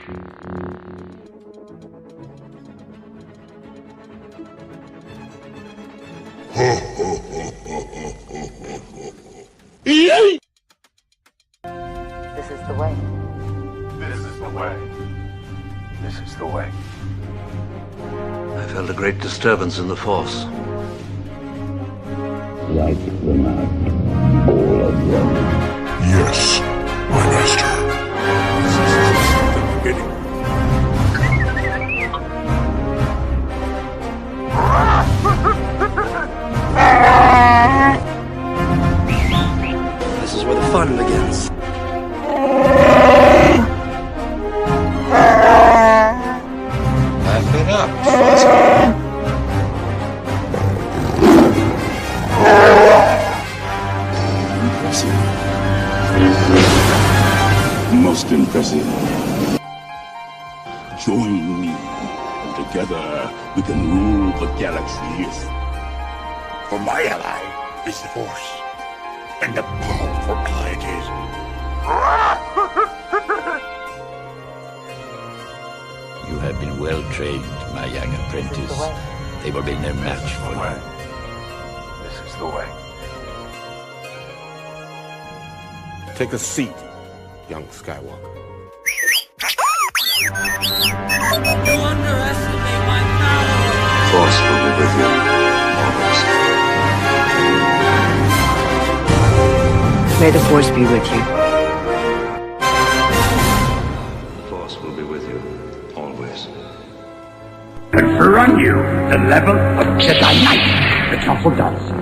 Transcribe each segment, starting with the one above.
This is the way. This is the way. This is the way. I felt a great disturbance in the Force. Like the night, all of them. Yes, my master. This is just the beginning. This is where the fun begins. Laugh it up. Impressive. Most impressive. Join me, and together we can rule the galaxies. For my ally is the Force, and a powerful ally it is. You have been well trained, my young apprentice. They will be no match for you. This is the way. Take a seat, young Skywalker. You underestimate my power! Force will be with you, always. May the Force be with you. The Force will be with you, always. Confer on you the level of Jedi Knight, the Temple does.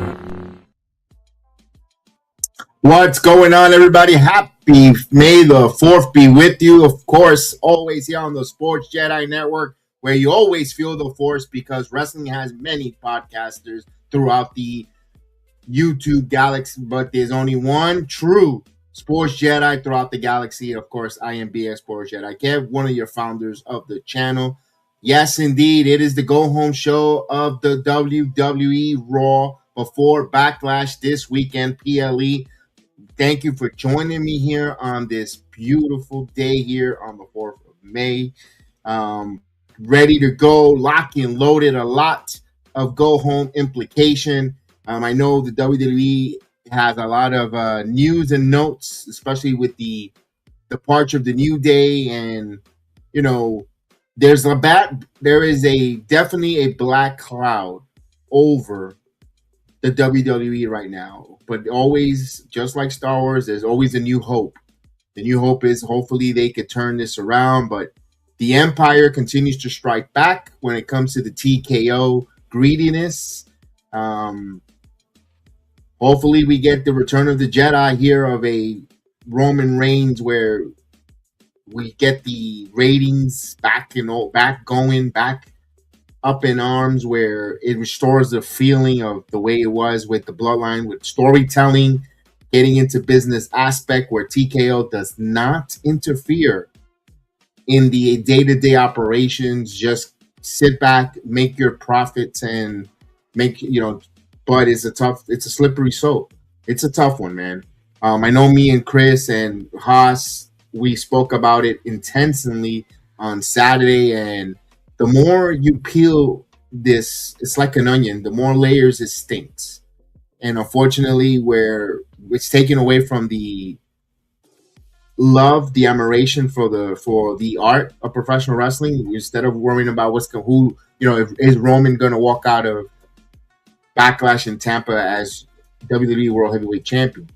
What's going on, everybody? Happy May the 4th be with you. Of course, always here on the Sports Jedi Network, where you always feel the Force, because wrestling has many podcasters throughout the YouTube galaxy, but there's only one true Sports Jedi throughout the galaxy. Of course, I am BS Sports Jedi Kev, one of your founders of the channel. Yes, indeed, it is the go-home show of the WWE RAW Before Backlash this weekend, PLE. Thank you for joining me here on this beautiful day here on the 4th of May. Ready to go, lock and loaded, a lot of go-home implication. I know the WWE has a lot of news and notes, especially with the departure of the New Day, and you know, there is definitely a black cloud over the WWE right now. But always, just like Star Wars, there's always a new hope. The new hope is hopefully they could turn this around, but the Empire continues to strike back when it comes to the TKO greediness. Hopefully we get the return of the Jedi here of a Roman Reigns, where we get the ratings back up in arms, where it restores the feeling of the way it was with the Bloodline, with storytelling, getting into business aspect where TKO does not interfere in the day-to-day operations. Just sit back, make your profits, and make, but it's a slippery slope. It's a tough one, man. I know me and Chris and Haas, we spoke about it intensely on Saturday, and the more you peel this, it's like an onion. The more layers it stinks. And unfortunately, where it's taken away from the love, the admiration for the art of professional wrestling, instead of worrying about is Roman going to walk out of Backlash in Tampa as WWE World Heavyweight Champion?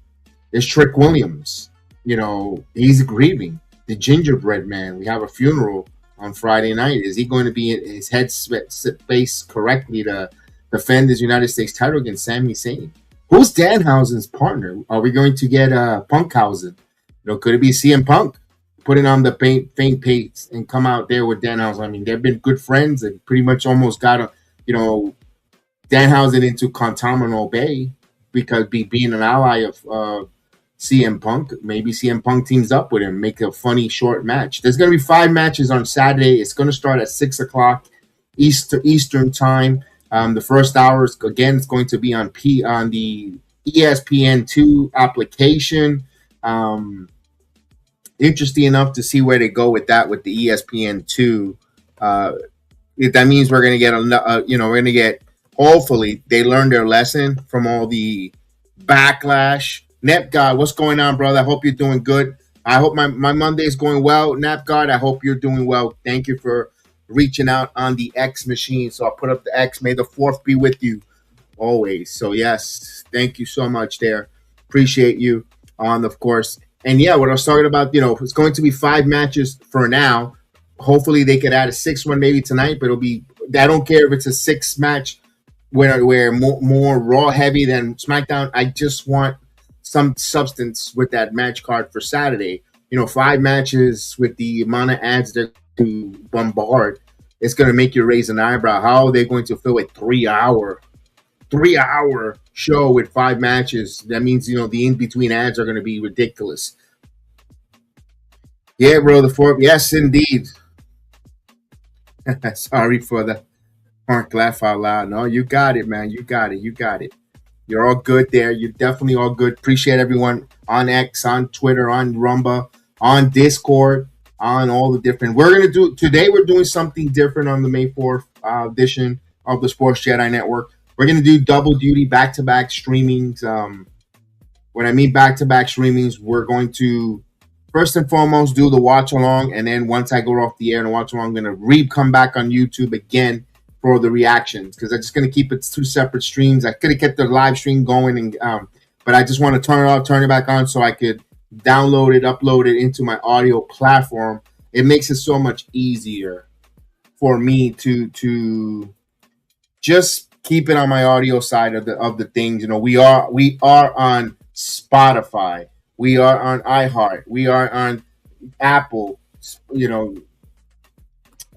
There's Trick Williams. He's grieving. The Gingerbread Man. We have a funeral on Friday night. Is he going to be in his head space correctly to defend his United States title against Sami Zayn? Who's Danhausen's partner? Are we going to get Punkhausen? Could it be CM Punk putting on the faint pace and come out there with Danhausen? I mean, they've been good friends and pretty much almost got Danhausen into Guantanamo Bay because being an ally of CM Punk. Maybe CM Punk teams up with him, make a funny short match. There's going to be 5 matches on Saturday. It's going to start at 6 o'clock Eastern time. The first hour is, again, it's going to be on the ESPN2 application. interesting enough to see where they go with that with the ESPN2. That means we're going to get we're going to get, hopefully they learned their lesson from all the backlash. Nepgod, what's going on, brother? I hope you're doing good. I hope my Monday is going well. Nepgod, I hope you're doing well. Thank you for reaching out on the X machine. So I'll put up the X. May the 4th be with you always. So yes, thank you so much there. Appreciate you on, of course. And yeah, what I was talking about, it's going to be 5 matches for now. Hopefully they could add a 6th one maybe tonight, but it'll be, I don't care if it's a 6 match where more Raw heavy than SmackDown. I just want some substance with that match card for Saturday. 5 matches with the amount of ads they're to bombard, it's going to make you raise an eyebrow. How are they going to fill a 3-hour show with 5 matches? That means, the in-between ads are going to be ridiculous. Yeah, bro, the 4th. Yes, indeed. Sorry for the Mark laugh out loud. No, you got it, man. You got it. You're all good there. You're definitely all good. Appreciate everyone on X, on Twitter, on Rumba, on Discord, on all the different. Today we're doing something different on the May 4th edition of the Sports Jedi Network. We're going to do double duty, back-to-back streamings. When I mean back-to-back streamings, we're going to first and foremost do the watch along, and then once I go off the air and watch along, I'm going to come back on YouTube again for the reactions, because I'm just going to keep it 2 separate streams. I could have kept the live stream going, and but I just want to turn it off, turn it back on, so I could download it, upload it into my audio platform. It makes it so much easier for me to just keep it on my audio side of the things. We are on Spotify. We are on iHeart. We are on Apple. You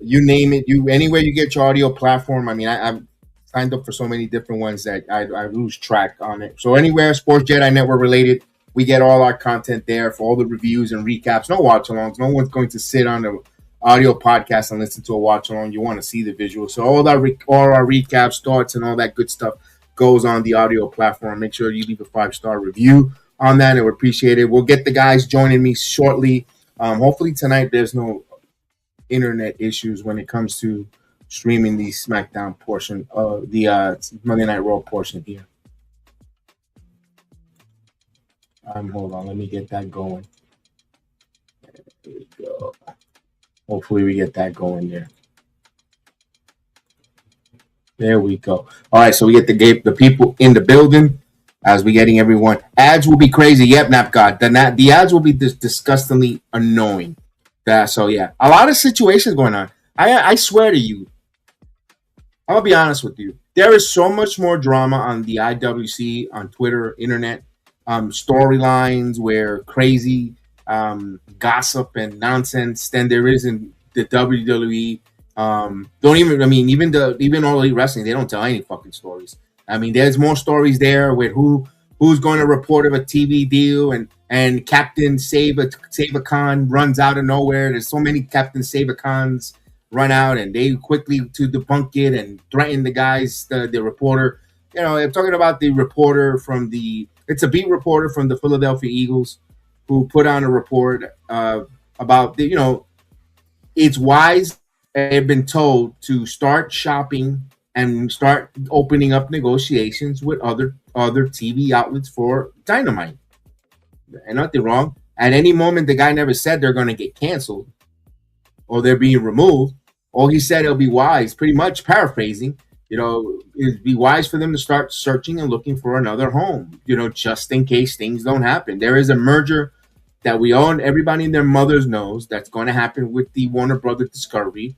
name it. Anywhere you get your audio platform. I mean, I've signed up for so many different ones that I lose track on it. So anywhere Sports Jedi Network related, we get all our content there for all the reviews and recaps. No watch-alongs. No one's going to sit on the audio podcast and listen to a watch-along. You want to see the visuals. So all our recaps, thoughts, and all that good stuff goes on the audio platform. Make sure you leave a 5-star review on that, and we appreciate it. We'll get the guys joining me shortly. Hopefully tonight there's no internet issues when it comes to streaming the SmackDown portion of the Monday Night Raw portion here. Hold on, let me get that going. There we go. Hopefully we get that going there. There we go. All right, so we get the people in the building as we getting everyone. Ads will be crazy. Yep, Napgod. The ads will be disgustingly annoying. So yeah, a lot of situations going on. I swear to you, I'll be honest with you. There is so much more drama on the IWC, on Twitter, internet, storylines where crazy gossip and nonsense than there is in the WWE. Even All Elite Wrestling, they don't tell any fucking stories. I mean, there's more stories there with who's going to report of a TV deal, and Captain Save-A-Con runs out of nowhere. There's so many Captain Save-A-Cons run out, and they quickly to debunk it and threaten the guys, the reporter. I'm talking about the reporter it's a beat reporter from the Philadelphia Eagles who put on a report about it's wise. They've been told to start shopping and start opening up negotiations with other TV outlets for Dynamite. And nothing wrong. At any moment, the guy never said they're going to get canceled or they're being removed. All he said, it'll be wise, pretty much paraphrasing, it'd be wise for them to start searching and looking for another home, just in case things don't happen. There is a merger that we own. Everybody and their mothers knows that's going to happen with the Warner Brothers Discovery.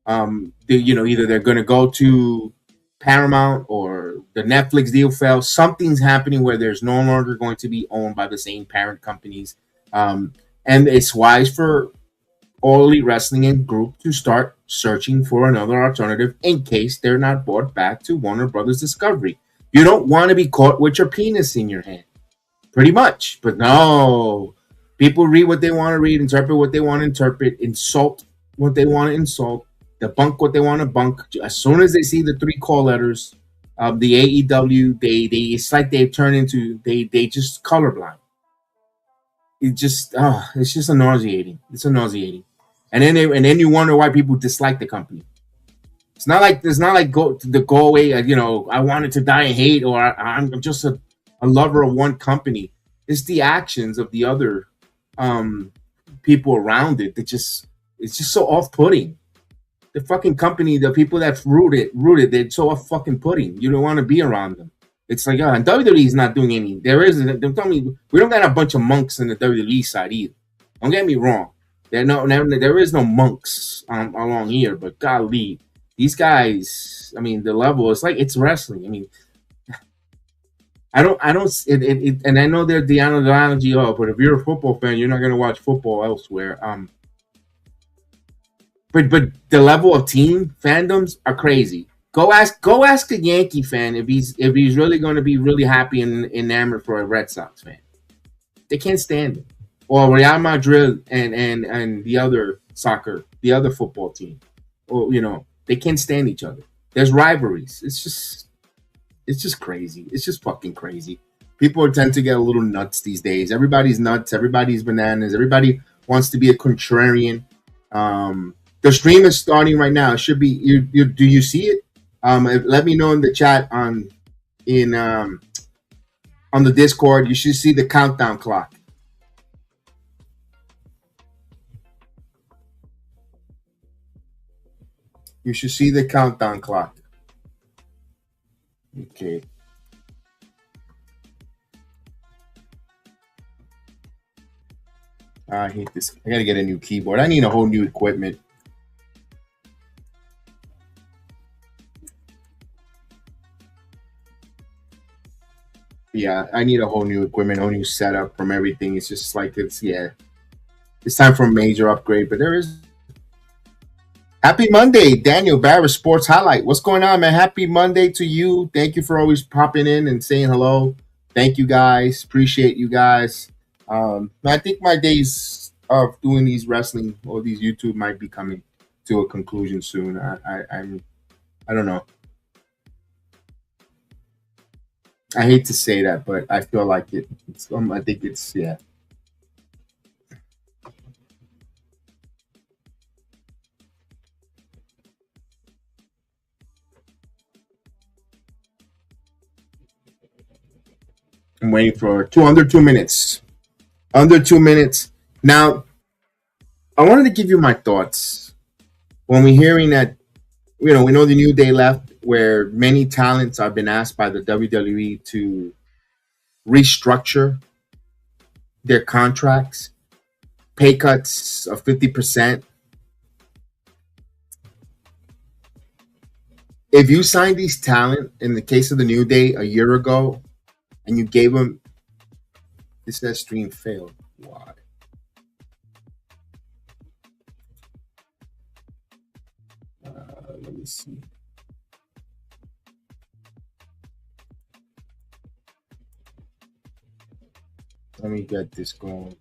Either they're going to go to Paramount or the Netflix deal fell. Something's happening where there's no longer going to be owned by the same parent companies. And it's wise for All Elite Wrestling and Group to start searching for another alternative in case they're not brought back to Warner Brothers Discovery. You don't want to be caught with your penis in your hand, pretty much. But no, people read what they want to read, interpret what they want to interpret, insult what they want to insult, debunk what they want to bunk. As soon as they see the 3 call letters of the AEW, it's like they turn into they just colorblind. it's just nauseating. It's nauseating. And then you wonder why people dislike the company. It's not like go away. I wanted to die in hate, or I'm just a lover of one company. It's the actions of the other people around it that it's just so off putting. The fucking company, the people that rooted, they're so off fucking putting. You don't want to be around them. It's like, and WWE is not doing any. Don't tell me we don't got a bunch of monks in the WWE side either. Don't get me wrong. There is no monks along here, but golly, these guys. I mean, the level is like it's wrestling. I mean, I don't. And I know they're the analogy. Oh, but if you're a football fan, you're not gonna watch football elsewhere. But the level of team fandoms are crazy. Go ask a Yankee fan if he's really going to be really happy and enamored for a Red Sox fan. They can't stand it. Or Real Madrid and the other football team. Or they can't stand each other. There's rivalries. It's just crazy. It's just fucking crazy. People tend to get a little nuts these days. Everybody's nuts. Everybody's bananas. Everybody wants to be a contrarian. The stream is starting right now. It should be. Do you see it? Let me know in the chat on the Discord. You should see the countdown clock. You should see the countdown clock. Okay. I hate this. I gotta get a new keyboard. I need a whole new equipment. Yeah, I need a whole new equipment, whole new setup from everything. It's just like it's time for a major upgrade. But there is. Happy Monday, Daniel Barra Sports Highlight. What's going on, man? Happy Monday to you. Thank you for always popping in and saying hello. Thank you guys. Appreciate you guys. I think my days of doing these wrestling or these YouTube might be coming to a conclusion soon. I don't know. I hate to say that, but I feel like it. I think it's I'm waiting for under 2 minutes. Under 2 minutes. Now, I wanted to give you my thoughts when we're hearing that. We know the New Day left, where many talents have been asked by the WWE to restructure their contracts, pay cuts of 50%. If you signed these talent, in the case of the New Day a year ago, and you gave them, this says stream failed. Why? Let me see. Let me get this going.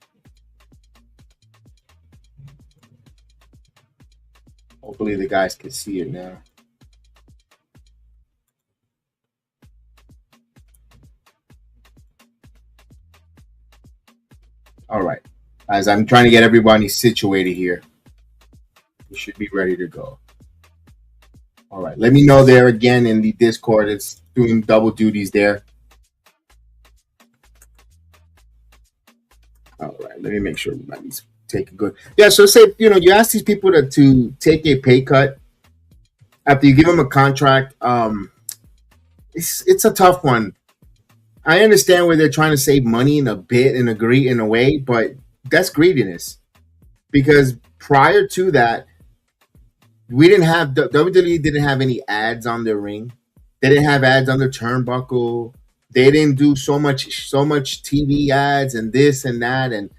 Hopefully the guys can see it now. All right. As I'm trying to get everybody situated here, we should be ready to go. All right. Let me know there again in the Discord. It's doing double duties there. All right. Let me make sure everybody's taking good. Yeah. So say, you ask these people to take a pay cut after you give them a contract. It's a tough one. I understand where they're trying to save money in a way, but that's greediness. Because prior to that, WWE didn't have any ads on their ring. They didn't have ads on their turnbuckle. They didn't do so much TV ads and this and that, and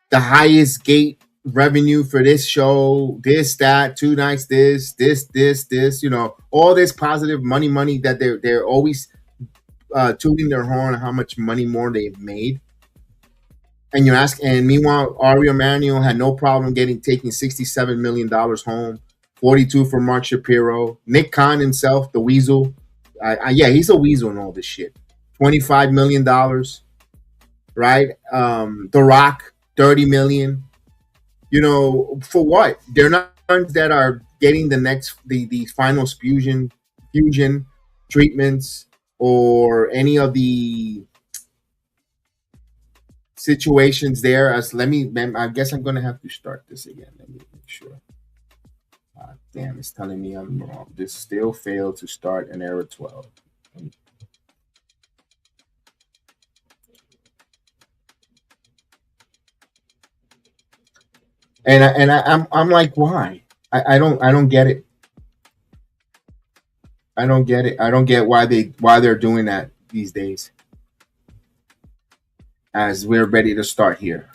the highest gate revenue for this show, this, that, 2 nights, this, all this positive money that they're always tooting their horn on how much money more they've made. And you ask, and meanwhile, Ari Emanuel had no problem taking $67 million home, 42 for Mark Shapiro. Nick Khan himself, the weasel. He's a weasel in all this shit. $25 million. right? The Rock, 30 million. You know, for what? They're not ones that are getting the final fusion treatments or any of the situations there. As I guess I'm gonna have to start this again. Let me make sure. Damn, it's telling me I'm wrong. This still failed to start an error 12. I'm like, why? I don't get it. I don't get it. I don't get why they're doing that these days. As we're ready to start here.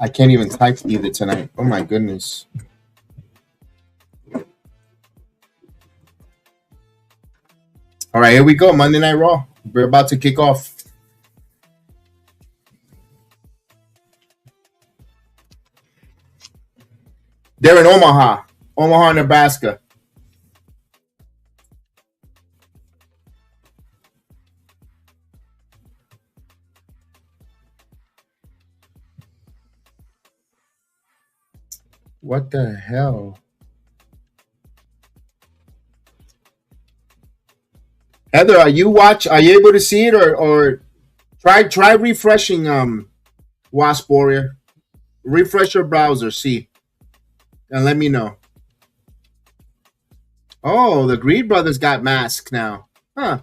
I can't even type either tonight. Oh my goodness. All right, here we go. Monday Night Raw. We're about to kick off. They're in Omaha, Nebraska. What the hell? Heather, are you able to see it or try refreshing Wasp Warrior? Refresh your browser, see. And let me know. Oh, the Greed Brothers got masks now. Huh.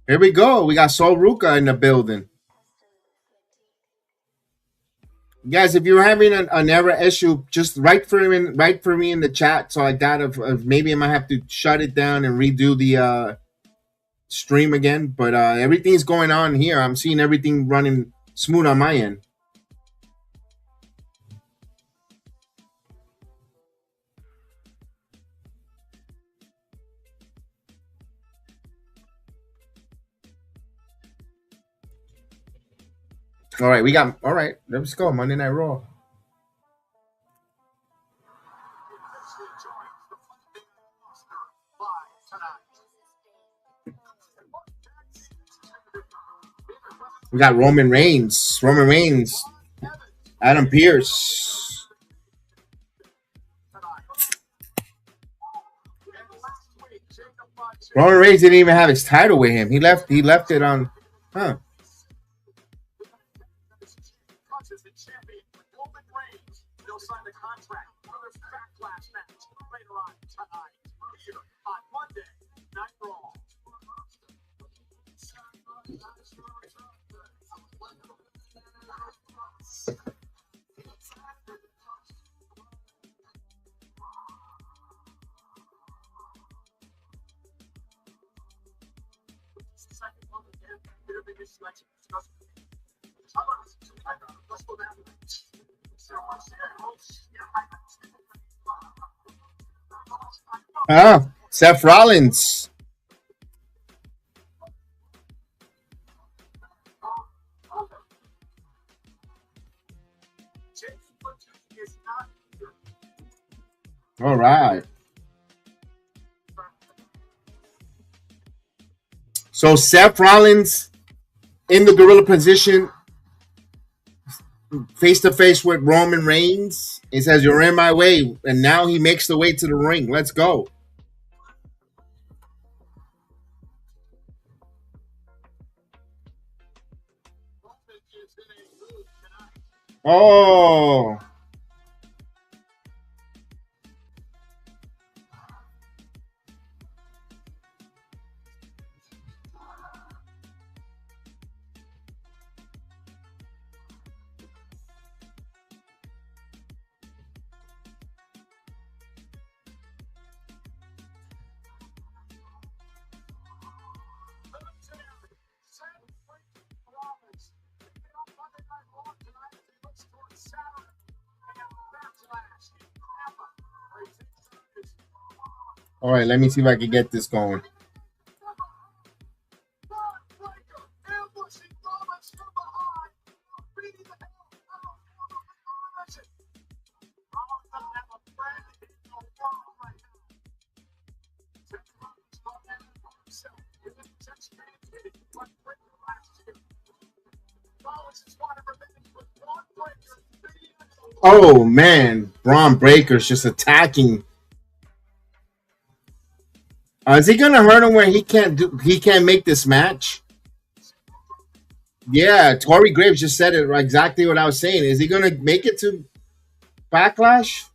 Here we go. We got Sol Ruca in the building. Guys, if you're having an error issue, just write for me in the chat so I got of maybe I might have to shut it down and redo the stream again. But everything's going on here. I'm seeing everything running smooth on my end. All right, let's go. Monday Night Raw. We got Roman Reigns, Adam Pearce. Roman Reigns didn't even have his title with him. He left it on, huh? Seth Rollins. All right. So Seth Rollins in the gorilla position, face to face with Roman Reigns. He says, "You're in my way," and now he makes the way to the ring. Let's go. Oh. All right, let me see if I can get this going. Oh man, Braun Breaker's just attacking. Is he gonna hurt him where he can't make this match? Yeah, Corey Graves just said it exactly what I was saying. Is he gonna make it to Backlash?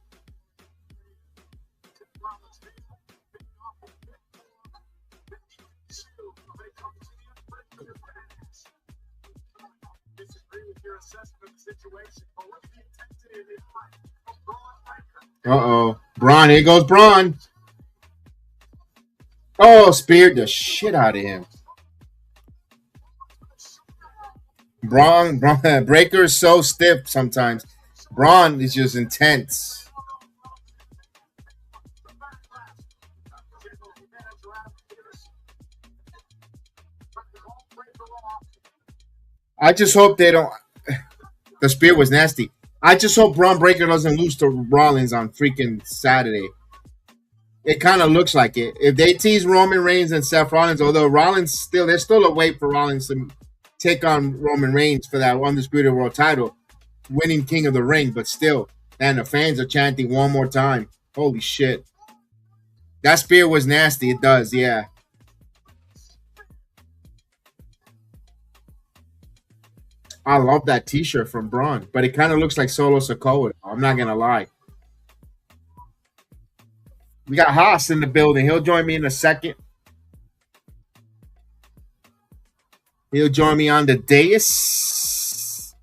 Uh-oh. Braun, here goes Braun. Oh, speared the shit out of him. Braun Breaker is so stiff sometimes. Braun is just intense. I just hope they don't. The spear was nasty. I just hope Braun Breaker doesn't lose to Rollins on freaking Saturday. It kind of looks like it. If they tease Roman Reigns and Seth Rollins, although Rollins there's still a wait for Rollins to take on Roman Reigns for that Undisputed World title, winning King of the Ring, but still, and the fans are chanting one more time. Holy shit. That spear was nasty. It does, yeah. I love that t-shirt from Braun, but it kind of looks like Solo Sikoa. I'm not going to lie. We got Haas in the building. He'll join me in a second. He'll join me on the dais.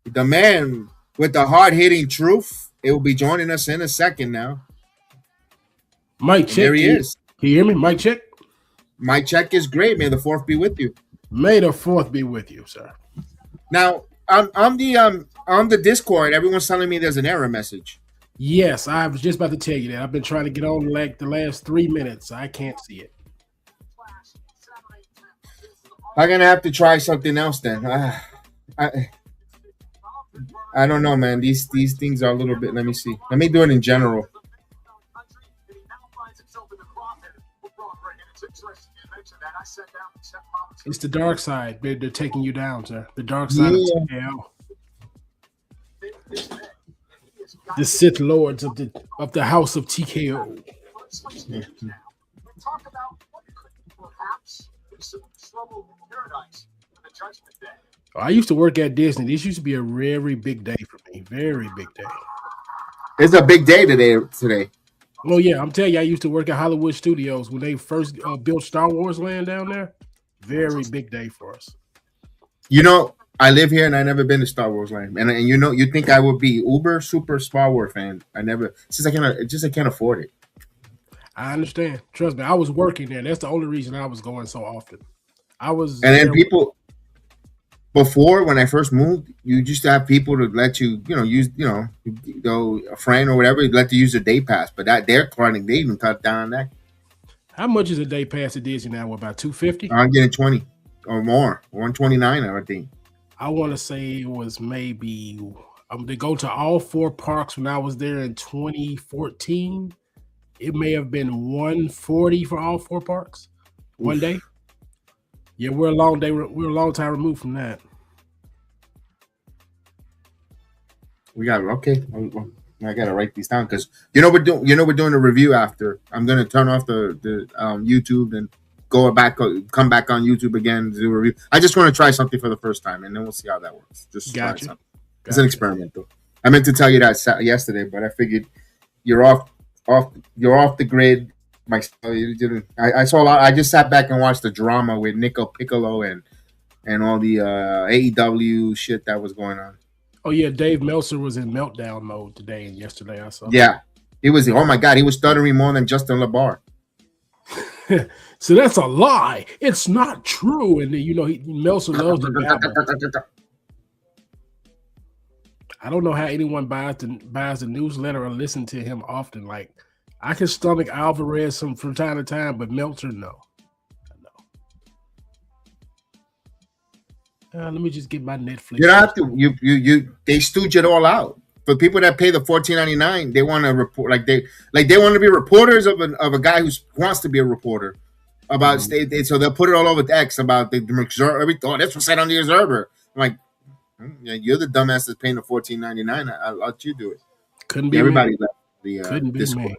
The man with the hard-hitting truth. It will be joining us in a second now. Mic check. There he is. Can you hear me? Mic check. Mic check is great. May the 4th be with you. May the 4th be with you, sir. Now, on the Discord, everyone's telling me there's an error message. Yes, I was just about to tell you that. I've been trying to get on like the last 3 minutes. I can't see it. I'm gonna have to try something else then. I don't know, man. These things are a little bit. Let me see. Let me do it in general. It's the dark side. They're taking you down, sir. The dark side of TKO. The Sith Lords of the House of TKO. I used to work at Disney. This used to be a very big day for me. Very big day. It's a big day today. Oh, yeah. I'm telling you, I used to work at Hollywood Studios when they first built Star Wars Land down there. Very big day for us. You know, I live here and I never been to Star Wars Land. And you know, you think I would be uber super Star Wars fan. I never, I can't afford it. I understand. Trust me, I was working there. That's the only reason I was going so often. And then people, before when I first moved, you used to have people to let you, use, a friend or whatever, let you use a day pass. But they even cut down that. How much is a day pass at Disney now? About $250? I'm getting 20 or more, 129, I think. I want to say it was maybe to go to all 4 parks when I was there in 2014. It may have been 140 for all 4 parks one day. Yeah, we're a long time removed from that. We got okay. I gotta write these down because we're doing a review after. I'm gonna turn off the YouTube and come back on YouTube again to do a review. I just want to try something for the first time and then we'll see how that works. Just try something. It's an experiment though. I meant to tell you that yesterday, but I figured you're off the grid. I saw a lot. I just sat back and watched the drama with Nico Piccolo and all the AEW shit that was going on. Oh yeah, Dave Meltzer was in meltdown mode today and yesterday. I saw. Yeah, he was. Oh my God, he was stuttering more than Justin LeBar. So that's a lie. It's not true. And Meltzer loves the babble. I don't know how anyone buys the newsletter or listen to him often. Like I can stomach Alvarez from time to time, but Meltzer, no. Let me just get my Netflix. You don't have to. They stooge it all out. For people that pay the $14.99, they want to report they want to be reporters of a guy who wants to be a reporter about state. So they'll put it all over X about the Observer. Oh, this was said on the Observer. I'm like, Yeah, you're the dumbass that's paying the $14.99. I'll let you do it. Couldn't be Everybody me. left the Couldn't be Discord. me.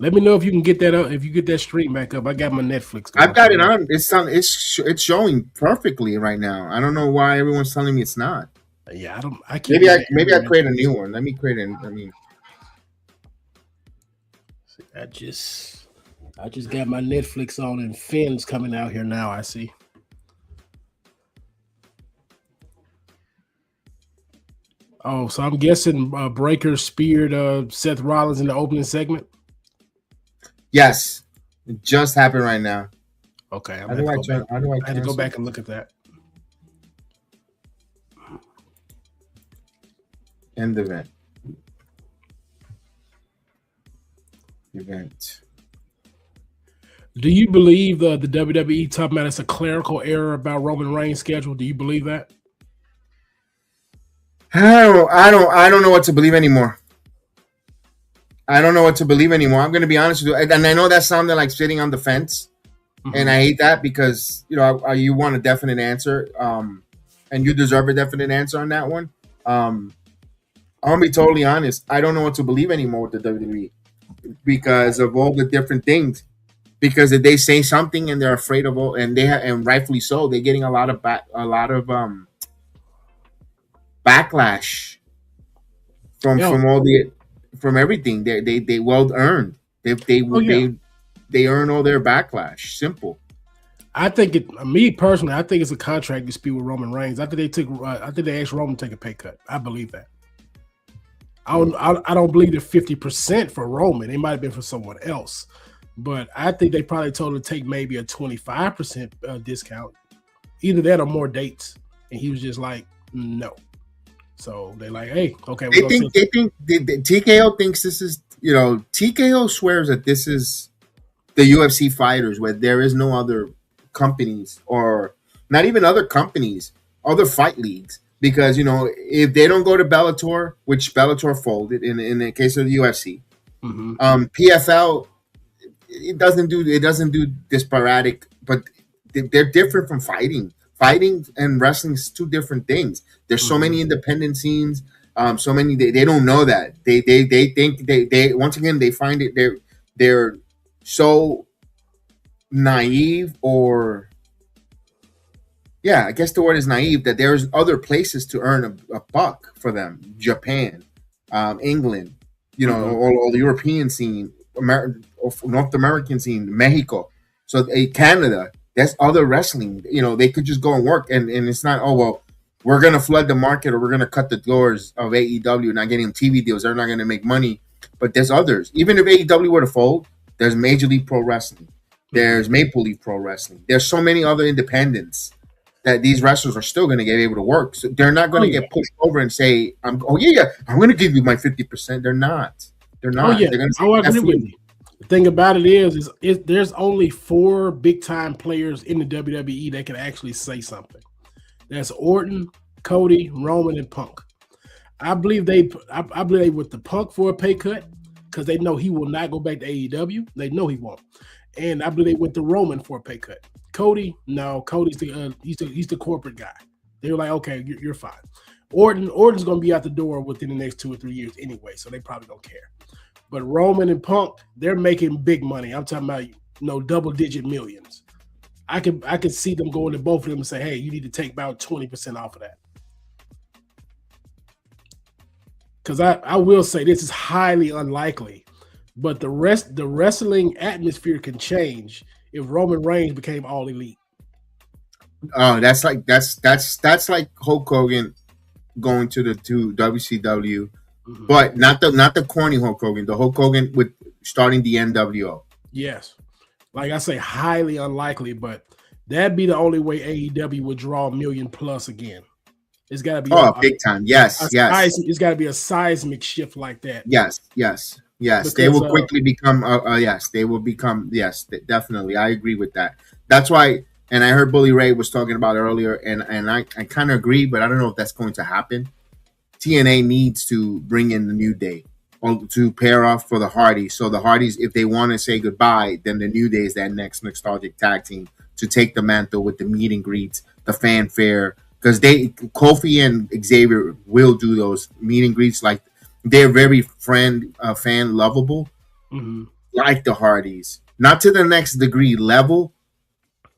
Let me know if you can get that up. If you get that stream back up, I got my Netflix. I've got it on. It's showing perfectly right now. I don't know why everyone's telling me it's not. Yeah, I can't. Maybe I create a new one. Let me create it. I just got my Netflix on, and Finn's coming out here now. I see. Oh, so I'm guessing Breaker speared Seth Rollins in the opening segment. Yes, it just happened right now. Okay, How do I I had to go back and look at that. End event. Event. Do you believe the WWE talking about it's a clerical error about Roman Reigns' schedule? Do you believe that? I don't know what to believe anymore. I'm going to be honest with you. And I know that sounded like sitting on the fence. Mm-hmm. And I hate that because, you want a definite answer. And you deserve a definite answer on that one. I'm going to be totally honest. I don't know what to believe anymore with the WWE because of all the different things. Because if they say something and they're afraid of all, and and rightfully so, they're getting a lot of backlash from everything. They well earned. They earn all their backlash. Simple. I think me personally, I think it's a contract dispute with Roman Reigns. I think they asked Roman to take a pay cut. I believe that. I don't believe the 50% for Roman. It might have been for someone else, but I think they probably told him to take maybe a 25% discount, either that or more dates, and he was just like, no. So they're like, hey, okay. They think TKO thinks this is, TKO swears that this is the UFC fighters where there is no other companies or not even other companies, other fight leagues. Because, if they don't go to Bellator, which Bellator folded in the case of the UFC, mm-hmm. PFL, it doesn't do sporadic, but they're different from fighting. Fighting and wrestling is two different things. There's so many independent scenes. So many they don't know that. They think they once again they find it they're so naive or I guess the word is naive that there's other places to earn a buck for them. Japan, England, all the European scene, North American scene, Mexico. So Canada. That's other wrestling. They could just go and work, and it's not, we're going to flood the market or we're going to cut the doors of AEW, not getting them TV deals. They're not going to make money. But there's others. Even if AEW were to fold, there's Major League Pro Wrestling. There's Maple Leaf Pro Wrestling. There's so many other independents that these wrestlers are still going to get able to work. So they're not going to get pushed over and say, I'm going to give you my 50%. They're not. They're not. They're going to I agree with you. The thing about it is there's only 4 big-time players in the WWE that can actually say something. That's Orton, Cody, Roman, and Punk. I believe they with the Punk for a pay cut because they know he will not go back to AEW. They know he won't. And I believe they went to Roman for a pay cut. Cody, no, Cody's he's the corporate guy. They were like, okay, you're fine. Orton's going to be out the door within the next 2 or 3 years anyway, so they probably don't care. But Roman and Punk, they're making big money. I'm talking about, double-digit millions. I could see them going to both of them and say, hey, you need to take about 20% off of that. Because I will say this is highly unlikely, but the wrestling atmosphere can change if Roman Reigns became all elite. Oh, that's like Hulk Hogan going to WCW. Mm-hmm. But not the corny Hulk Hogan, the Hulk Hogan with starting the NWO. Yes. Like I say, highly unlikely, but that'd be the only way AEW would draw $1 million plus again. It's got to be big time. Yes. It's got to be a seismic shift like that. Yes. Because, they will quickly become. They will become. Yes, definitely. I agree with that. That's why. And I heard Bully Ray was talking about it earlier, and I kind of agree, but I don't know if that's going to happen. TNA needs to bring in the New Day to pair off for the Hardys. So the Hardys, if they want to say goodbye, then the New Day is that next nostalgic tag team to take the mantle with the meet and greets, the fanfare, because Kofi and Xavier will do those meet and greets. Like they're very fan lovable, like the Hardys. Not to the next degree level,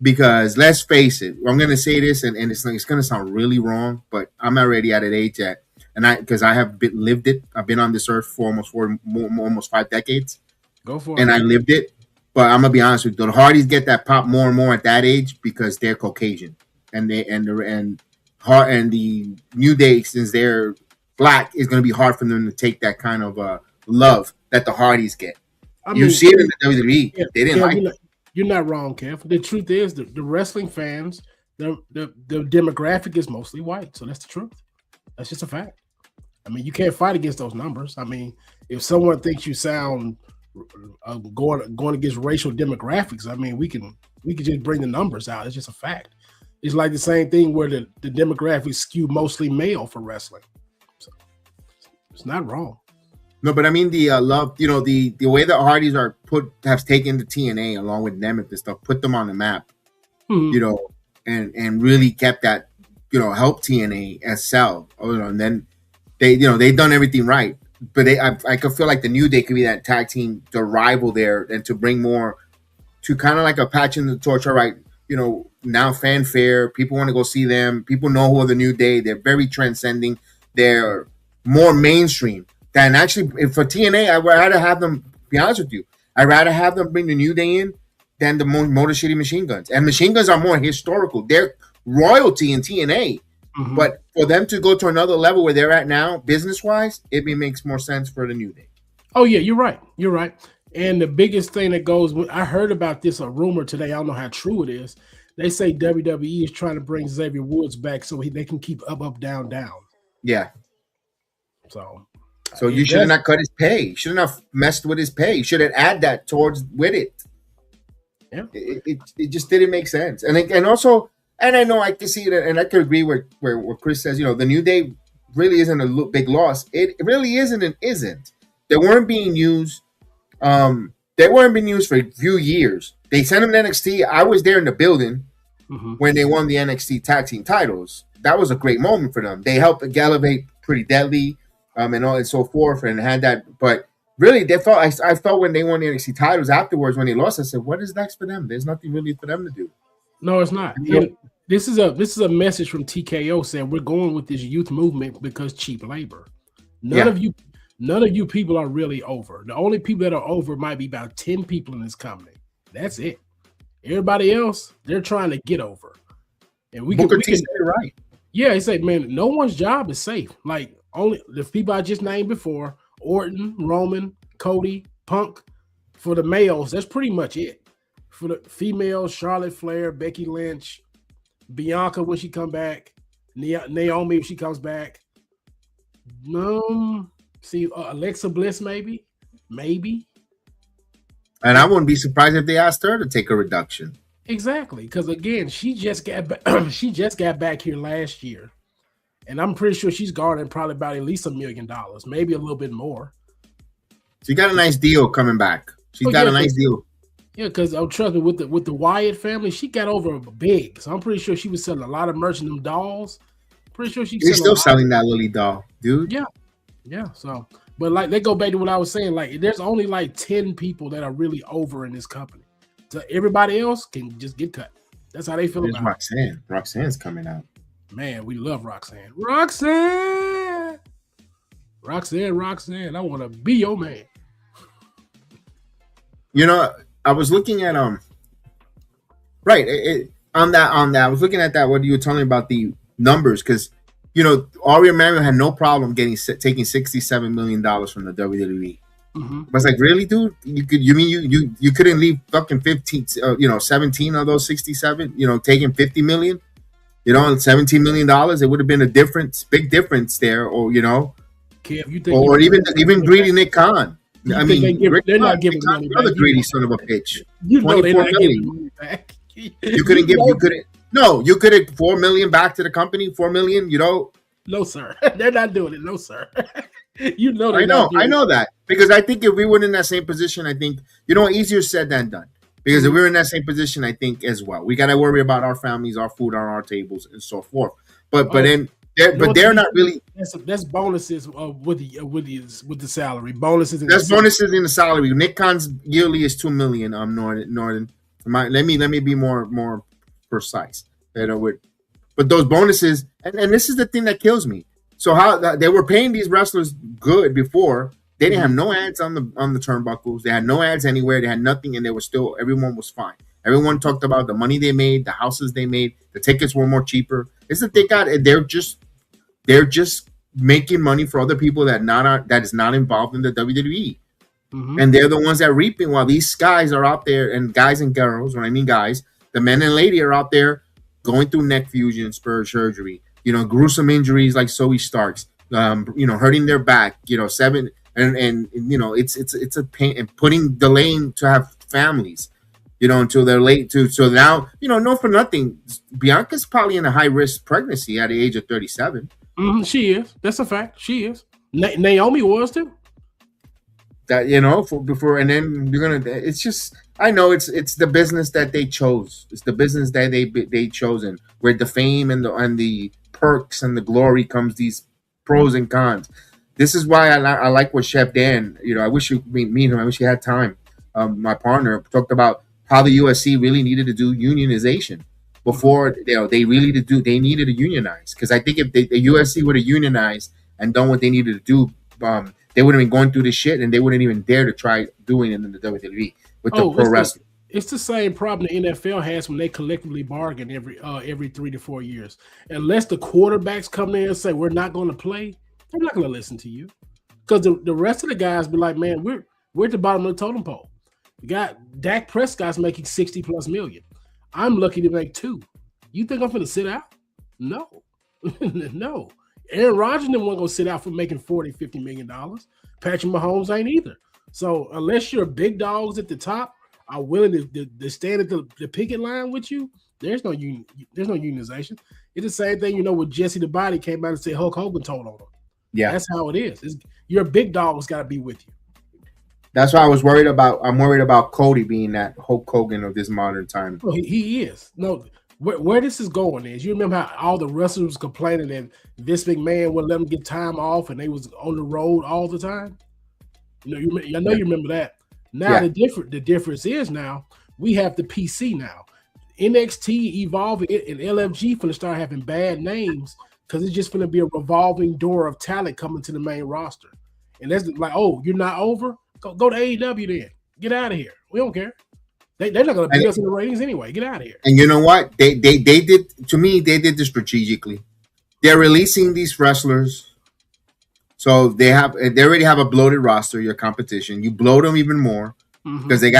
because let's face it, I'm going to say this, and it's going to sound really wrong, but I'm not ready at an age yet, and because I have lived it. I've been on this earth for almost 5 decades. Go for it. And I lived it. But I'm gonna be honest with you, the Hardys get that pop more and more at that age because they're Caucasian, and the New Day, since they're black, is gonna be hard for them to take that kind of love that the Hardys get. You see it in the WWE. Yeah, they didn't like it. You're not wrong, Kev. The truth is, the wrestling fans, the demographic is mostly white, so that's the truth. That's just a fact. I mean, you can't fight against those numbers. I mean, if someone thinks you sound going against racial demographics, I mean, we can just bring the numbers out. It's just a fact. It's like the same thing where the demographics skew mostly male for wrestling. So it's not wrong. No, but I mean the love, the way the Hardys have taken the TNA along with Nemeth and stuff, put them on the map, and really kept that, help TNA as sell, and then they've done everything right. But I could feel like the New Day could be that tag team, the rival there, and to bring more, to kind of like a patch in the torch. All right, now fanfare, people want to go see them. People know who are the New Day. They're very transcending. They're more mainstream than actually for TNA. I'd rather have them. Be honest with you, I'd rather have them bring the New Day in than the Motor City Machine Guns. And Machine Guns are more historical. They're royalty in TNA. But for them to go to another level where they're at now, business-wise, it makes more sense for the New Day. Oh, yeah, you're right. You're right. And the biggest thing that goes, I heard about this, a rumor today. I don't know how true it is. They say WWE is trying to bring Xavier Woods back so they can keep up, down, down. Yeah. So you should have not cut his pay. Should have not messed with his pay. Should have added that with it. Yeah. It just didn't make sense. And also... And I know I can see it, and I could agree where Chris says, the New Day really isn't a big loss. It really isn't and isn't. They weren't being used. They weren't being used for a few years. They sent them to NXT. I was there in the building when they won the NXT tag team titles. That was a great moment for them. They helped elevate Pretty Deadly, and all and so forth, and had that. But really, they felt. I felt when they won the NXT titles afterwards, when they lost, I said, "What is next for them? There's nothing really for them to do." No, it's not. And this is a message from TKO saying we're going with this youth movement because cheap labor. None of you people are really over. The only people that are over might be about 10 people in this company. That's it. Everybody else, they're trying to get over. And we can say it right. Yeah, he said, man, no one's job is safe. Like only the people I just named before, Orton, Roman, Cody, Punk. For the males, that's pretty much it. For the females, Charlotte Flair, Becky Lynch, Bianca when she come back, Naomi if she comes back. Alexa Bliss maybe. And I wouldn't be surprised if they asked her to take a reduction. Exactly, because again, she just got back here last year, and I'm pretty sure she's guarding probably about at least $1 million, maybe a little bit more. She got a nice deal coming back. She's got a nice deal. Yeah, because trust me, with the Wyatt family, she got over big. So I'm pretty sure she was selling a lot of merch in them dolls. Pretty sure she's still selling that Lily doll, dude. Yeah. So, but like they go back to what I was saying. Like, there's only like 10 people that are really over in this company. So everybody else can just get cut. That's how they feel about Roxanne. Roxanne's coming out. Man, we love Roxanne. Roxanne. I want to be your man. I was looking at on that. I was looking at that. What you were telling me about the numbers, because Ari Emanuel had no problem taking $67 million from the WWE. I was like, really, dude? You couldn't leave fucking 17 of those 67, taking $50 million, $17 million. It would have been a big difference there, or Kev, you think or even greedy Nick Khan. I mean, they're not giving money back. Another greedy son of a bitch. They're not giving money back. You couldn't give. You could have $4 million back to the company. $4 million. No, sir. They're not doing it. No, sir. I know that because I think if we were in that same position, I think easier said than done. Because if we're in that same position, I think as well, we got to worry about our families, our food on our tables, and so forth. But they're not really. That's bonuses with the salary bonuses. That's bonuses in the salary. Nick Khan's yearly is $2 million. Northern. Let me be more precise. But those bonuses, and this is the thing that kills me. So how they were paying these wrestlers good before. They didn't have no ads on the turnbuckles. They had no ads anywhere. They had nothing, and they were still, everyone was fine. Everyone talked about the money they made, the houses they made, the tickets were more cheaper. It's that they're just making money for other people that is not involved in the WWE. And they're the ones that are reaping while these guys are out there, and guys and girls, when I mean guys, the men and lady are out there going through neck fusion, spur surgery, gruesome injuries like Zoe Starks, hurting their back, and it's a pain, and delaying to have families, until they're late to. So now, no for nothing, Bianca's probably in a high risk pregnancy at the age of 37. She is. That's a fact. She is. Naomi was too. That before, and then you're gonna. It's just, I know it's the business that they chose. It's the business that they chosen, where the fame and the perks and the glory comes these pros and cons. This is why I like what Chef Dan. I wish you meet him. I wish he had time. My partner talked about how the USC really needed to do unionization before they needed to unionize, because I think if the USC would have unionized and done what they needed to do, they wouldn't have been going through this shit, and they wouldn't even dare to try doing it in the WWE with the pro wrestling. It's the same problem the NFL has when they collectively bargain every 3 to 4 years. Unless the quarterbacks come in and say we're not going to play, they're not going to listen to you, because the rest of the guys be like, man, we're at the bottom of the totem pole. We got Dak Prescott's making $60+ million. I'm lucky to make $2 million. You think I'm going to sit out? No, no. Aaron Rodgers didn't want to go sit out for making $40, $50 million. Patrick Mahomes ain't either. So unless you're big dogs at the top are willing to stand at the picket line with you, there's no unionization. It's the same thing, when Jesse the Body came out and said Hulk Hogan told on him. Yeah, that's how it is. Your big dog's got to be with you. That's why I'm worried about Cody being that Hulk Hogan of this modern time. Well, he is. No, where this is going is, you remember how all the wrestlers was complaining that Vince McMahon wouldn't let them get time off, and they was on the road all the time. You remember that. Now the difference is now we have the PC now. NXT evolving, and LFG finna start having bad names because it's just gonna be a revolving door of talent coming to the main roster. And that's like, oh, you're not over? Go to AEW then. Get out of here. We don't care. They're not going to beat us in the ratings anyway. Get out of here. And you know what? They did, to me, they did this strategically. They're releasing these wrestlers. So they already have a bloated roster, your competition. You bloat them even more because the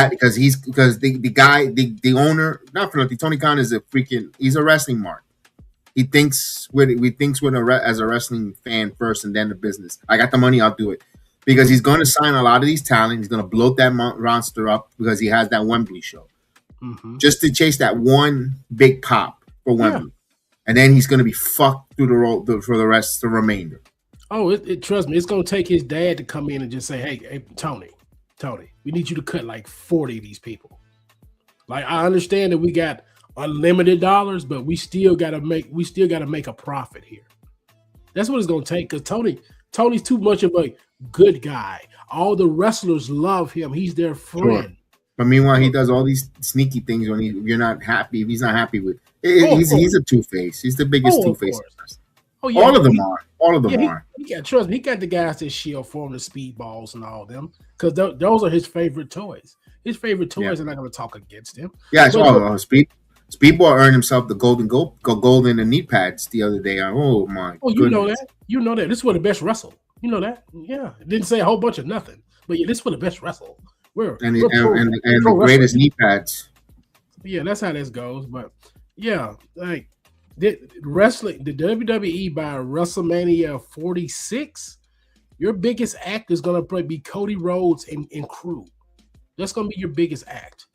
owner, not for nothing, Tony Khan he's a wrestling mark. He thinks as a wrestling fan first and then the business. I got the money, I'll do it. Because he's going to sign a lot of these talent. He's going to bloat that roster up because he has that Wembley show. Just to chase that one big pop for Wembley. And then he's going to be fucked through for the remainder. Oh, trust me, it's going to take his dad to come in and just say, hey, Tony, we need you to cut like 40 of these people. Like, I understand that we got unlimited dollars, but we still got to make a profit here. That's what it's going to take, because Tony's too much of a good guy. All the wrestlers love him. He's their friend. Sure. But meanwhile, he does all these sneaky things when you're not happy. If he's not happy with he's a two-face. He's the biggest two-face. Oh, yeah. All of them are. Trust me, he got the guys that shield for him, the speedballs and all them, because those are his favorite toys. His favorite toys are not going to talk against him. Yeah, Speedball earned himself the golden and knee pads the other day. Oh my! Oh, you know that. You know that. This is where the best wrestle. You know that. Yeah, it didn't say a whole bunch of nothing, but yeah, this is where the best wrestle. The greatest knee pads. Yeah, that's how this goes. But yeah, like the WWE by WrestleMania 46, your biggest act is gonna probably be Cody Rhodes and crew. That's gonna be your biggest act.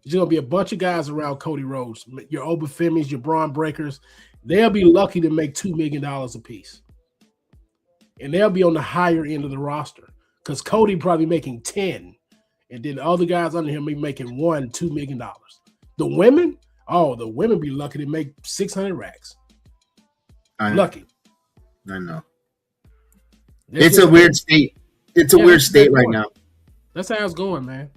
There's gonna be a bunch of guys around Cody Rhodes, your Oba Femis, your Braun Breakers. They'll be lucky to make $2 million a piece, and they'll be on the higher end of the roster because Cody probably making 10, and then the other guys under him be making $1-2 million. The women, the women be lucky to make 600 racks. Lucky. I know. It's a weird state. It's a weird state right now. That's how it's going, man.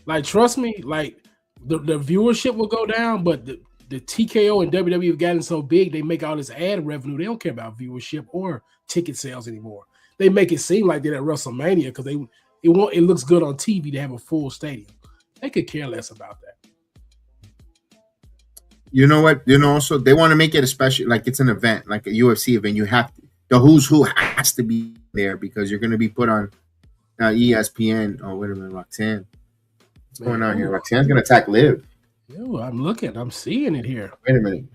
Like, trust me, like the viewership will go down, but the TKO and WWE have gotten so big, they make all this ad revenue. They don't care about viewership or ticket sales anymore. They make it seem like they're at WrestleMania because it looks good on TV to have a full stadium. They could care less about that. You know what? Also they want to make it a special, like it's an event, like a UFC event. You have to, the who's who has to be there because you're going to be put on ESPN. Oh, wait a minute, Roxanne. What's going on here? Roxanne's going to attack Liv. Yo, I'm seeing it here. Wait a minute.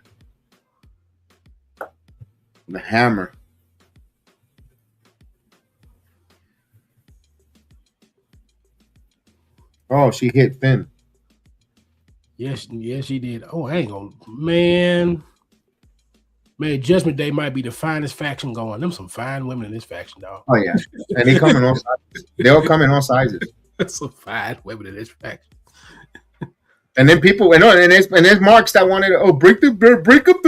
The hammer. Oh, she hit Finn. Yes, she did. Oh, hang on, man. Judgment Day might be the finest faction going. Them some fine women in this faction, dog. Oh yeah, and they come in all sizes. They all come in all sizes. Some fine women in this faction. And then people, and there's marks that wanted to break up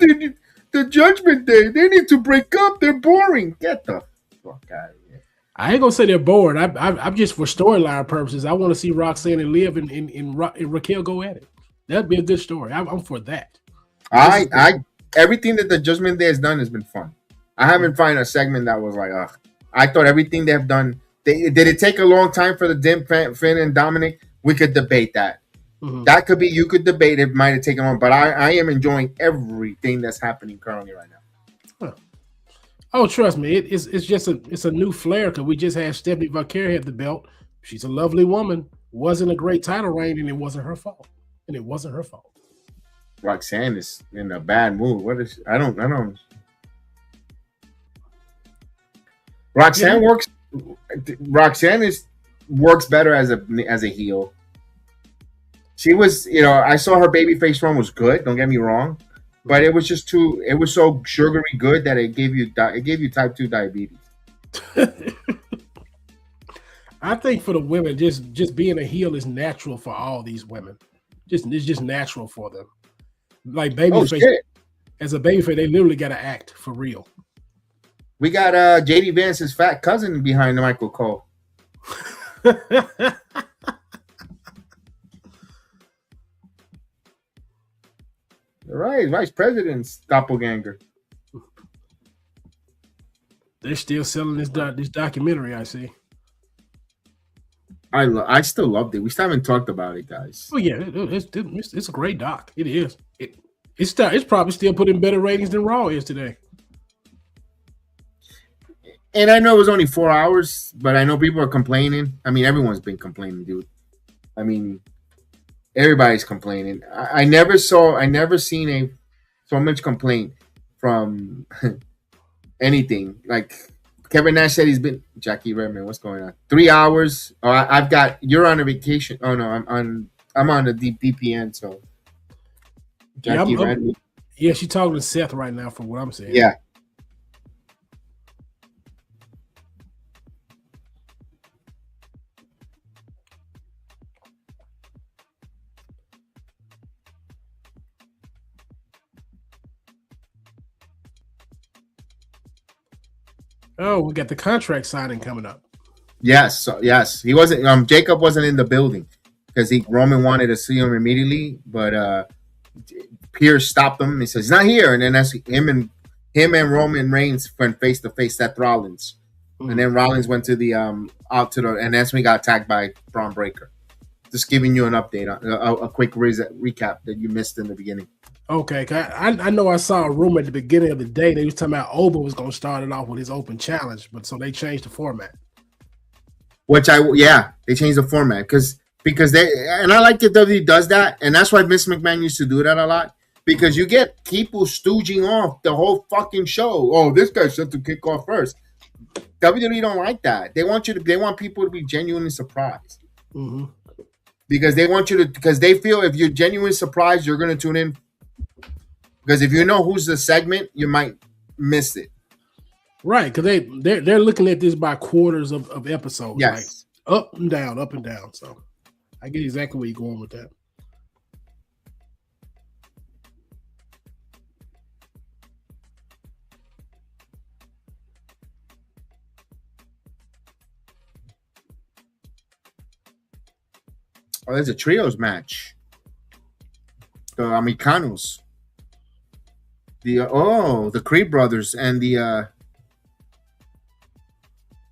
the Judgment Day. They need to break up. They're boring. Get the fuck out of here. I ain't gonna say they're bored. I'm just for storyline purposes. I want to see Roxanne and Liv and Raquel go at it. That'd be a good story. I'm for that. Everything that the Judgment Day has done has been fun. I haven't found a segment that was like, ugh. I thought everything they have done. Did it take a long time for the Finn and Dominic? We could debate that. Mm-hmm. That could be, you could debate it might have taken on, but I am enjoying everything that's happening currently right now. Huh. Oh, trust me, it's just a new flair because we just had Stephanie Vaquer have the belt. She's a lovely woman. Wasn't a great title reign, and it wasn't her fault. Roxanne is in a bad mood. What is? I don't. Roxanne works. Roxanne works better as a heel. She was, I saw her babyface run was good. Don't get me wrong, but it was just it was so sugary good that it gave you type 2 diabetes. I think for the women, just being a heel is natural for all these women. It's just natural for them. Like babyface, as a babyface, they literally got to act for real. We got JD Vance's fat cousin behind Michael Cole. Right, vice president's doppelganger. They're still selling this documentary. I see. I still loved it. We still haven't talked about it, guys. Oh yeah, it's a great doc. It is. It's probably still putting better ratings than Raw is today. And I know it was only 4 hours, but I know people are complaining. I mean, everyone's been complaining, dude. I mean, everybody's complaining. I never seen so much complaint from anything. Like Kevin Nash said, he's been Jackie Redmond. What's going on? 3 hours. Oh, you're on a vacation. Oh no, I'm on a deep VPN. So Jackie Redmond. Yeah, she's talking to Seth right now, from what I'm saying. Yeah. Oh, we got the contract signing coming up. Yes. He wasn't. Jacob wasn't in the building because Roman wanted to see him immediately, but Pierce stopped him. He says he's not here, and then that's him and Roman Reigns went face to face. Seth Rollins, and then Rollins went to the and that's when he got attacked by Braun Breaker. Just giving you an update on a quick recap that you missed in the beginning. Okay, I know I saw a rumor at the beginning of the day. They was talking about Oba was going to start it off with his open challenge, but so they changed the format. They changed the format because and I like that WWE does that, and that's why Vince McMahon used to do that a lot because you get people stooging off the whole fucking show. Oh, this guy should to kick off first. WWE don't like that. They want people to be genuinely surprised. Mm-hmm. Because they feel if you're genuinely surprised, you're going to tune in. Because if you know who's the segment, you might miss it. Right, because they're looking at this by quarters of episodes. Yes. Up and down, up and down. So I get exactly where you're going with that. Oh, there's a trios match. The Americanos. The Creed brothers and the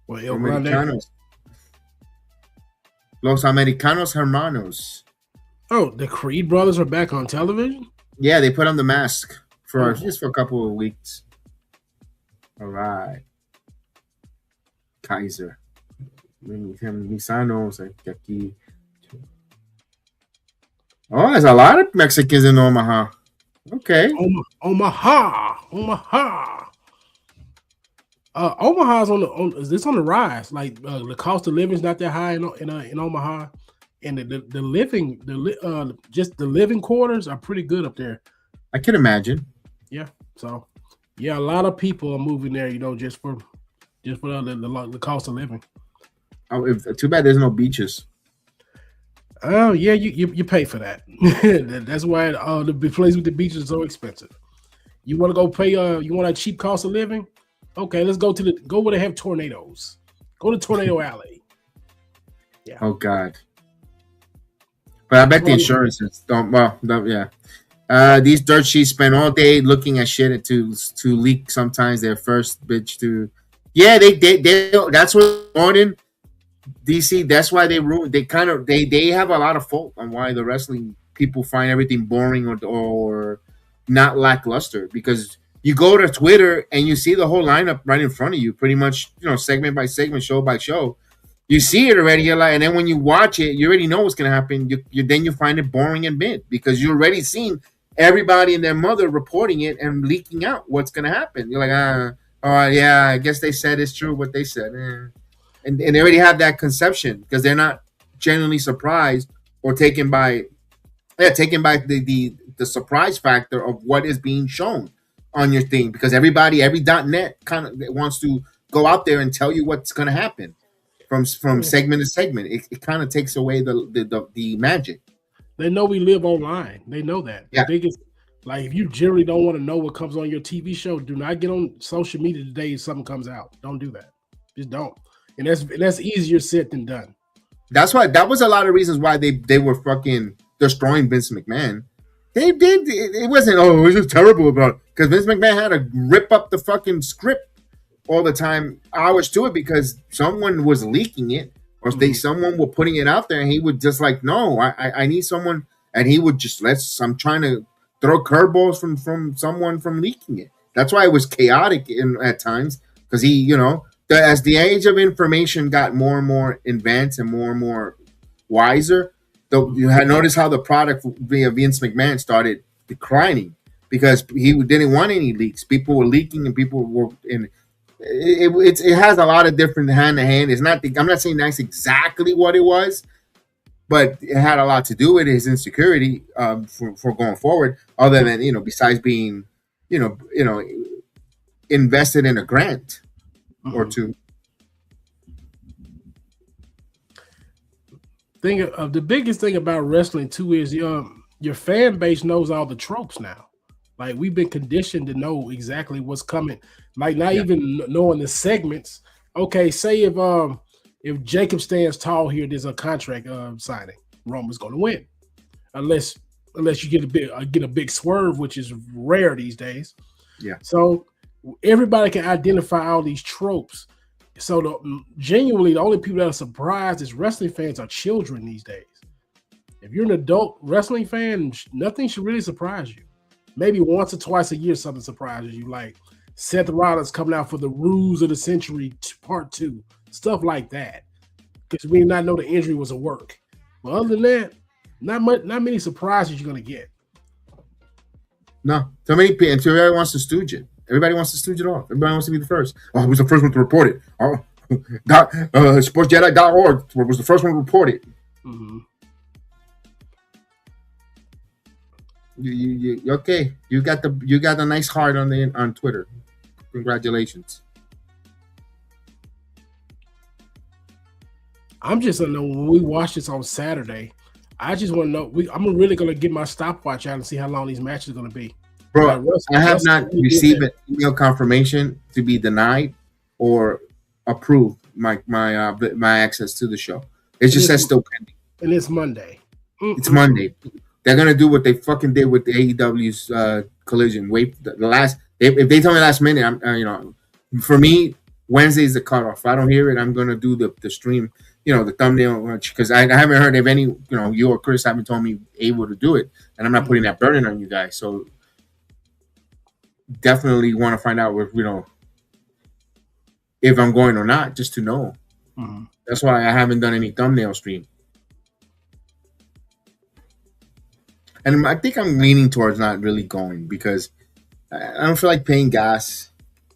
Americanos. Los Americanos Hermanos. Oh, the Creed brothers are back on television? Yeah, they put on the mask for just for a couple of weeks. All right. Kaiser. Misanos aquí. Oh, there's a lot of Mexicans in Omaha. Okay. Omaha. Omaha's is this on the rise? Like the cost of living is not that high in Omaha, and the living quarters are pretty good up there. I can imagine. Yeah. So yeah, a lot of people are moving there. Just for the cost of living. Oh, too bad there's no beaches. Oh yeah, you pay for that. That's why the place with the beaches is so expensive. You want to go pay? You want a cheap cost of living? Okay, let's go where they have tornadoes. Go to Tornado Alley. Yeah. Oh God. But I bet the insurances don't. Well, yeah. These dirt sheets spend all day looking at shit to leak. Sometimes their first bitch to. Yeah, they that's what Gordon. DC, that's why they ruin. They have a lot of fault on why the wrestling people find everything boring or not lackluster, because you go to Twitter and you see the whole lineup right in front of you, pretty much, segment by segment, show by show. You see it already, and then when you watch it, you already know what's gonna happen. Then you find it boring and mid because you already seen everybody and their mother reporting it and leaking out what's gonna happen. You're like, yeah, I guess they said it's true what they said. And they already have that conception because they're not genuinely surprised or taken by the surprise factor of what is being shown on your thing, because every .net kind of wants to go out there and tell you what's going to happen from segment to segment. It kind of takes away the magic. They know we live online. They know that. Yeah. The biggest, like, if you generally don't want to know what comes on your TV show, do not get on social media the day something comes out. Don't do that. Just don't. And that's easier said than done. That's why that was a lot of reasons why they were fucking destroying Vince McMahon. They did. It wasn't, it was just terrible about it, because Vince McMahon had to rip up the fucking script all the time, hours to it, because someone was leaking it or someone were putting it out there, and he would just like, no, I need someone, and he would just I'm trying to throw curveballs from someone from leaking it. That's why it was chaotic at times, because he, as the age of information got more and more advanced and more wiser, you had noticed how the product via Vince McMahon started declining because he didn't want any leaks. People were leaking and people were in. It has a lot of different hand to hand. It's not. I'm not saying that's exactly what it was, but it had a lot to do with his insecurity for going forward. Other than besides being, invested in a grant or two. The biggest thing about wrestling too is your fan base knows all the tropes now. Like, we've been conditioned to know exactly what's coming. Like, not even knowing the segments. Okay, say if Jacob stands tall here, there's a contract signing. Roman's going to win, unless you get a big swerve, which is rare these days. Yeah. So everybody can identify all these tropes. So genuinely, the only people that are surprised as wrestling fans are children these days. If you're an adult wrestling fan, nothing should really surprise you. Maybe once or twice a year something surprises you, like Seth Rollins coming out for the Rules of the Century Part 2, stuff like that, because we did not know the injury was a work. But other than that, not many surprises you're going to get. No. So many people, everybody wants to stooge it. Everybody wants to stooge it off. Everybody wants to be the first. Oh, who was the first one to report it? Oh, SportsJedi.org was the first one to report it. Mm-hmm. You okay? You got the nice heart on Twitter. Congratulations. I'm just gonna know when we watch this on Saturday. I just want to know. I'm really gonna get my stopwatch out and see how long these matches are gonna be. Bro, Like, I have not received an email confirmation to be denied or approved my access to the show. It just says still pending. And it's Monday. It's Monday. They're gonna do what they fucking did with the AEW's Collision. Wait, if they tell me last minute, I'm for me Wednesday's the cutoff. If I don't hear it, I'm gonna do the stream. The thumbnail, because I haven't heard of any. You or Chris haven't told me able to do it, and I'm not putting that burden on you guys. So definitely want to find out if I'm going or not, just to know. Mm-hmm. That's why I haven't done any thumbnail stream. And I think I'm leaning towards not really going because I don't feel like paying gas.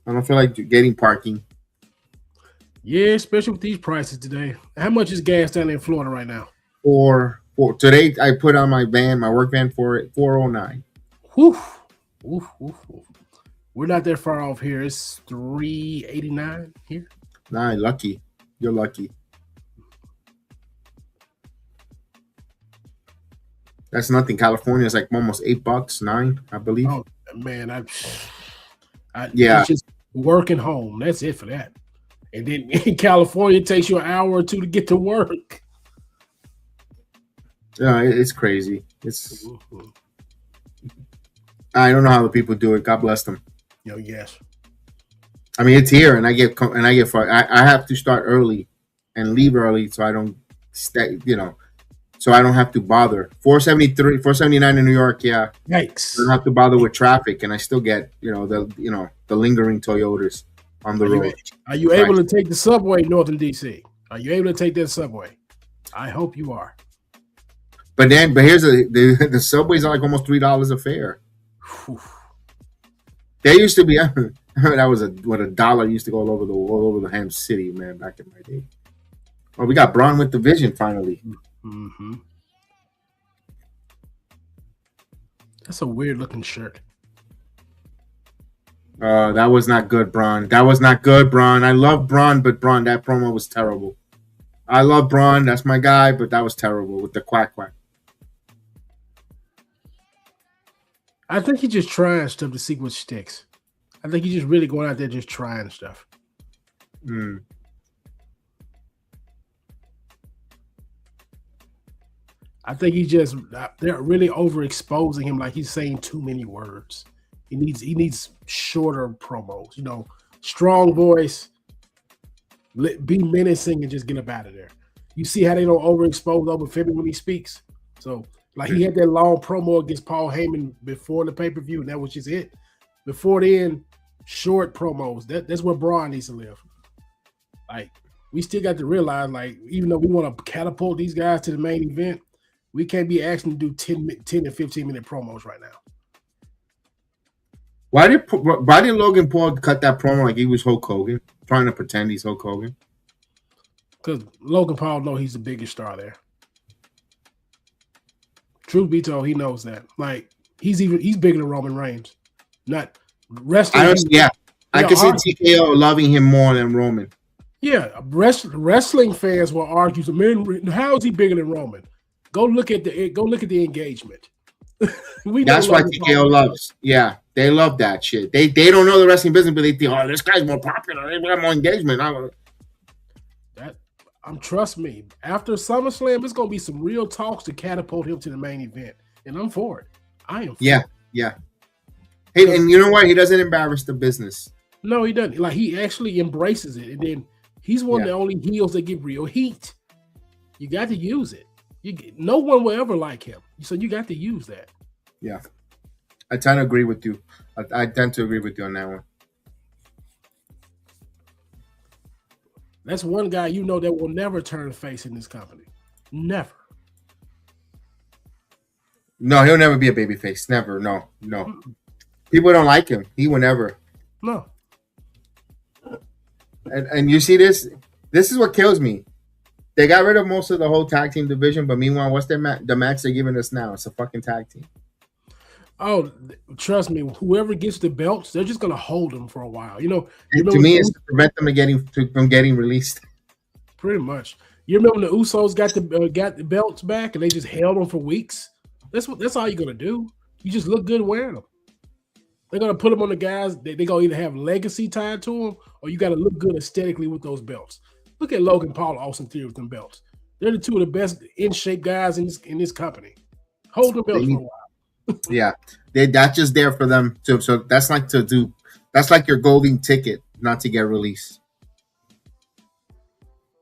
I don't feel like getting parking. Yeah, especially with these prices today. How much is gas down in Florida right now? For today, I put on my work van for it, $4.09. Whew. We're not that far off here. It's $3.89 here. Nah, lucky. You're lucky. That's nothing. California is like almost $8, $9, I believe. Oh man, I yeah. It's just working home. That's it for that. And then in California, it takes you an hour or two to get to work. Yeah, it's crazy. I don't know how the people do it. God bless them. Yes. I mean, it's here, and I have to start early and leave early, so I don't stay. So I don't have to bother. 479 in New York. Yeah. Yikes. I don't have to bother with traffic, and I still get the lingering Toyotas on the road. Are you able to take the subway north in DC? Are you able to take that subway? I hope you are. But here's the subways are like almost $3 a fare. Whew. They used to be. I heard that was what $1 used to go all over the Ham City, man, back in my day. Oh, we got Braun with the Vision finally. Mm-hmm. That's a weird looking shirt. That was not good, Braun. That was not good, Braun. I love Braun, but Braun, that promo was terrible. I love Braun. That's my guy, but that was terrible with the quack. I think he's just trying stuff to see what sticks. I think he's just really going out there just trying stuff. I think they're really overexposing him, like he's saying too many words. He needs shorter promos, strong voice, be menacing, and just get up out of there. You see how they don't overexpose over Femi when he speaks? So, like, he had that long promo against Paul Heyman before the pay-per-view, and that was just it. Before then, short promos. That's where Braun needs to live. Like, we still got to realize, like, even though we want to catapult these guys to the main event, we can't be asking to do 10 to 15-minute promos right now. Why did Logan Paul cut that promo like he was Hulk Hogan, trying to pretend he's Hulk Hogan? Because Logan Paul knows he's the biggest star there. Truth be told, he knows that. Like, he's bigger than Roman Reigns. Not wrestling. I can see TKO loving him more than Roman. Yeah, wrestling fans will argue, man, how is he bigger than Roman? Go look at the engagement. That's why TKO loves. Yeah, they love that shit. They don't know the wrestling business, but they think, oh, this guy's more popular. They got more engagement. Trust me, after SummerSlam, it's gonna be some real talks to catapult him to the main event, and I'm for it. I am. Yeah. Hey, and you know what? He doesn't embarrass the business. No, he doesn't. Like, he actually embraces it, and then he's one of the only heels that get real heat. You got to use it. No one will ever like him, so you got to use that. Yeah, I tend to agree with you. I tend to agree with you on that one. That's one guy that will never turn face in this company. Never. No, he'll never be a babyface. Never. No. People don't like him. He will never. No. And you see this? This is what kills me. They got rid of most of the whole tag team division, but meanwhile, what's the match they're giving us now? It's a fucking tag team. Oh, trust me, whoever gets the belts, they're just gonna hold them for a while. To me, it's to prevent them from getting released. Pretty much. You remember when the Usos got the belts back and they just held them for weeks? That's all you're gonna do. You just look good wearing them. They're gonna put them on the guys. They're gonna either have legacy tied to them, or you got to look good aesthetically with those belts. Look at Logan Paul, Austin Theory with them belts. They're the two of the best in shape guys in this company. Hold the belts for a while. Yeah, that's just there for them to. So that's like that's like your golden ticket not to get released.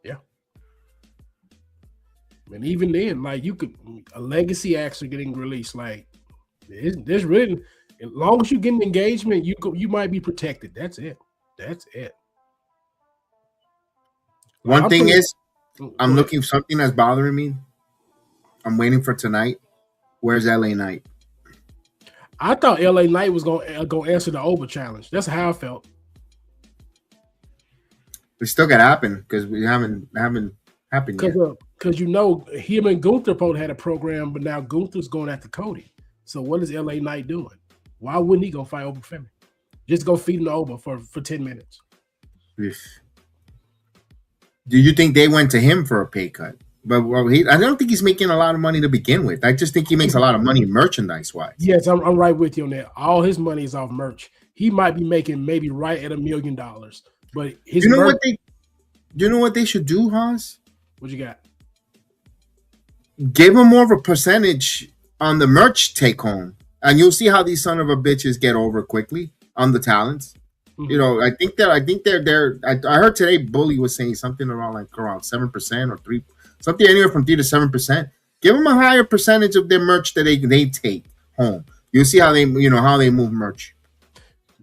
Yeah, and even then, like a legacy actually getting released. Like there's really, as long as you get an engagement, you might be protected. That's it. One thing is, I'm looking for something that's bothering me. I'm waiting for tonight. Where's LA Knight? I thought LA Knight was gonna answer the Oba challenge. That's how I felt. It still got to happen because we haven't happened yet. Because him and Gunther had a program, but now Gunther's going after Cody. So what is LA Knight doing? Why wouldn't he go fight Oba Femi? Just go feed him to Oba for 10 minutes. Do you think they went to him for a pay cut? But I don't think he's making a lot of money to begin with. I just think he makes a lot of money merchandise-wise. Yes, I'm right with you on that. All his money is off merch. He might be making maybe right at $1 million. But his you know what they should do, Haas? What you got? Give him more of a percentage on the merch take home, and you'll see how these son of a bitches get over quickly on the talents. Mm-hmm. I think they're. I heard today Bully was saying something around 7% or 3%, something anywhere from 3 to 7%. Give them a higher percentage of their merch that they take home. You'll see how they move merch.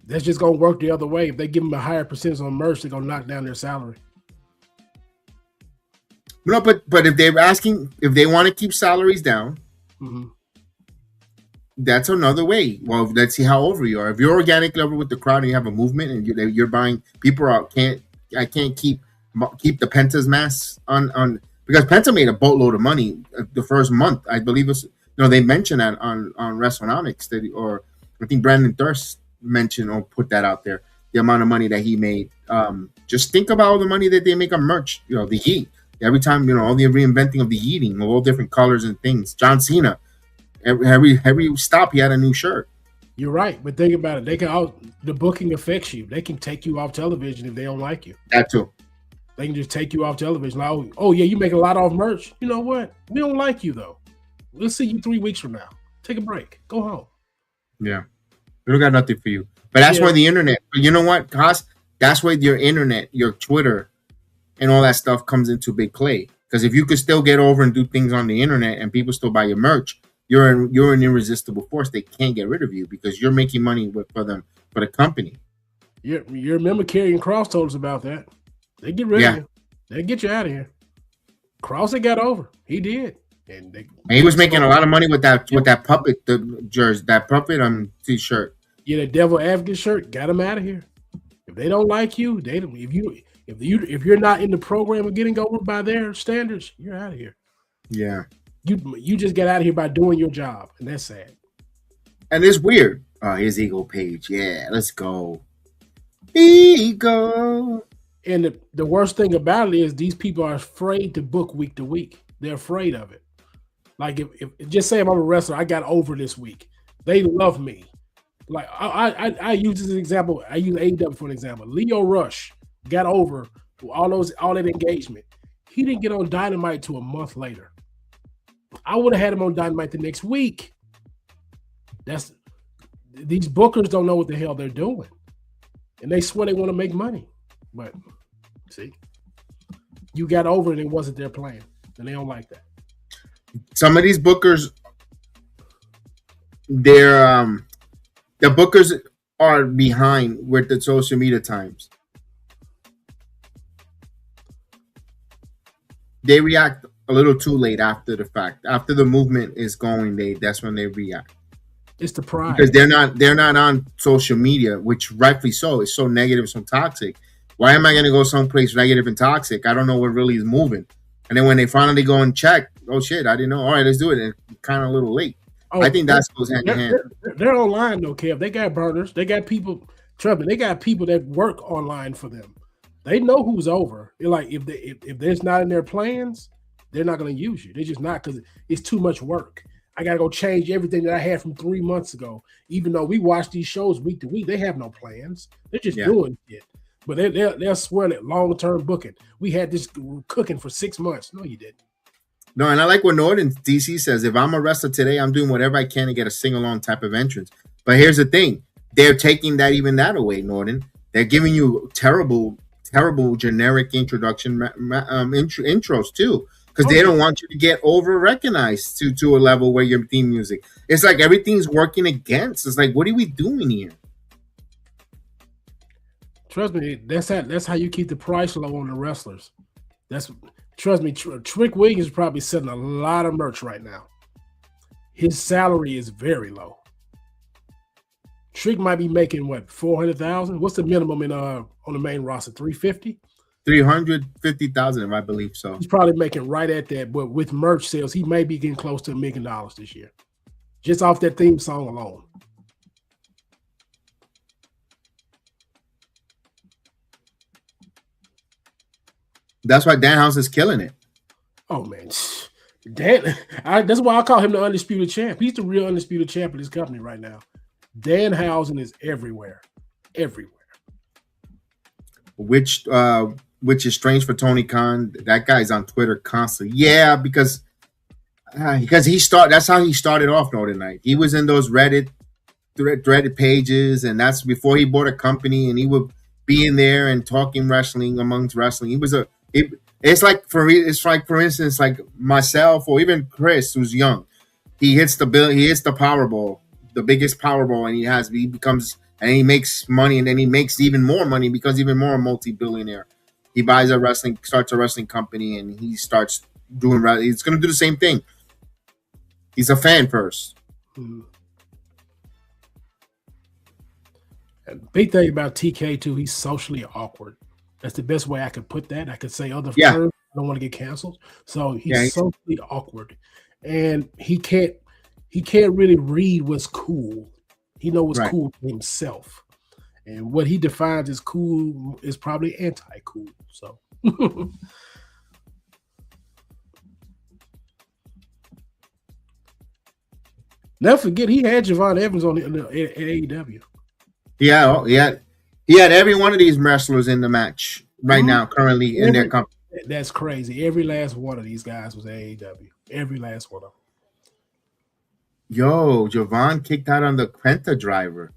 That's just gonna work the other way. If they give them a higher percentage on merch, they're gonna knock down their salary. No, but if they're asking if they want to keep salaries down, that's another way. Well, let's see how over you are. If you're organic level with the crowd and you have a movement and you're buying people out, I can't keep the Penta's masks on because Penta made a boatload of money the first month. I believe they mentioned that on WrestleNomics or I think Brandon Durst mentioned or put that out there. The amount of money that he made. Just think about all the money that they make on merch. The heat. Every time, all the reinventing of the eating, all different colors and things. John Cena, every stop he had a new shirt. You're right, but think about it. The booking affects you. They can take you off television if they don't like you. That too. They can just take you off television. Like, oh yeah, you make a lot off merch. You know what? We don't like you though. We'll see you 3 weeks from now. Take a break. Go home. Yeah, we don't got nothing for you. But that's why the internet. You know what, Haas? That's why your internet, your Twitter, and all that stuff comes into big play. Because if you could still get over and do things on the internet and people still buy your merch, you're an irresistible force. They can't get rid of you because you're making money for the company. You remember Karrion Kross told us about that. They get rid of you. They get you out of here. Kross had got over. He did. And he was making a lot of money with that puppet, the jersey, that puppet t-shirt. Yeah, the devil advocate shirt. Got him out of here. If they don't like you, if you're not in the program of getting over by their standards, you're out of here. Yeah. You just get out of here by doing your job, and that's sad. And it's weird. Here's Ego Page. Yeah, let's go. Ego. And the worst thing about it is these people are afraid to book week to week. They're afraid of it. Like if just say if I'm a wrestler, I got over this week. They love me. Like I use this as an example. I use AEW for an example. Leo Rush got over all that engagement. He didn't get on Dynamite till a month later. I would have had him on Dynamite the next week. These bookers don't know what the hell they're doing. And they swear they want to make money. But see, you got over and it wasn't their plan. And they don't like that. Some of these bookers, the bookers are behind with the social media times. They react a little too late after the fact. After the movement is going, that's when they react. It's the pride. Because they're not on social media, which rightfully so. It's so negative, so toxic. Why am I going to go someplace negative and toxic? I don't know what really is moving. And then when they finally go and check, oh shit, I didn't know. All right, let's do it. And it's kind of a little late. Oh, I think that goes hand in hand. They're online though, Kev. They got burners. They got people. Trust me, they got people that work online for them. They know who's over. They're like, if there's not in their plans, they're not going to use you. They're just not, because it's too much work. I got to go change everything that I had from 3 months ago. Even though we watch these shows week to week, they have no plans. They're just doing it. But they'll swear that long-term booking. We had this cooking for 6 months. No, you didn't. No, and I like what Norton DC says. If I'm a wrestler today, I'm doing whatever I can to get a sing-along type of entrance. But here's the thing. They're taking that away, Norton. They're giving you terrible generic introduction intros too, because they don't want you to get over-recognized to a level where your theme music. It's like everything's working against. It's like, what are we doing here? Trust me, that's how you keep the price low on the wrestlers. Trust me, Trick Williams is probably selling a lot of merch right now. His salary is very low. Trick might be making what, $400,000? What's the minimum on the main roster? $350,000? $350,000, if I believe so. He's probably making right at that, but with merch sales, he may be getting close to $1 million this year, just off that theme song alone. That's why Danhausen is killing it. Oh man, that's why I call him the undisputed champ. He's the real undisputed champ of this company right now. Danhausen is everywhere. Which is strange for Tony Khan. That guy's on Twitter constantly. Yeah, because that's how he started off Northern Night. He was in those Reddit pages, and that's before he bought a company, and he would be in there and talking wrestling amongst wrestling. It's like for instance, like myself or even Chris, who's young. He hits the Powerball, the biggest Powerball, and he makes money, and then he makes even more money because even more multi-billionaire. He starts a wrestling company, and he starts doing. He's going to do the same thing. He's a fan first. Mm-hmm. And big thing about TK too, he's socially awkward. That's the best way I could put that. I could say other terms. I don't want to get canceled. So he's socially awkward, and he can't really read what's cool. He knows what's cool for himself, and what he defines as cool is probably anti-cool. So. Never forget, he had Javon Evans on at AEW. Yeah, he had every one of these wrestlers in the match right now, currently in their company. That's crazy. Every last one of these guys was AEW. Every last one of them. Yo, Javon kicked out on the Penta driver.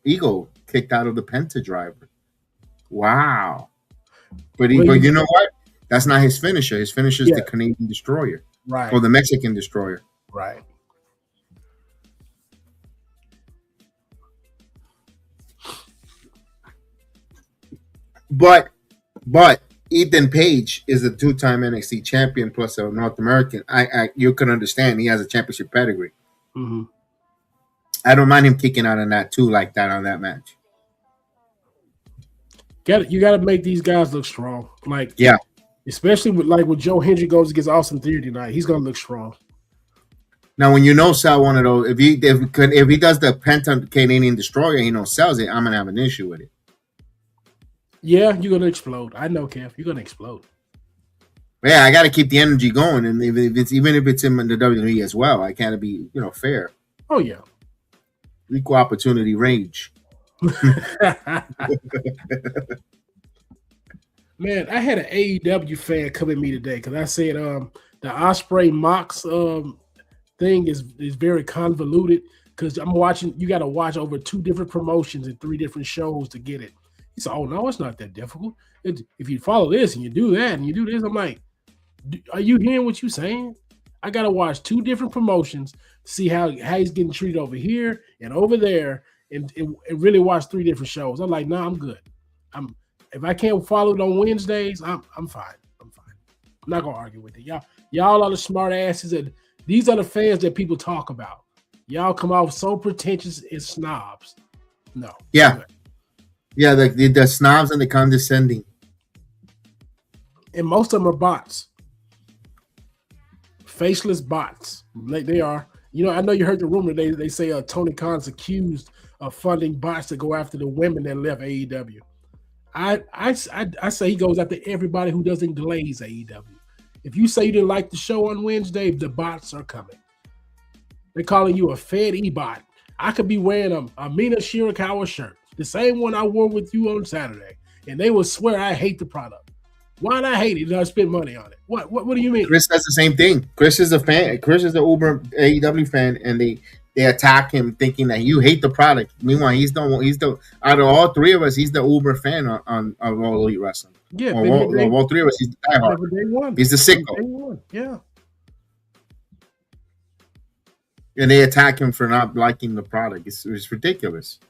Eagle kicked out of the Penta driver. Wow. But you know what? That's not his finisher. His finisher is the Canadian Destroyer. Right. Or the Mexican Destroyer. Right. But Ethan Page is a 2-time NXT champion plus a North American. You can understand he has a championship pedigree. Mm-hmm. I don't mind him kicking out on that too, like that on that match. You got to make these guys look strong. Especially with Joe Hendry goes against Austin Theory tonight, he's gonna look strong. Now, when sell one of those, if he does the Penta Canadian Destroyer and he sells it, I'm gonna have an issue with it. Yeah, you're gonna explode. I know, Kev. You're gonna explode. Yeah, I got to keep the energy going, and even if it's in the WWE as well, I can't be fair. Oh yeah, equal opportunity rage. Man, I had an AEW fan come at me today because I said the Ospreay Mox thing is very convoluted because I'm watching. You got to watch over 2 different promotions and 3 different shows to get it. He said, "Oh no, it's not that difficult. If you follow this and you do that and you do this," I'm like, "Are you hearing what you're saying? I got to watch 2 different promotions to see how he's getting treated over here and over there, and really watch 3 different shows." I'm like, "No, I'm good. If I can't follow it on Wednesdays, I'm fine. I'm fine. I'm not gonna argue with it. Y'all are the smart asses, and these are the fans that people talk about. Y'all come off so pretentious and snobs. No. Yeah. Yeah, the snobs and the condescending. And most of them are bots. Faceless bots. Like they are. I know you heard the rumor. They say Tony Khan's accused funding bots to go after the women that left AEW. I say he goes after everybody who doesn't glaze AEW. If you say you didn't like the show on Wednesday, the bots are coming. They're calling you a Fed E-bot. I could be wearing a Mina Shirakawa shirt, the same one I wore with you on Saturday, and they will swear I hate the product. Why'd I hate it? Did I spend money on it? What do you mean? Chris does the same thing. Chris is a fan. Chris is the Uber AEW fan, and they attack him thinking that you hate the product. Meanwhile, he's the out of all three of us, he's the Uber fan on All Elite Wrestling. Yeah, all three of us, he's the diehard. He's the sicko. Yeah. And they attack him for not liking the product. It's ridiculous.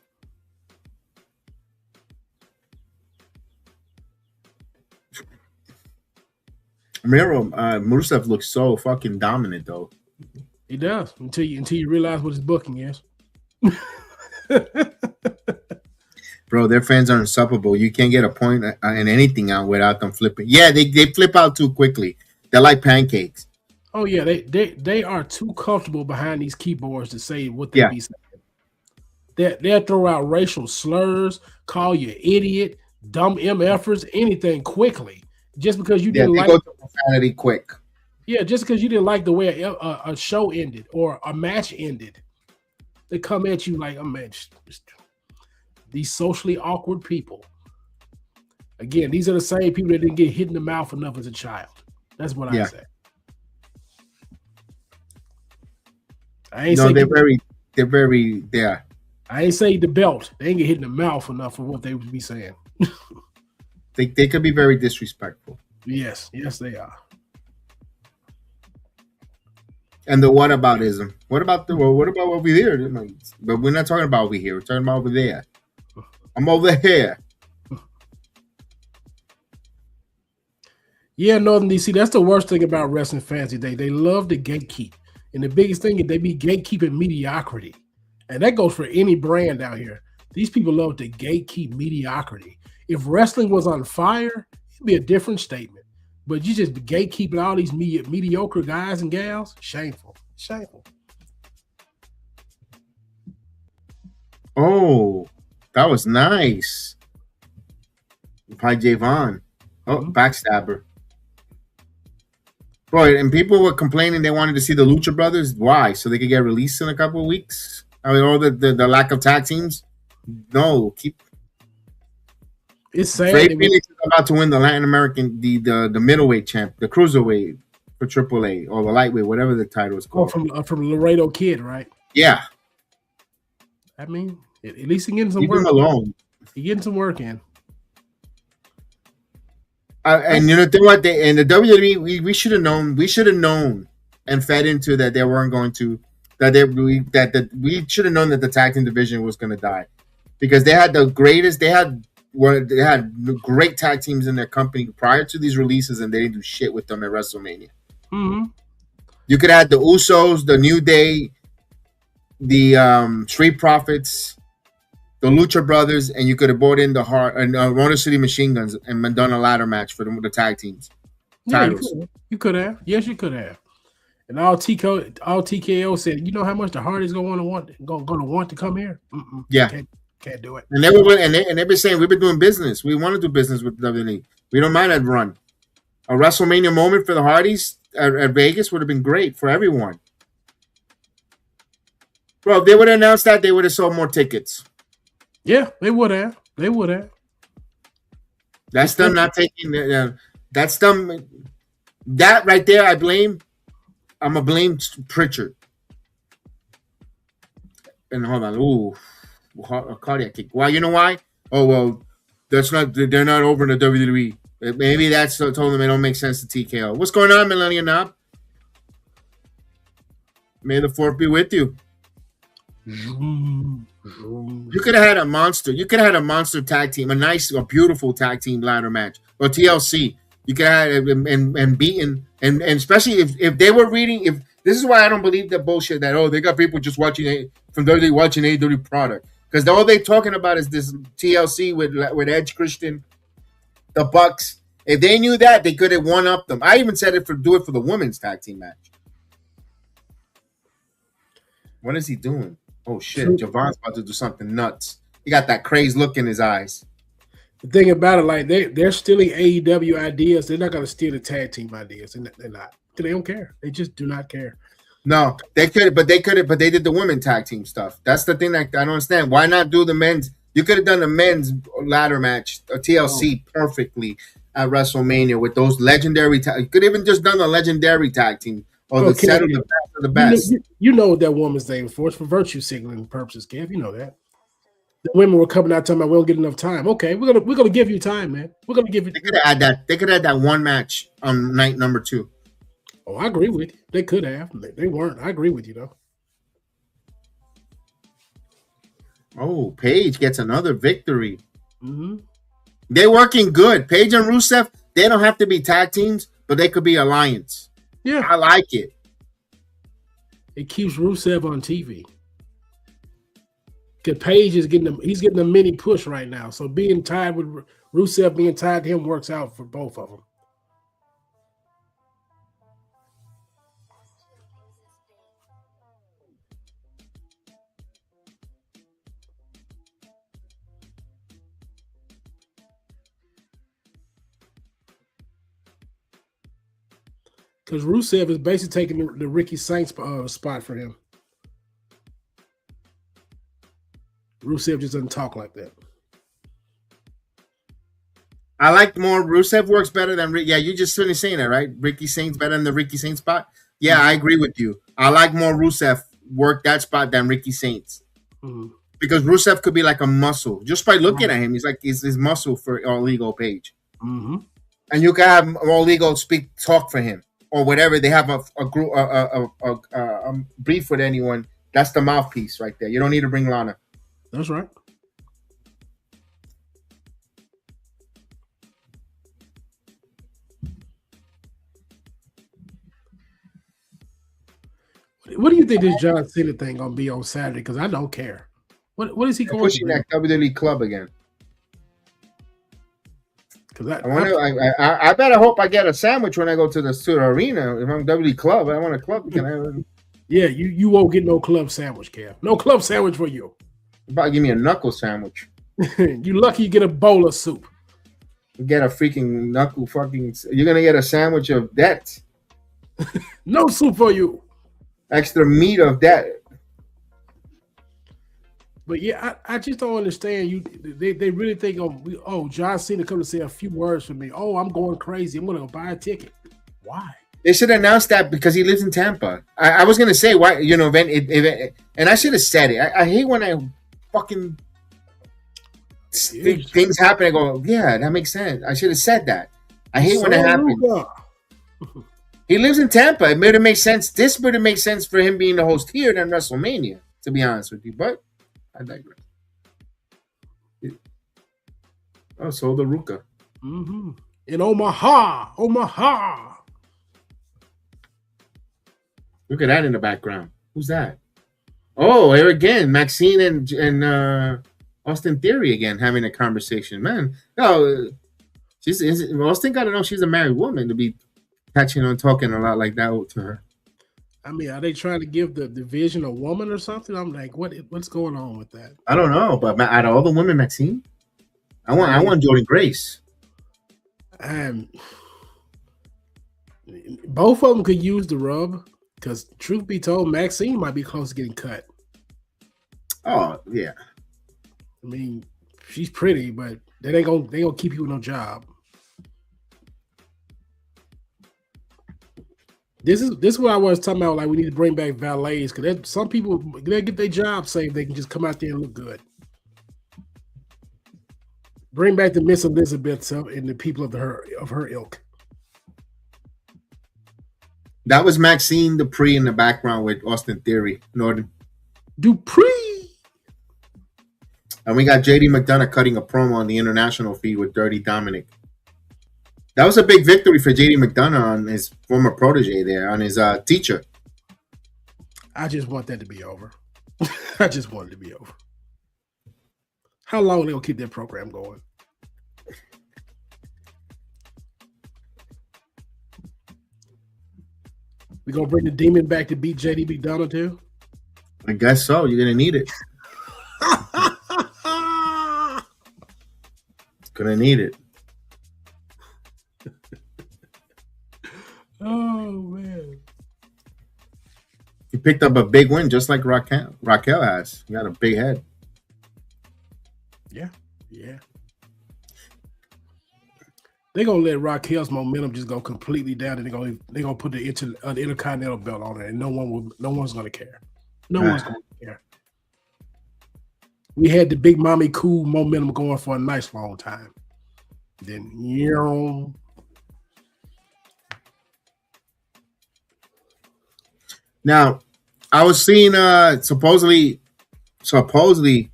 Miro Rusev looks so fucking dominant though. He does until you realize what his booking is. Bro, their fans are insufferable. You can't get a point in anything out without them flipping. Yeah, they flip out too quickly. They're like pancakes. Oh yeah, they are too comfortable behind these keyboards to say what they be saying. They'll throw out racial slurs, call you idiot, dumb MFers, anything quickly. Just because you didn't like go to profanity quick. Yeah, just because you didn't like the way a show ended or a match ended, they come at you like, these socially awkward people. Again, these are the same people that didn't get hit in the mouth enough as a child. That's what I say. I ain't they're very there. I ain't say the belt. They ain't get hit in the mouth enough for what they would be saying. They could be very disrespectful. Yes, they are. And the whataboutism. What about over here? But we're not talking about over here. We're talking about over there. I'm over here. Yeah, Northern DC. That's the worst thing about wrestling fans today. They love to gatekeep. And the biggest thing is they be gatekeeping mediocrity. And that goes for any brand out here. These people love to gatekeep mediocrity. If wrestling was on fire, it'd be a different statement. But you just gatekeeping all these mediocre guys and gals? Shameful. Oh, that was nice. By Javon. Oh, backstabber. Boy, and people were complaining they wanted to see the Lucha Brothers. Why? So they could get released in a couple of weeks? I mean, all the lack of tag teams? No, keep... It's sad. Felix is about to win the Latin American, the middleweight champ, the cruiserweight for AAA or the lightweight, whatever the title is called. From Laredo Kid, right? Yeah. I mean, at least he getting some Leave work. him alone. He getting some work in. And you know what? In the WWE, we should have known. We should have known and fed into that they weren't going to. That we should have known that the tag team division was going to die because they had the greatest. They had great tag teams in their company prior to these releases, and they didn't do shit with them at WrestleMania. Mm-hmm. You could have the Usos, the New Day, the Street Profits, the Lucha Brothers, and you could have brought in the Motor City Machine Guns and done a ladder match for the tag teams. Titles. Yeah, you could have. Yes, you could have. And all TKO said, you know how much the Hardys going to want to come here? Mm-mm. Yeah. Can't do it. And they've been saying we've been doing business. We want to do business with WWE. We don't mind that run. A WrestleMania moment for the Hardys at Vegas would have been great for everyone. Bro, if they would have announced that, they would have sold more tickets. Yeah, they would have. That's them not taking. That's them. That right there, I'm gonna blame Pritchard. And hold on, a cardiac kick. Well, you know why? Oh well, they're not over in the WWE. Maybe that's told them it don't make sense to TKO. What's going on, Millennium Knob? May the fourth be with you. You could have had a monster. You could have had a monster tag team, a beautiful tag team ladder match, or TLC. You could have had and beaten, and especially if they were reading. If this is why I don't believe that bullshit that they got people just watching from WWE watching AEW product, because all they talking about is this TLC with Edge, Christian, the Bucks. If they knew that, they could have one up them. I even said do it for the women's tag team match. What is he doing? Oh shit, Javon's about to do something nuts. He got that crazed look in his eyes. The thing about it, like they're stealing AEW ideas. They're not going to steal the tag team ideas. They're not. They don't care. They just do not care. No, they could, but they did the women tag team stuff. That's the thing that I don't understand. Why not do the men's? You could have done the men's ladder match, a TLC, perfectly at WrestleMania with those legendary. You could even just done the legendary tag team or the set of the best of the best. You know what that woman's name for? It's for virtue signaling purposes, Kev. You know that. The women were coming out talking about we don't get enough time. Okay, we're gonna give you time, man. We're gonna give you. They could have had that. They could have had that one match on night number 2. Oh, I agree with you. They could have. They weren't. I agree with you though. Oh, Paige gets another victory. Mm-hmm. They're working good. Paige and Rusev, they don't have to be tag teams, but they could be alliance. Yeah, I like it. It keeps Rusev on TV. Because Paige is he's getting a mini push right now. So being tied with Rusev, being tied to him works out for both of them. Because Rusev is basically taking the Ricky Saints spot for him. Rusev just doesn't talk like that. I like more. Rusev works better than Ricky. Yeah, you just finished saying that, right? Ricky Saints better than the Ricky Saints spot. Yeah, I agree with you. I like more Rusev work that spot than Ricky Saints. Mm-hmm. Because Rusev could be like a muscle. Just by looking at him, he's like his muscle for All Ego Page. Mm-hmm. And you can have All Ego talk for him. Or whatever, they have a group, a brief with anyone. That's the mouthpiece right there. You don't need to bring Lana. That's right. What do you think this John Cena thing gonna be on Saturday? Because I don't care. What is he going pushing to do? that WWE club again? Because I better hope I get a sandwich when I go to the arena. If I'm WWE club, I want a club. Yeah, you won't get no club sandwich, Kev. No club sandwich for you. About to give me a knuckle sandwich. You lucky you get a bowl of soup. Get a freaking knuckle fucking. You're gonna get a sandwich of that. No soup for you. Extra meat of that. But yeah, I just don't understand. They really think John Cena come to say a few words for me. Oh, I'm going crazy. I'm gonna go buy a ticket. Why? They should announce that because he lives in Tampa. I was gonna say why, and I should have said it. I hate when I fucking things happen. I go, yeah, that makes sense. I should have said that. I hate when it happens. He lives in Tampa. It would have made sense. This would have made sense for him being the host here than WrestleMania, to be honest with you. But I digress. Oh, so the Ruca. Mm-hmm. In Omaha. Look at that in the background. Who's that? Oh, here again, Maxine and Austin Theory again having a conversation. Man, no, Austin got to know she's a married woman to be catching on talking a lot like that to her. I mean, are they trying to give the division a woman or something? I'm like, what's going on with that? I don't know, but out of all the women, Maxine, I want Jordan Grace. Both of them could use the rub because, truth be told, Maxine might be close to getting cut. Oh yeah, I mean, she's pretty, but they gonna keep you with no job. This is what I was talking about. Like, we need to bring back valets because some people they get their job saved. They can just come out there and look good. Bring back the Miss Elizabeth and the people of her ilk. That was Maxine Dupree in the background with Austin Theory, Norton. Dupree. And we got JD McDonough cutting a promo on the international feed with Dirty Dominic. That was a big victory for JD McDonough on his former protege there, on his teacher. I just want that to be over. I just want it to be over. How long are they going to keep their program going? We going to bring the demon back to beat JD McDonough too? I guess so. You're gonna need it. Gonna need it. Oh man. He picked up a big win just like Raquel has. He got a big head. Yeah. They're gonna let Raquel's momentum just go completely down, and they're gonna put the Intercontinental belt on it, and no one's gonna care. No one's gonna care. We had the Big Mommy Cool momentum going for a nice long time. Then Now, I was seeing supposedly the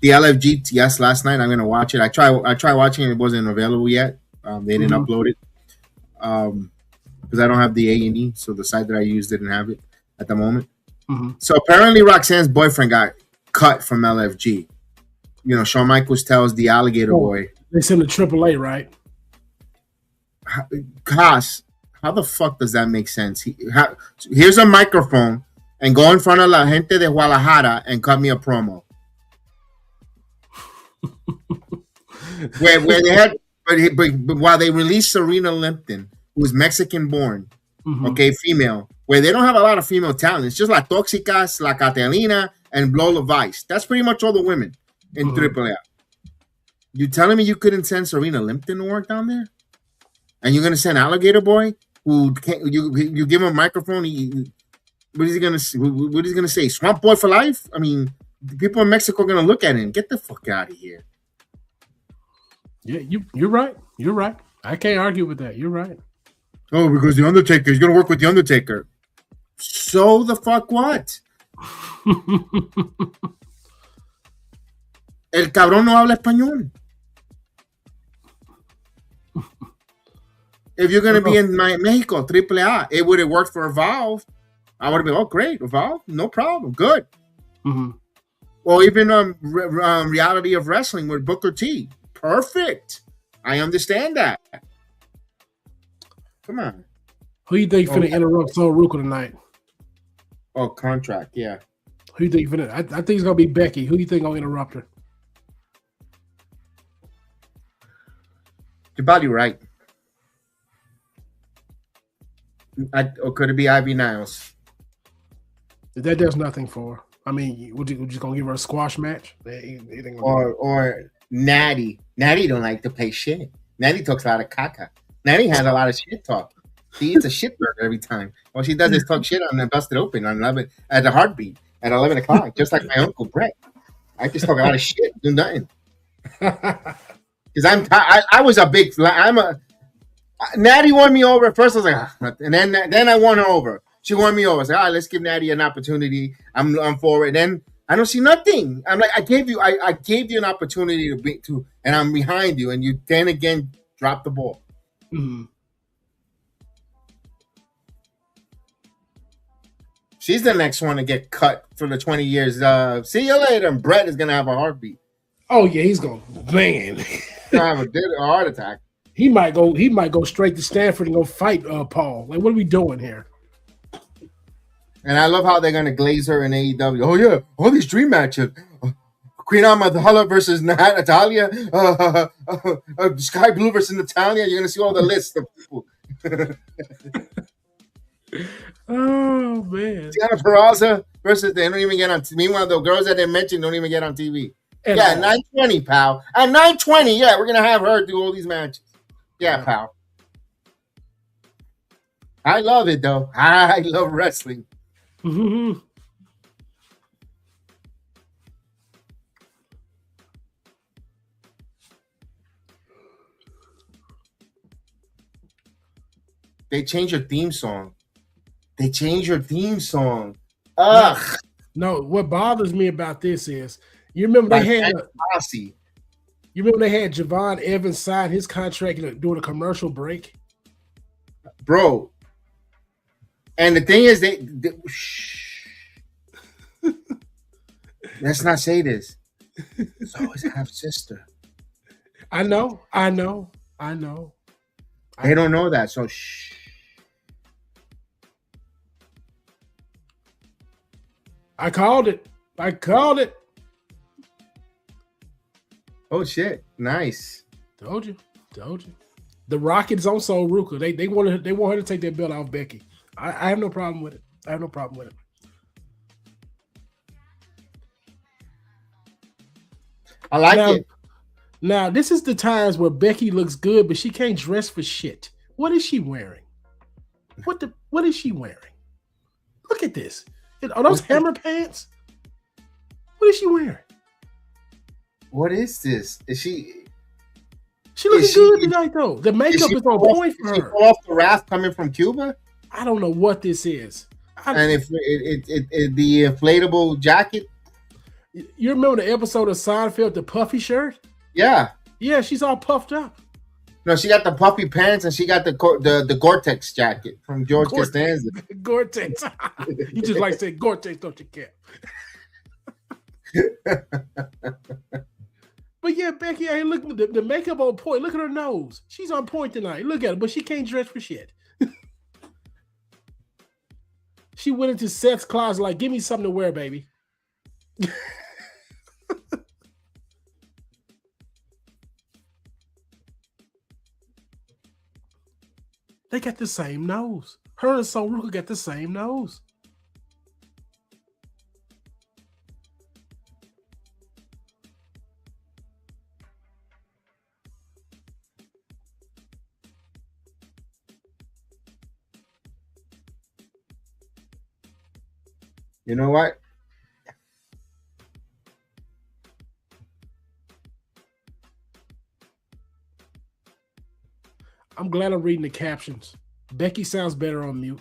LFG last night. I'm gonna watch it. I tried watching it. It wasn't available yet. They didn't upload it because I don't have the A&E, so the site that I used didn't have it at the moment. So apparently Roxanne's boyfriend got cut from LFG. You know, Shawn Michaels tells the Alligator Boy. They sent to AAA, right? Gosh, how the fuck does that make sense? Here's a microphone and go in front of la gente de Guadalajara and cut me a promo. where they had, but while they released Serena Lipton, who's Mexican born, okay, female, where they don't have a lot of female talent. It's just La Toxicas, La Catalina, and Lola Vice. That's pretty much all the women in AAA. You telling me you couldn't send Serena Lipton to work down there? And you're gonna send Alligator Boy, who can't? You give him a microphone. What is he gonna say? Swamp Boy for life? I mean, the people in Mexico are gonna look at him. Get the fuck out of here. Yeah, you're right. You're right. I can't argue with that. You're right. Oh, because the Undertaker, he's gonna work with the Undertaker. So the fuck what? El cabrón no habla español. If you're going to be in Mexico, AAA, it would have worked for Evolve. I would have been, oh, great, Evolve, no problem, good. Or even Reality of Wrestling with Booker T. Perfect. I understand that. Come on. Who you think finna interrupt Ruca tonight? Oh, contract, yeah. Who you think finna? I think it's gonna be Becky. Who you think gonna interrupt her? You're probably right. Or could it be Ivy Niles? That does nothing for her. I mean, would you just gonna give her a squash match? Or Natty. Natty don't like to play shit. Natty talks a lot of caca. Natty has a lot of shit talk. She eats a shit burger every time. All she does is talk shit on the Busted Open on 11 at the Heartbeat at 11 o'clock, just like my uncle Brett. I just talk a lot of shit, do nothing. Because I was a big. Natty won me over at first. I was like, and then I won her over. She won me over. I was like, all right, let's give Natty an opportunity. I'm for it. Then I don't see nothing. I'm like, I gave you an opportunity to, and I'm behind you, and you then again drop the ball. She's the next one to get cut for the 20 years. See you later. And Brett is gonna have a heartbeat. Oh yeah, he's gonna have a heart attack. He might go straight to Stanford and go fight Paul. Like, what are we doing here? And I love how they're gonna glaze her in AEW. Oh yeah, all these dream matches. Queen Amidala versus Natalia. Sky Blue versus Natalia. You're gonna see all the lists of people. Oh man. Tiana Peraza versus they don't even get on. Meanwhile, the girls that they mentioned don't even get on TV. And 920, pal. At 920, yeah, we're gonna have her do all these matches. Yeah, pal. I love it though. I love wrestling. They changed your theme song. Ugh. No, what bothers me about this is you remember they had Javon Evans sign his contract during a commercial break, bro. And the thing is, they let's not say this. So is half sister. I know. They don't know that, so shh. I called it. I called it. Oh shit! Nice. Told you. The Rockets also Ruca. They want her to take that belt off Becky. I have no problem with it. I like it. Now, this is the times where Becky looks good, but she can't dress for shit. What is she wearing? What is she wearing? Look at this. Are those hammer pants? What is she wearing? What is this? Is she? She looking good tonight, though. The makeup is on point for her. She pull off the raft coming from Cuba. I don't know what this is. And if the inflatable jacket. You remember the episode of Seinfeld, the puffy shirt? Yeah. Yeah, she's all puffed up. No, she got the puffy pants and she got the Gore-Tex jacket from George Costanza. Gore-Tex. You just like saying Gore-Tex, don't you care? But yeah, Becky, hey, look, the makeup on point. Look at her nose. She's on point tonight. Look at her, but she can't dress for shit. She went into Seth's closet like, give me something to wear, baby. They got the same nose. Her and Ruca got the same nose. You know what? I'm glad I'm reading the captions. Becky sounds better on mute.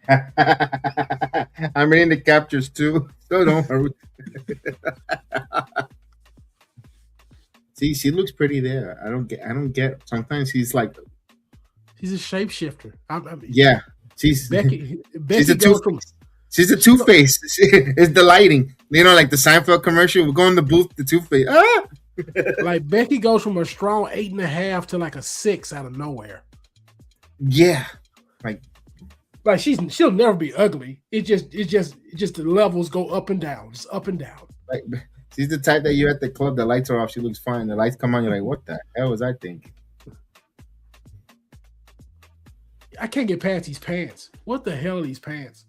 I'm reading the captures too, so don't worry. See, she looks pretty there. I don't get. Sometimes she's a shapeshifter. Yeah, she's Becky. She's a two-face. It's the lighting. You know, like the Seinfeld commercial. We're going in the booth. The two-face. Ah! Like Becky goes from a strong 8.5 to like a 6 out of nowhere. Yeah, like she'll never be ugly. It's just the levels go up and down, just up and down. Like she's the type that you're at the club, the lights are off, she looks fine. The lights come on, you're like, what the hell was I thinking? I can't get past these pants. What the hell are these pants?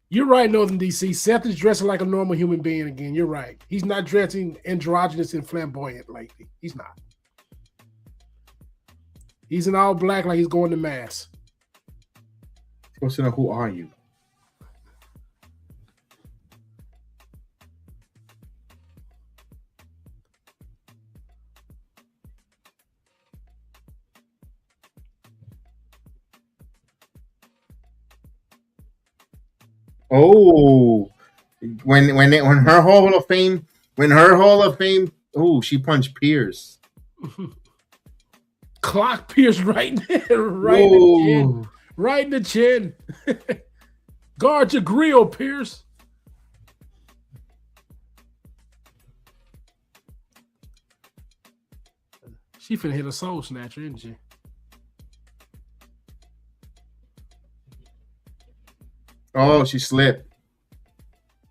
You're right, Northern DC. Seth is dressing like a normal human being again. You're right. He's not dressing androgynous and flamboyant lately. He's not. He's in all black like he's going to mass. Supposed to know, who are you? Oh, when her Hall of Fame, oh, she punched Pierce. Clock Pierce right there, right in the chin. Right in the chin. Guard your grill, Pierce. She finna hit a soul snatcher, isn't she? Oh, she slipped.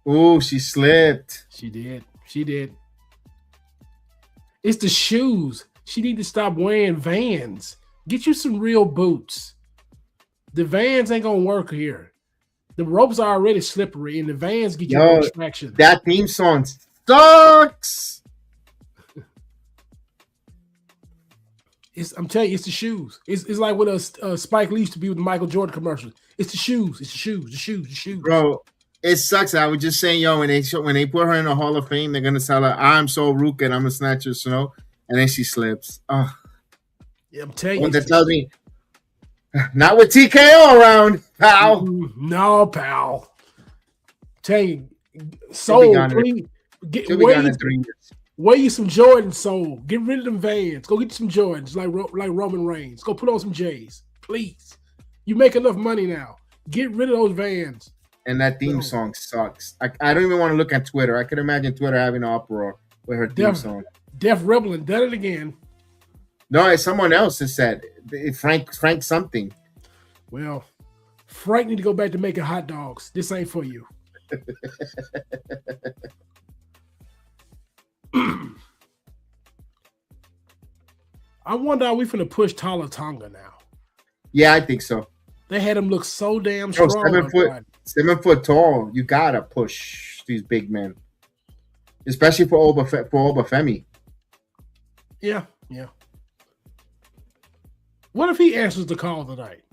Oh, she slipped. She did. It's the shoes. She need to stop wearing Vans. Get you some real boots. The Vans ain't gonna work here. The ropes are already slippery, and the Vans get you more traction. That theme song sucks. I'm telling you, it's the shoes. It's like what Spike Lee used to be with the Michael Jordan commercials. It's the shoes. The shoes. Bro, it sucks. I was just saying, when they put her in the Hall of Fame, they're gonna tell her, "I'm so Ruca and I'm a snatcher snow," and then she slips. Oh, yeah, I'm telling you. That tells me, not with TKO around, pal. No, pal. Tell you, Soul, please wear you some Jordans, Soul. Get rid of them Vans. Go get you some Jordans, like Roman Reigns. Go put on some J's, please. You make enough money now. Get rid of those Vans. And that theme song sucks. I don't even want to look at Twitter. I could imagine Twitter having an uproar with her theme song. Def Rebel and done it again. No, it's someone else that said Frank something. Well, Frank need to go back to making hot dogs. This ain't for you. I wonder, are we finna push Tala Tonga now? Yeah, I think so. They had him look so damn Bro, strong. 7 foot tall. You gotta push these big men, especially for Femi. Yeah. What if he answers the call tonight?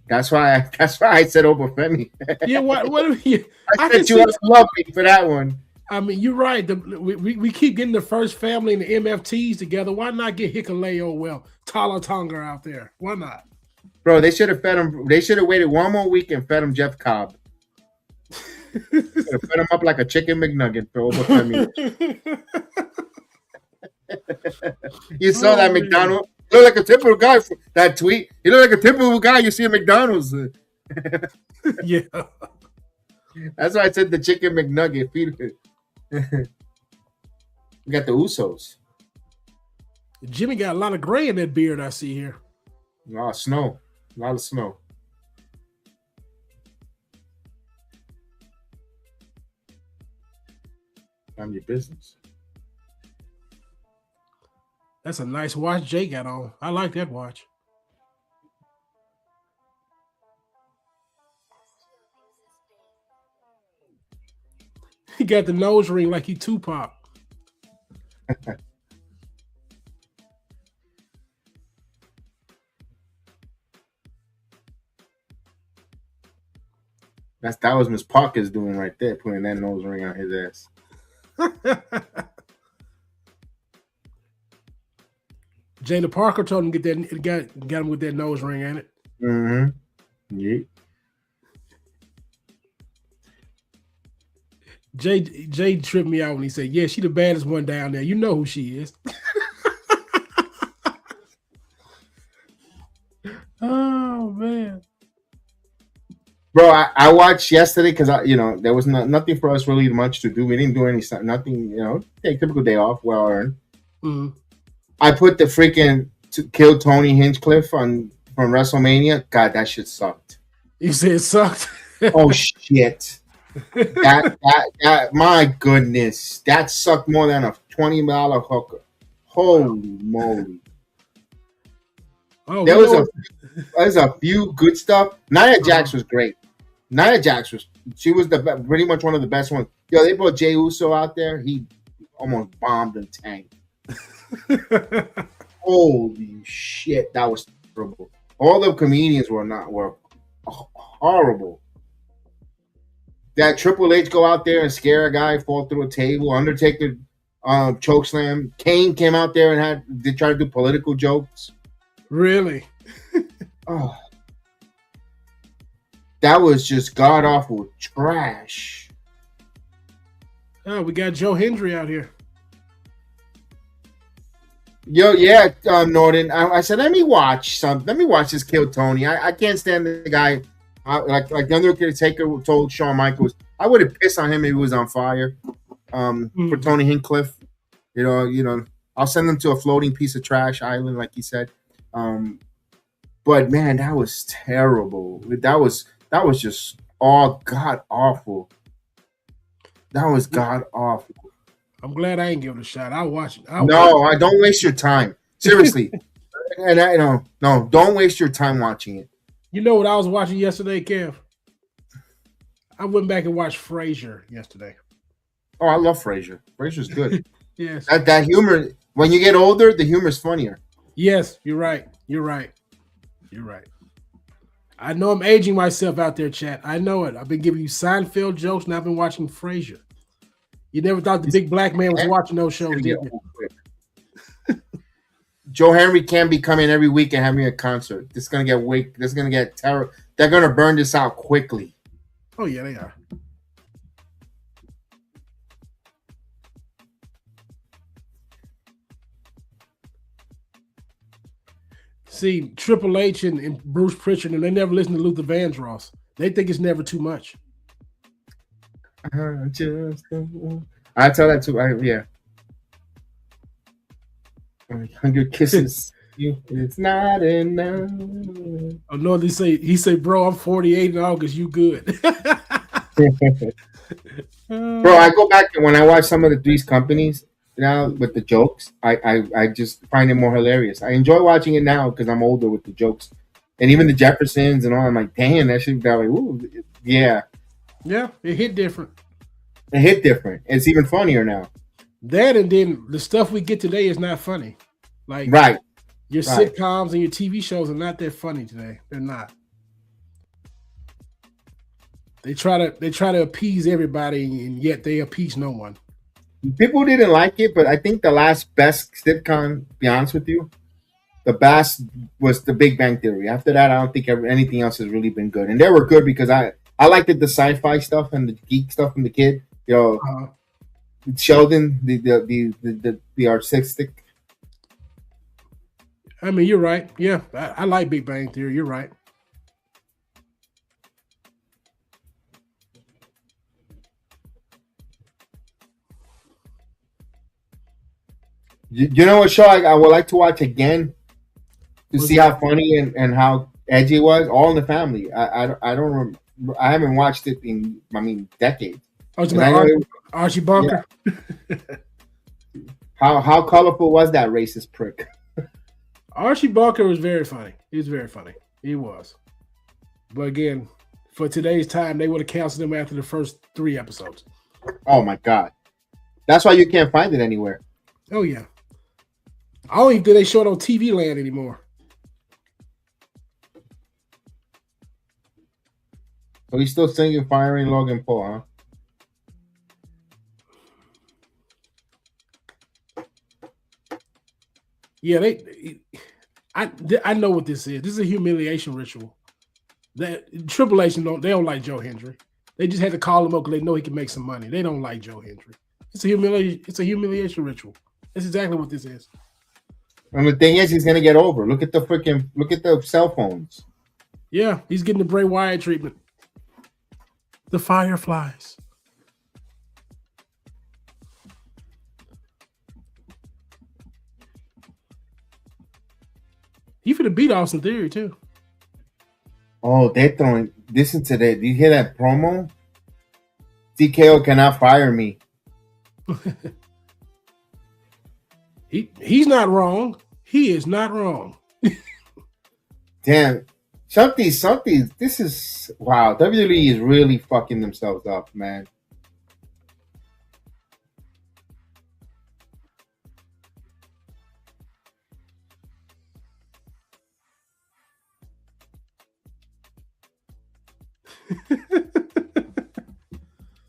That's why I said Femi. Yeah, what if he? I said you love me for that one. I mean, you're right. We keep getting the first family and the MFTs together. Why not get Hikaleo Tala Tonga out there? Why not? Bro, they should have fed him. They should have waited one more week and fed him Jeff Cobb. Fed him up like a chicken McNugget for Femi. You saw that McDonald's? He looked like a typical guy for that tweet. He looked like a typical guy you see at McDonald's. Yeah. That's why I said the chicken McNugget. We got the Usos. Jimmy got a lot of gray in that beard I see here. A lot of snow. A lot of snow. None of your business. That's a nice watch Jay got on. I like that watch. He got the nose ring like he Tupac. That was Miss Parker's doing right there, putting that nose ring on his ass. Jada Parker told him got him with that nose ring, ain't it? Mm-hmm. Yeah. Jay tripped me out when he said, "Yeah, she the baddest one down there. You know who she is." Oh man, bro! I watched yesterday because there was nothing for us really much to do. We didn't do nothing. Take typical day off, well earned. Mm-hmm. I put the freaking kill Tony Hinchcliffe from WrestleMania. God, that shit sucked. You said it sucked? Oh shit! that my goodness, that sucked more than a $20 hooker. Holy moly! Oh, there was a few good stuff. Nia Jax was great. Nia Jax was pretty much one of the best ones. Yo, they brought Jey Uso out there. He almost bombed and tanked. Holy shit, that was terrible. All the comedians were horrible. That Triple H go out there and scare a guy, fall through a table. Undertaker choke slam. Kane came out there and they tried to do political jokes. Really? Oh, that was just god awful trash. Oh, we got Joe Hendry out here. Yo, yeah, Norton. I said, let me watch something. Let me watch this kill Tony. I can't stand the guy. Like the Undertaker told Shawn Michaels, I would have pissed on him if he was on fire. For Tony Hinchcliffe, you know, I'll send him to a floating piece of trash island, like he said. But man, that was terrible. That was just all god awful. That was god awful. I'm glad I ain't give it a shot. I'll watch it. I don't waste your time. Seriously. And no, don't waste your time watching it. You know what I was watching yesterday, Kev? I went back and watched Frasier yesterday. Oh, I love Frasier. Frasier's good. Yes. That humor, when you get older, the humor's funnier. Yes, you're right. You're right. I know I'm aging myself out there, chat. I know it. I've been giving you Seinfeld jokes, and I've been watching Frasier. You never thought the big black man was watching those shows, did you? Joe Henry can't be coming every week and having a concert. This is gonna get terrible. They're gonna burn this out quickly. Oh yeah, they are. See, Triple H and Bruce Pritchard, and they never listen to Luther Vandross. They think it's never too much. I tell that too. Yeah. 100 kisses. It's not enough. Oh no, he say, bro, I'm 48 in August. You good? Bro, I go back and when I watch some of the Three's Companies now with the jokes, I just find it more hilarious. I enjoy watching it now because I'm older with the jokes. And even the Jeffersons and all, I'm like, damn, that shit got like, ooh, yeah. Yeah, it hit different. It hit different. It's even funnier now. That and then the stuff we get today is not funny. Like Right. Your sitcoms and your TV shows are not that funny today. They're not. They try to appease everybody, and yet they appease no one. People didn't like it, but I think the last best sitcom, to be honest with you, the best was The Big Bang Theory. After that, I don't think anything else has really been good. And they were good because I liked the sci-fi stuff and the geek stuff from the kid. You know, Sheldon, the artistic. I mean, you're right. Yeah, I like Big Bang Theory. You're right. You know what show I would like to watch again to see how funny and how edgy it was? All in the Family. I don't I haven't watched it in decades. Archie Bunker. Yeah. How colorful was that racist prick? Archie Bunker was very funny. He was very funny. He was. But again, for today's time, they would have canceled him after the first 3 episodes. Oh my God. That's why you can't find it anywhere. Oh yeah. I don't even think they show it on TV Land anymore. So he's still singing Firing Logan Paul, huh? Yeah, I know what this is. This is a humiliation ritual. That Triple H they don't like Joe Hendry. They just had to call him up because they know he can make some money. They don't like Joe Hendry. It's a humiliation ritual. That's exactly what this is. And the thing is, he's gonna get over. Look at the cell phones. Yeah, he's getting the Bray Wyatt treatment. The Fireflies. He finna beat Austin Theory too. Oh, they're throwing. Listen to that. Did you hear that promo? TKO cannot fire me. He's not wrong. He is not wrong. Damn. Something. This is wow. WWE is really fucking themselves up, man.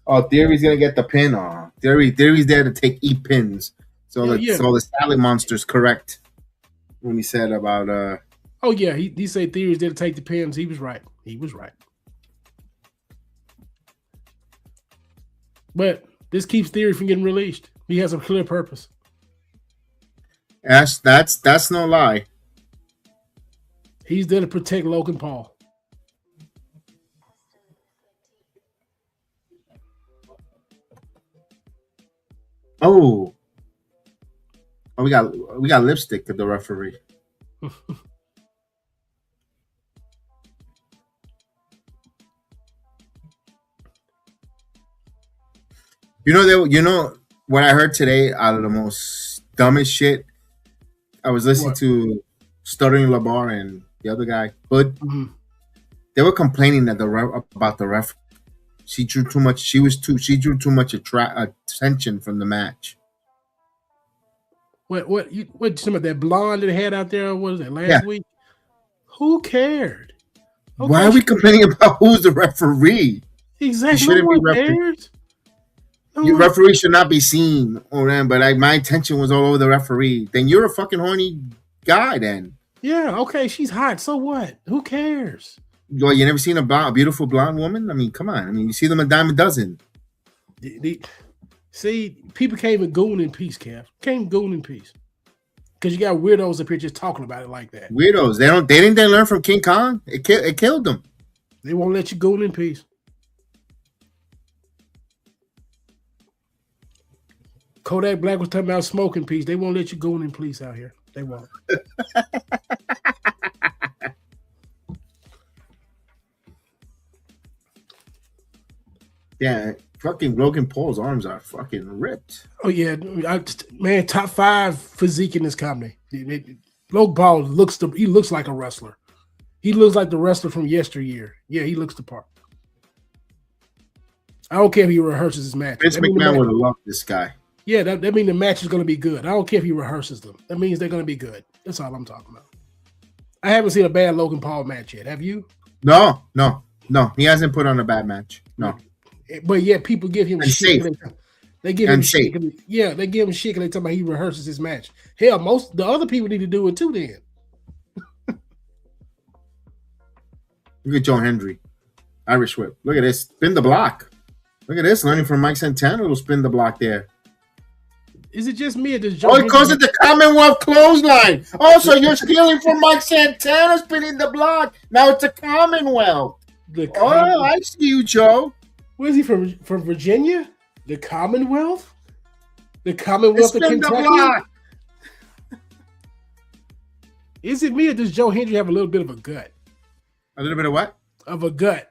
Oh, Theory's gonna get the pin on. Theory's there to take pins. So so the Salad Monster's correct when he said about Oh yeah, he said Theory's there to take the pins. He was right. He was right. But this keeps Theory from getting released. He has a clear purpose. That's no lie. He's there to protect Logan Paul. Oh, we got lipstick to the referee. You know what I heard today out of the most dumbest shit. I was listening to Stuttering Lamar and the other guy Hood. Mm-hmm. They were complaining about the ref. She drew too much. She drew too much attention from the match. What some of that blonde that had out there? What was it last week? Who cared? Okay. Why are we complaining about who's the referee? Exactly. Shouldn't be cares. Your referee should not be seen, but my attention was all over the referee. Then you're a fucking horny guy. Then okay, she's hot. So what? Who cares? Well, you never seen a beautiful blonde woman? I mean, come on. I mean, you see them a dime a dozen. See, people can't even goon in peace, Kev. Can't goon in peace. Because you got weirdos up here just talking about it like that. Weirdos. They didn't learn from King Kong? It killed them. They won't let you goon in peace. Kodak Black was talking about smoking peace. They won't let you goon in peace out here. They won't. Yeah, fucking Logan Paul's arms are fucking ripped. Oh yeah, man, top 5 physique in this company. Logan Paul looks like a wrestler. He looks like the wrestler from yesteryear. Yeah, he looks the part. I don't care if he rehearses his match. Vince McMahon would have loved this guy. Yeah, that means the match is going to be good. I don't care if he rehearses them. That means they're going to be good. That's all I'm talking about. I haven't seen a bad Logan Paul match yet. Have you? No. He hasn't put on a bad match. No. But yeah, people give him shit. They give him shit. Yeah, they give him shit and they tell me he rehearses his match. Hell, most the other people need to do it too then. Look at Joe Hendry. Irish whip. Look at this. Spin the block. Look at this. Learning from Mike Santana will spin the block there. Is it just me or does Joe? Oh, because of the Commonwealth clothesline. Oh, so you're stealing from Mike Santana spinning the block. Now it's a Commonwealth. Oh, I see you, Joe. Where is he from? From Virginia? The Commonwealth? The Commonwealth of Kentucky? Is it me or does Joe Hendry have a little bit of a gut? A little bit of what? Of a gut.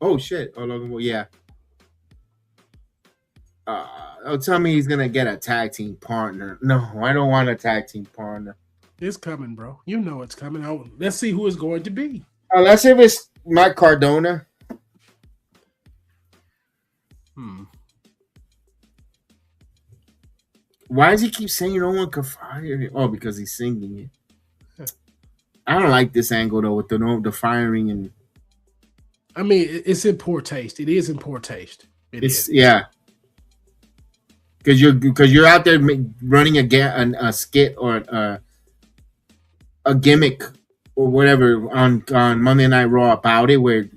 Oh, shit. Oh, Logan, well, yeah. Tell me he's going to get a tag team partner. No, I don't want a tag team partner. It's coming, bro. You know it's coming. Let's see who it's going to be. Unless if it's Matt Cardona. Why does he keep saying no one can fire him? Oh, because he's singing it. I don't like this angle though with the firing and. I mean, it's in poor taste. It is in poor taste. Yeah. Because you're out there running a skit or a gimmick or whatever on Monday Night Raw about it, where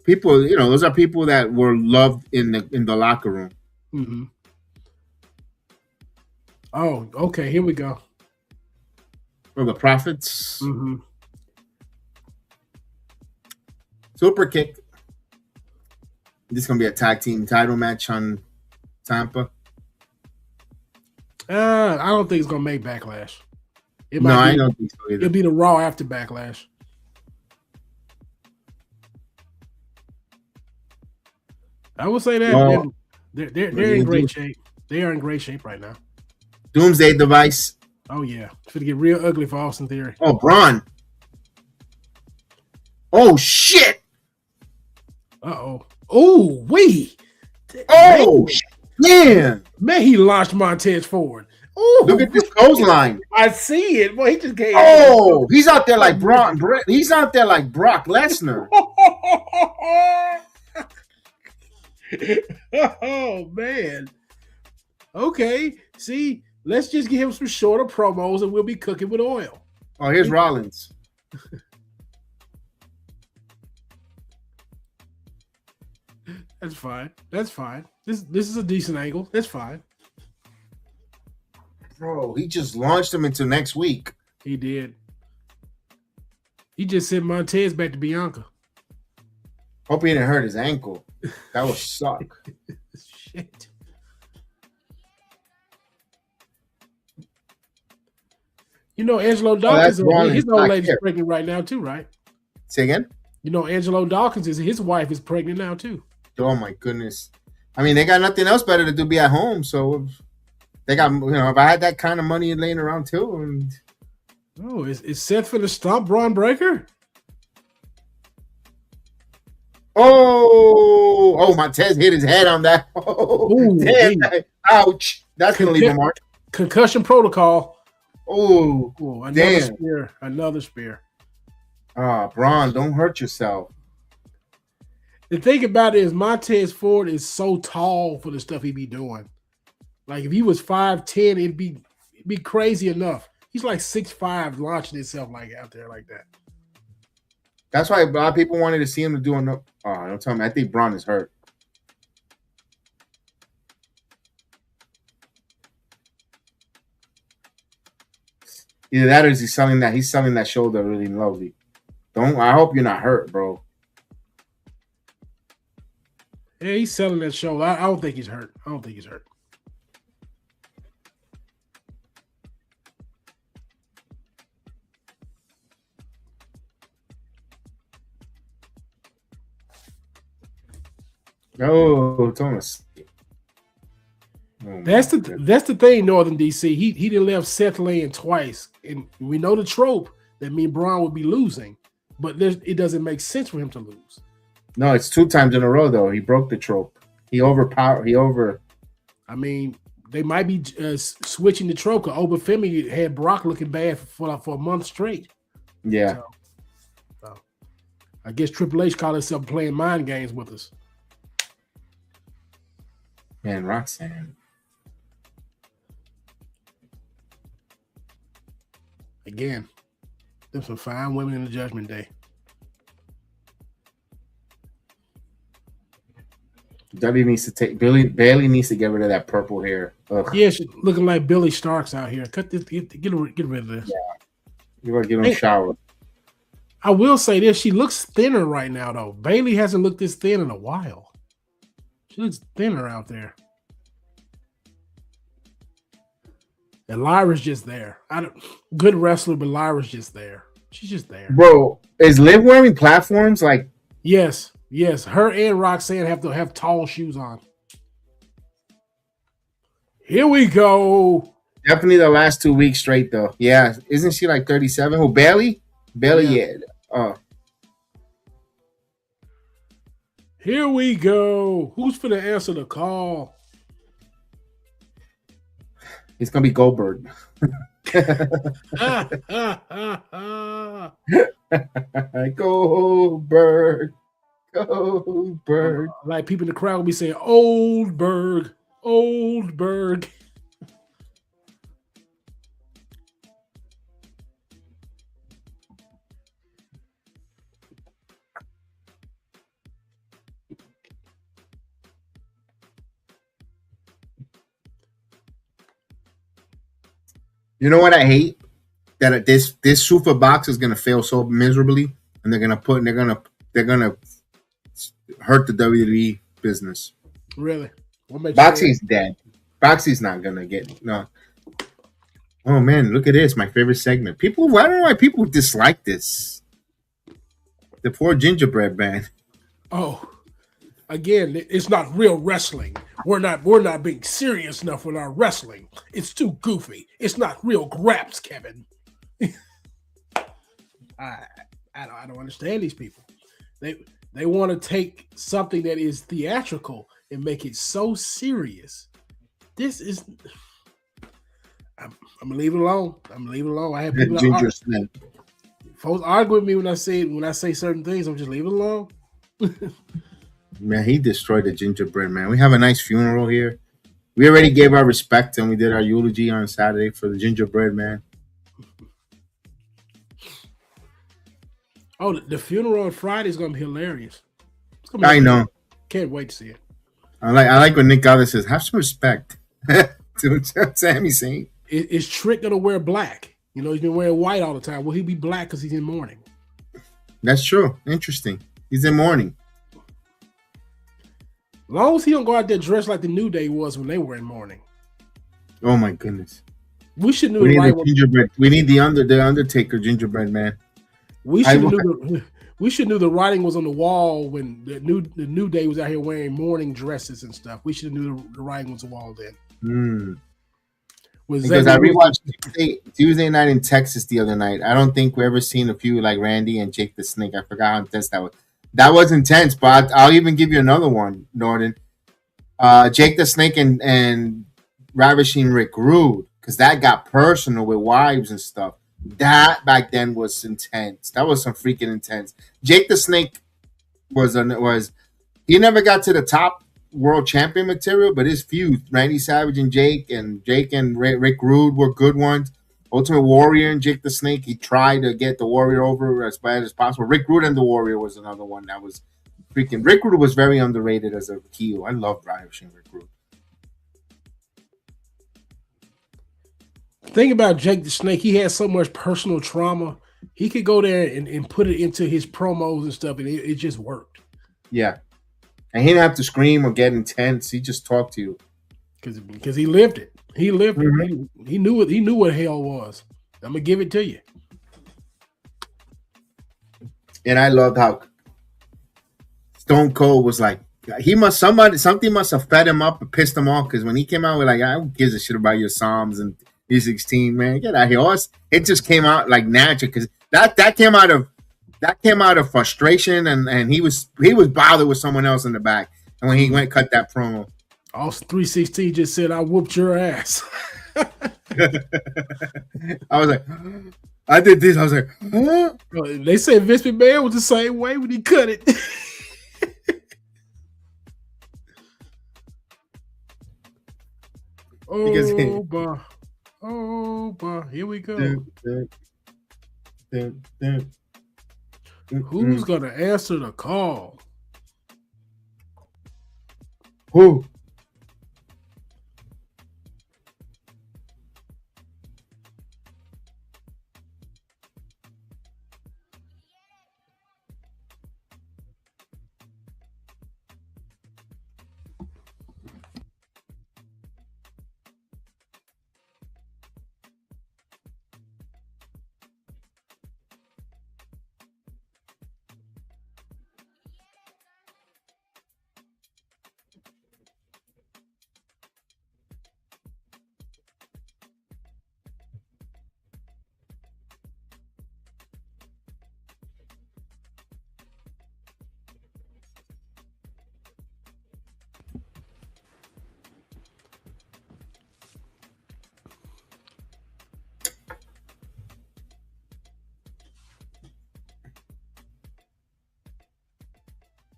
people, those are people that were loved in the locker room. Mm-hmm. Oh, okay. Here we go. For the Profits. Mm-hmm. Super kick. This is gonna be a tag team title match on Tampa. I don't think it's gonna make Backlash. I don't think so either. It'll be the Raw after Backlash. I will say that they're in great shape. They are in great shape right now. Doomsday Device. Oh yeah, it's gonna get real ugly for Austin Theory. Oh, Braun. Oh shit. Uh-oh. Oh, wee. Oh, man. Man, he launched Montez Ford. Ooh. Look at this clothesline. I see it. Boy, he just gave he's out there like Brock. He's out there like Brock Lesnar. Oh, man. Okay. See, let's just give him some shorter promos and we'll be cooking with oil. Oh, here's Rollins. That's fine. That's fine. This is a decent angle. That's fine. Bro, he just launched him into next week. He did. He just sent Montez back to Bianca. Hope he didn't hurt his ankle. That would suck. Shit. Angelo Dawkins, his old lady's pregnant right now too, right? Say again? Angelo Dawkins, his wife is pregnant now too. Oh my goodness. I mean, they got nothing else better to do, be at home. So they got, if I had that kind of money laying around too. Is Seth for the stomp Braun Breaker? Oh, Montez hit his head on that. Oh, damn. Ouch. That's going to leave a mark. Concussion protocol. Oh, Another spear. Braun, don't hurt yourself. The thing about it is Montez Ford is so tall for the stuff he be doing. Like if he was 5'10", it'd be crazy enough. He's like 6'5", launching himself like out there like that. That's why a lot of people wanted to see him to do enough. Oh, don't tell me. I think Braun is hurt. Either that or is he selling that? He's selling that shoulder really lowly. I hope you're not hurt, bro. Yeah, he's selling that shoulder. I don't think he's hurt. Oh, it's on us. Oh, That's the thing, Northern DC. He done left Seth laying twice, and we know the trope that me and Braun would be losing, but it doesn't make sense for him to lose. No, it's 2 times in a row though. He broke the trope. I mean, they might be switching the trope. Because Femi had Brock looking bad for a month straight. Yeah. So, I guess Triple H called himself playing mind games with us. Man, Roxanne. Again, there's some fine women in the Judgment Day. Bailey needs to get rid of that purple hair. Ugh. Yeah, she's looking like Billy Starks out here. Cut this, get rid of this. Yeah. You gotta give him a shower. I will say this: she looks thinner right now, though. Bailey hasn't looked this thin in a while. She looks thinner out there. And Lyra's just there. Good wrestler, but Lyra's just there. She's just there. Bro, is Liv wearing platforms? Like, yes. Her and Roxanne have to have tall shoes on. Here we go. Definitely the last 2 weeks straight, though. Yeah, isn't she like 37? Who, Bailey? Bailey, yeah. Here we go. Who's for the answer the call? It's gonna be Goldberg. Goldberg. Like people in the crowd will be saying, Oldberg. You know what I hate? That this super box is gonna fail so miserably, and they're gonna hurt the WWE business. Really? Boxy's dead. Boxy's not gonna get no. Oh man, look at this! My favorite segment. I don't know why people dislike this. The poor gingerbread man. Oh, again, it's not real wrestling. We're not being serious enough with our wrestling. It's too goofy. It's not real graps, Kevin. I don't understand these people. They want to take something that is theatrical and make it so serious. This is. I'm gonna leave it alone. I have people Ginger folks argue with me when I say certain things. I'm just leave it alone. Man, he destroyed the gingerbread man. We have a nice funeral here. We already gave our respect and we did our eulogy on Saturday for the gingerbread man. Oh, the funeral on Friday is gonna be hilarious. I know. Can't wait to see it. I like when Nick Gallagher says, "Have some respect." to Sami Zayn. Is Trick gonna wear black? You know, he's been wearing white all the time. Will he be black because he's in mourning? That's true. Interesting. He's in mourning. As long as he don't go out there dressed like the New Day was when they were in mourning. Oh my goodness. We should know we the need right the gingerbread. We need the Undertaker gingerbread man. We should knew the writing was on the wall when the New Day was out here wearing mourning dresses and stuff. We should have knew the writing was on the wall then. Because I rewatched Tuesday night in Texas the other night. I don't think we ever seen a few like Randy and Jake the Snake. I forgot how intense that was. That was intense, but I'll even give you another one, Norton. Jake the Snake and Ravishing Rick Rude, because that got personal with wives and stuff. That back then was intense. That was some freaking intense. Jake the Snake was he never got to the top world champion material, but his feud, Randy Savage and Jake and Rick Rude were good ones. Ultimate Warrior and Jake the Snake, he tried to get the Warrior over as bad as possible. Rick Rude and the Warrior was another one that was freaking. Rick Rude was very underrated as a heel. I loved Ravishing Rick Rude. Think about Jake the Snake. He had so much personal trauma. He could go there and put it into his promos and stuff, and it just worked. Yeah. And he didn't have to scream or get intense. He just talked to you. Because he lived it. He lived it. He knew it. He knew what hell was. I'm going to give it to you. And I loved how Stone Cold was like, something must have fed him up and pissed him off, because when he came out with like, I don't give a shit about your Psalms and E16, man, get out of here. It just came out like natural, because that came out of frustration, and he was bothered with someone else in the back, and when he went cut that promo, Austin 316 just said, "I whooped your ass." I was like, I did this. I was like, huh? They said Vince McMahon was the same way when he cut it. Here we go. Who's gonna answer the call? Who?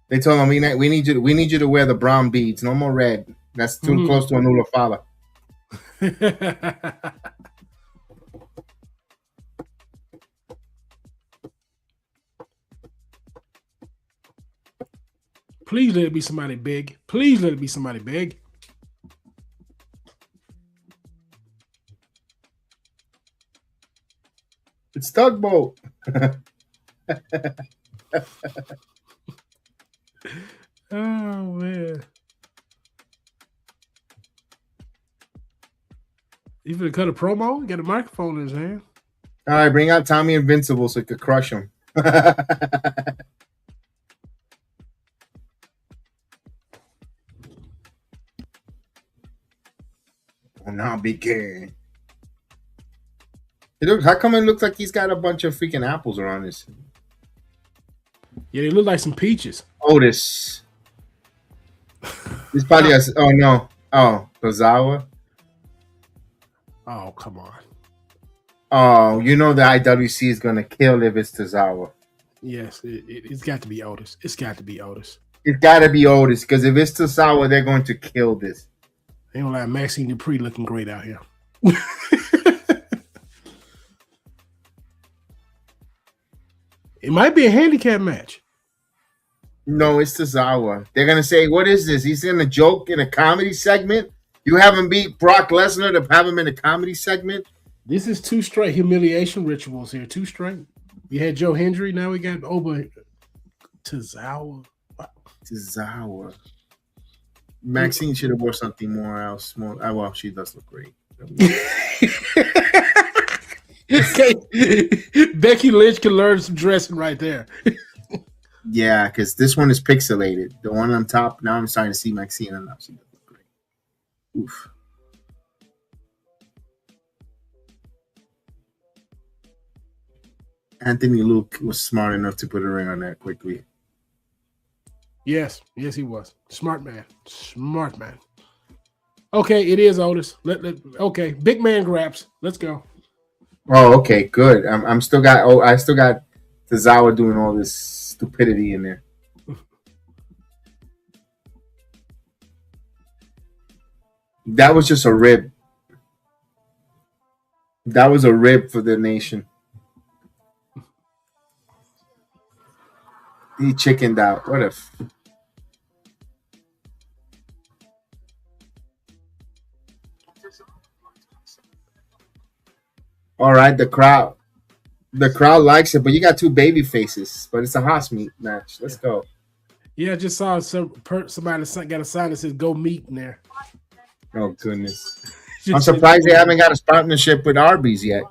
They told him we need you to wear the brown beads, no more red. That's too close to a Nula Fala. Please let it be somebody big. Please let it be somebody big. It's Tugboat. Oh man. You finna cut a promo? You got a microphone in his hand. All right, bring out Tommy Invincible so he could crush him. Oh, now begin. How come it looks like he's got a bunch of freaking apples around his? Yeah, they look like some peaches. Otis. He's probably oh no. Oh, Tozawa. Oh, come on. Oh, you know the IWC is gonna kill if it's Tozawa. Yes, it's got to be Otis. It's got to be Otis. It's gotta be Otis, because if it's Tozawa, they're going to kill this. They don't like Maxine Dupree looking great out here. It might be a handicap match. No, it's Tozawa. They're gonna say, "What is this? He's in a joke in a comedy segment. You haven't beat Brock Lesnar to have him in a comedy segment." This is 2 straight humiliation rituals here. 2 straight. We had Joe Hendry. Now we got Oba Tozawa. Wow. Tozawa. Maxine should have wore something more else. Well, she does look great. Okay. Becky Lynch can learn some dressing right there. Yeah, because this one is pixelated. The one on top, now I'm starting to see Maxine, and now she does look great. Oof. Anthony Luke was smart enough to put a ring on that quickly. Yes, he was. Smart man. Okay, it is Otis. Okay, big man grabs. Let's go. Oh, okay, good. I still got Tozawa doing all this stupidity in there. That was just a rib. That was a rib for the nation. He chickened out. What if? All right, the crowd likes it, but you got 2 baby faces. But it's a house meat match. Let's go. Yeah, I just saw somebody got a sign that says "Go Meat" in there. Oh goodness! I'm surprised they haven't got a partnership with Arby's yet.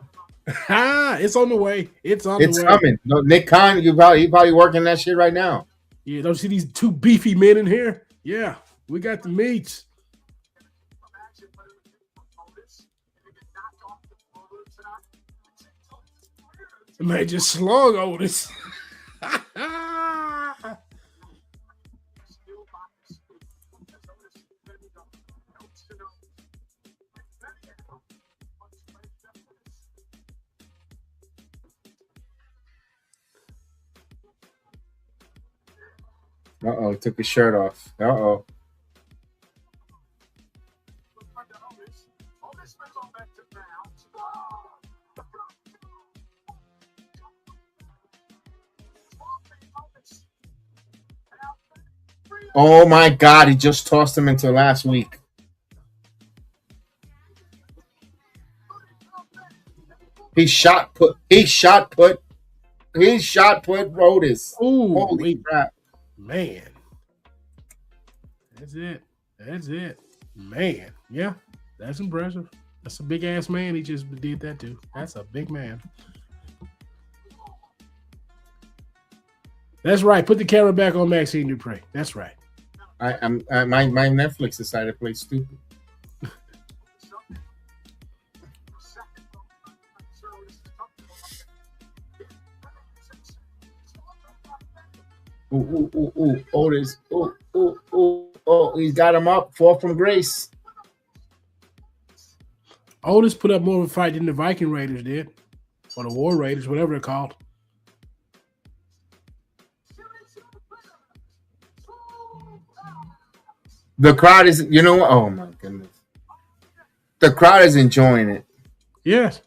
It's on the way. It's coming. No, Nick Khan, he probably working that shit right now. Yeah, don't you see these 2 beefy men in here? Yeah, we got the meats. The man just slung Otis. Uh-oh, took his shirt off. Uh-oh. Oh my God, he just tossed him into last week. He shot put Otis. Ooh, Holy crap. Man. That's it. Man. Yeah, that's impressive. That's a big ass man. He just did that too. That's a big man. That's right. Put the camera back on Maxine Dupre. That's right. My Netflix decided to play stupid. Ooh, Otis. Oh, he's got him up. Fall from grace. Otis put up more of a fight than the Viking Raiders did. Or the War Raiders, whatever they're called. The crowd is, you know what? Oh my goodness. The crowd is enjoying it. Yes.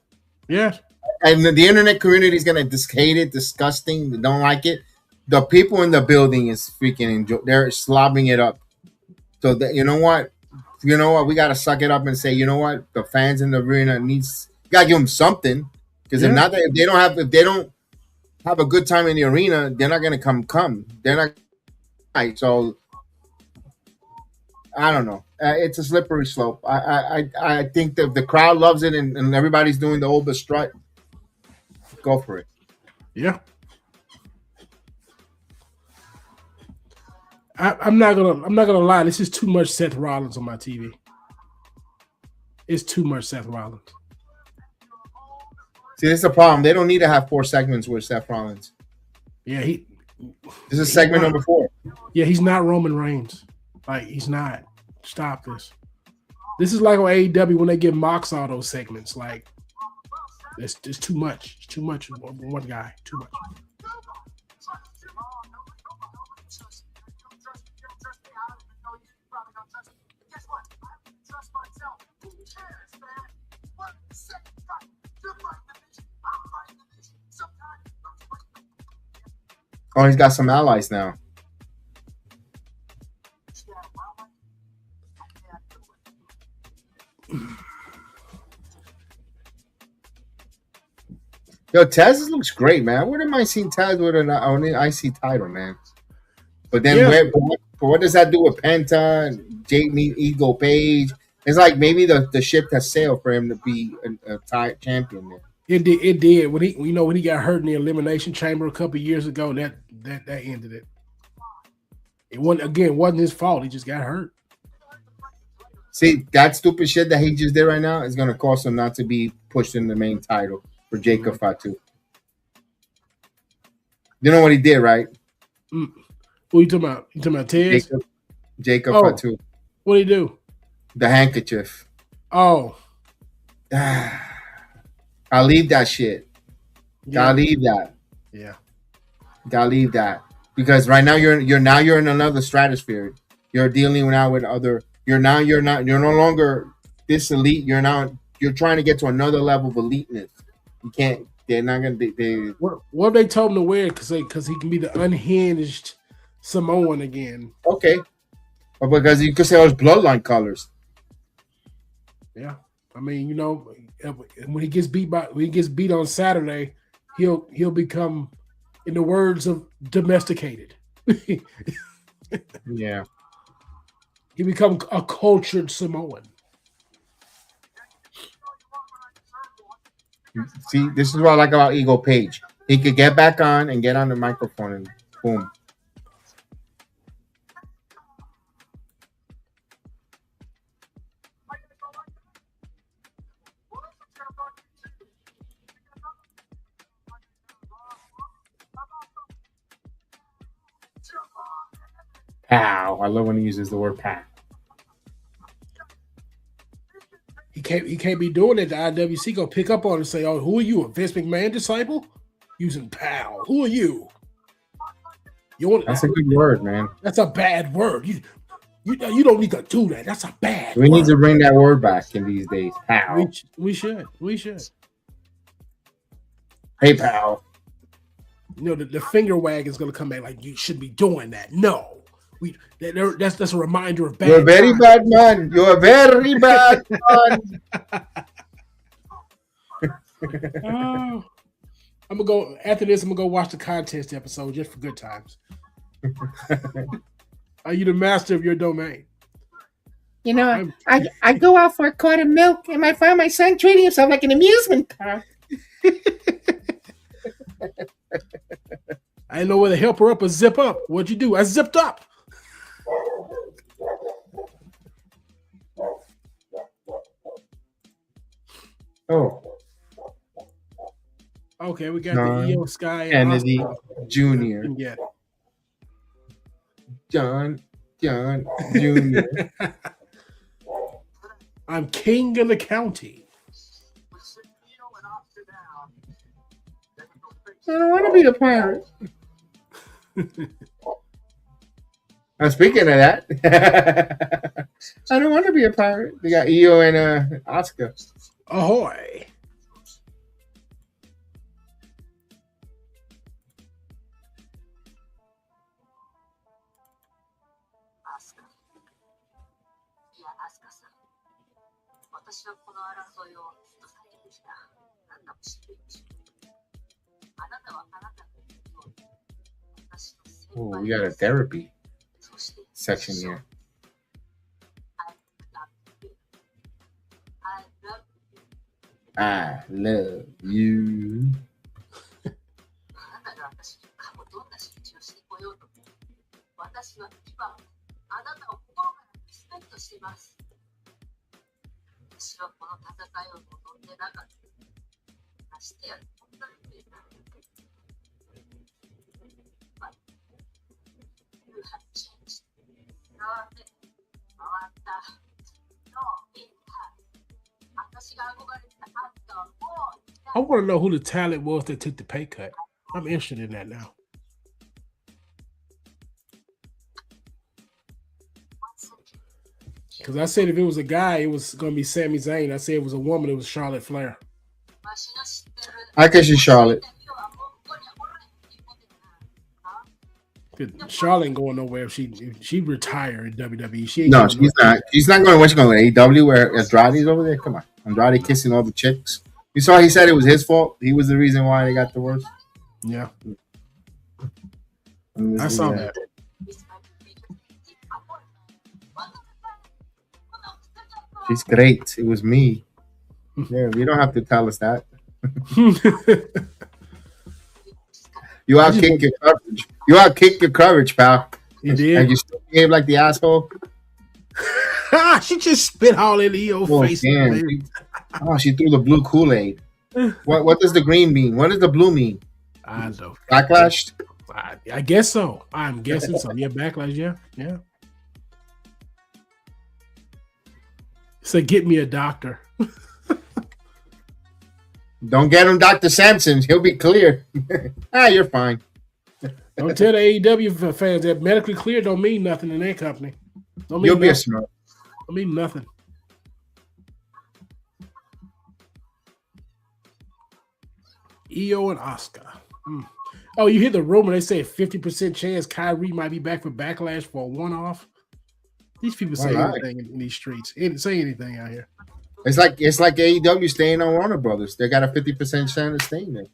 And the internet community is going to hate it, disgusting, they don't like it. The people in the building is freaking enjoy. They're slobbing it up. So that, you know what? We got to suck it up and say, you know what? The fans in the arena got to give them something. Because if they don't have a good time in the arena, they're not going to come. They're not. Right. So I don't know. It's a slippery slope. I think that the crowd loves it and everybody's doing the Oba strut. Go for it. Yeah. I'm not gonna lie. This is too much Seth Rollins on my TV. It's too much Seth Rollins. See, this is the problem. They don't need to have 4 segments with Seth Rollins. Yeah, this is segment number 4. Yeah, he's not Roman Reigns. Like, he's not. Stop this. This is like on AEW when they give Mox all those segments. Like, it's too much. It's too much. One guy. Too much. Oh, he's got some allies now. Yo, Taz looks great, man. Where am I seeing Taz with an IC title, man? But then, what does that do with Penta and Ego Page? It's like maybe the ship has sailed for him to be a champion there. It did. When he got hurt in the Elimination Chamber a couple years ago, that ended it. It wasn't his fault. He just got hurt. See, that stupid shit that he just did right now is going to cost him not to be pushed in the main title for Jacob Fatu. You know what he did, right? Who you talking about? You talking about Tez? Jacob Fatu. What did he do? The handkerchief. Oh. I'll leave that shit. Yeah. Gotta leave that. Yeah. Gotta leave that. Because right now you're in another stratosphere. You're dealing now with other. You're no longer this elite. You're trying to get to another level of eliteness. You can't. They're not gonna. What they told him to wear because he can be the unhinged Samoan again. Okay, but because you could say those bloodline colors. Yeah, I mean, when he gets beat on Saturday, he'll become, in the words of domesticated. Yeah. He become a cultured Samoan. See, this is what I like about Ego Page. He could get back on and get on the microphone and boom. Pow. I love when he uses the word pow. He can't be doing it. The IWC gonna pick up on it and say, "Oh, who are you, a Vince McMahon disciple? Using pow? Who are you? You want? That's a good word, man. That's a bad word. You don't need to do that. That's a bad. We word. need to bring that word back in these days. Pow. We should. Hey, pal. You know, the finger wag is gonna come back like you should be doing that. No. That's a reminder of bad. You're a very bad man. You're a very bad man. I'm gonna go after this. I'm gonna go watch the contest episode just for good times. Are you the master of your domain? You know, I go out for a quart of milk and I find my son treating himself like an amusement park. I didn't know whether to help her up or zip up. What'd you do? I zipped up. Oh. Okay, we got the EO Sky Kennedy Jr. Yeah. John Jr. I'm king of the county. I don't want to be a pirate. Speaking of that, I don't want to be a pirate. we got EO and Oscar. Ahoy. Oh, we got a therapy section here. I love you. I want to know who the talent was that took the pay cut. I'm interested in that now. Because I said if it was a guy, it was going to be Sami Zayn. I said it was a woman, it was Charlotte Flair. I guess she's Charlotte. Charlotte ain't going nowhere if she retired in WWE. She's not. She's not going. What's going to AEW where Andrade's over there? Come on, Andrade kissing all the chicks. You saw he said it was his fault. He was the reason why they got divorced. Yeah, I saw that. She's great. It was me. Yeah, you don't have to tell us that. You outkicked your coverage. You outkicked your coverage, pal. You did. And you still behave like the asshole. She just spit all in the EO face. She threw the blue Kool-Aid. What does the green mean? What does the blue mean? I don't know. Backlash? I guess so. I'm guessing so. Yeah, backlash. Yeah. So get me a doctor. Don't get him Dr. Sampson. He'll be clear. You're fine. Don't tell the AEW fans that medically clear don't mean nothing in their company. You'll be a smart. Don't mean nothing. EO and Oscar. Oh, you hear the rumor? They say a 50% chance Kyrie might be back for Backlash for a one-off. These people say anything in these streets. They didn't say anything out here. It's like AEW staying on Warner Brothers. They got a 50% chance of staying there.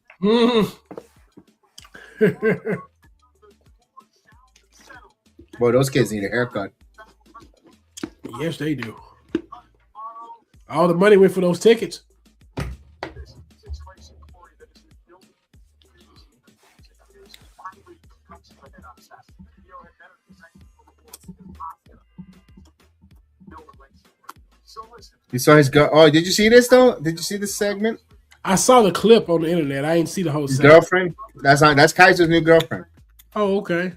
Boy, those kids need a haircut. Yes, they do. All the money went for those tickets. You saw his girl. Oh, did you see this though? Did you see this segment? I saw the clip on the internet. I didn't see the whole segment. Girlfriend. That's Kaiser's new girlfriend. Oh, okay.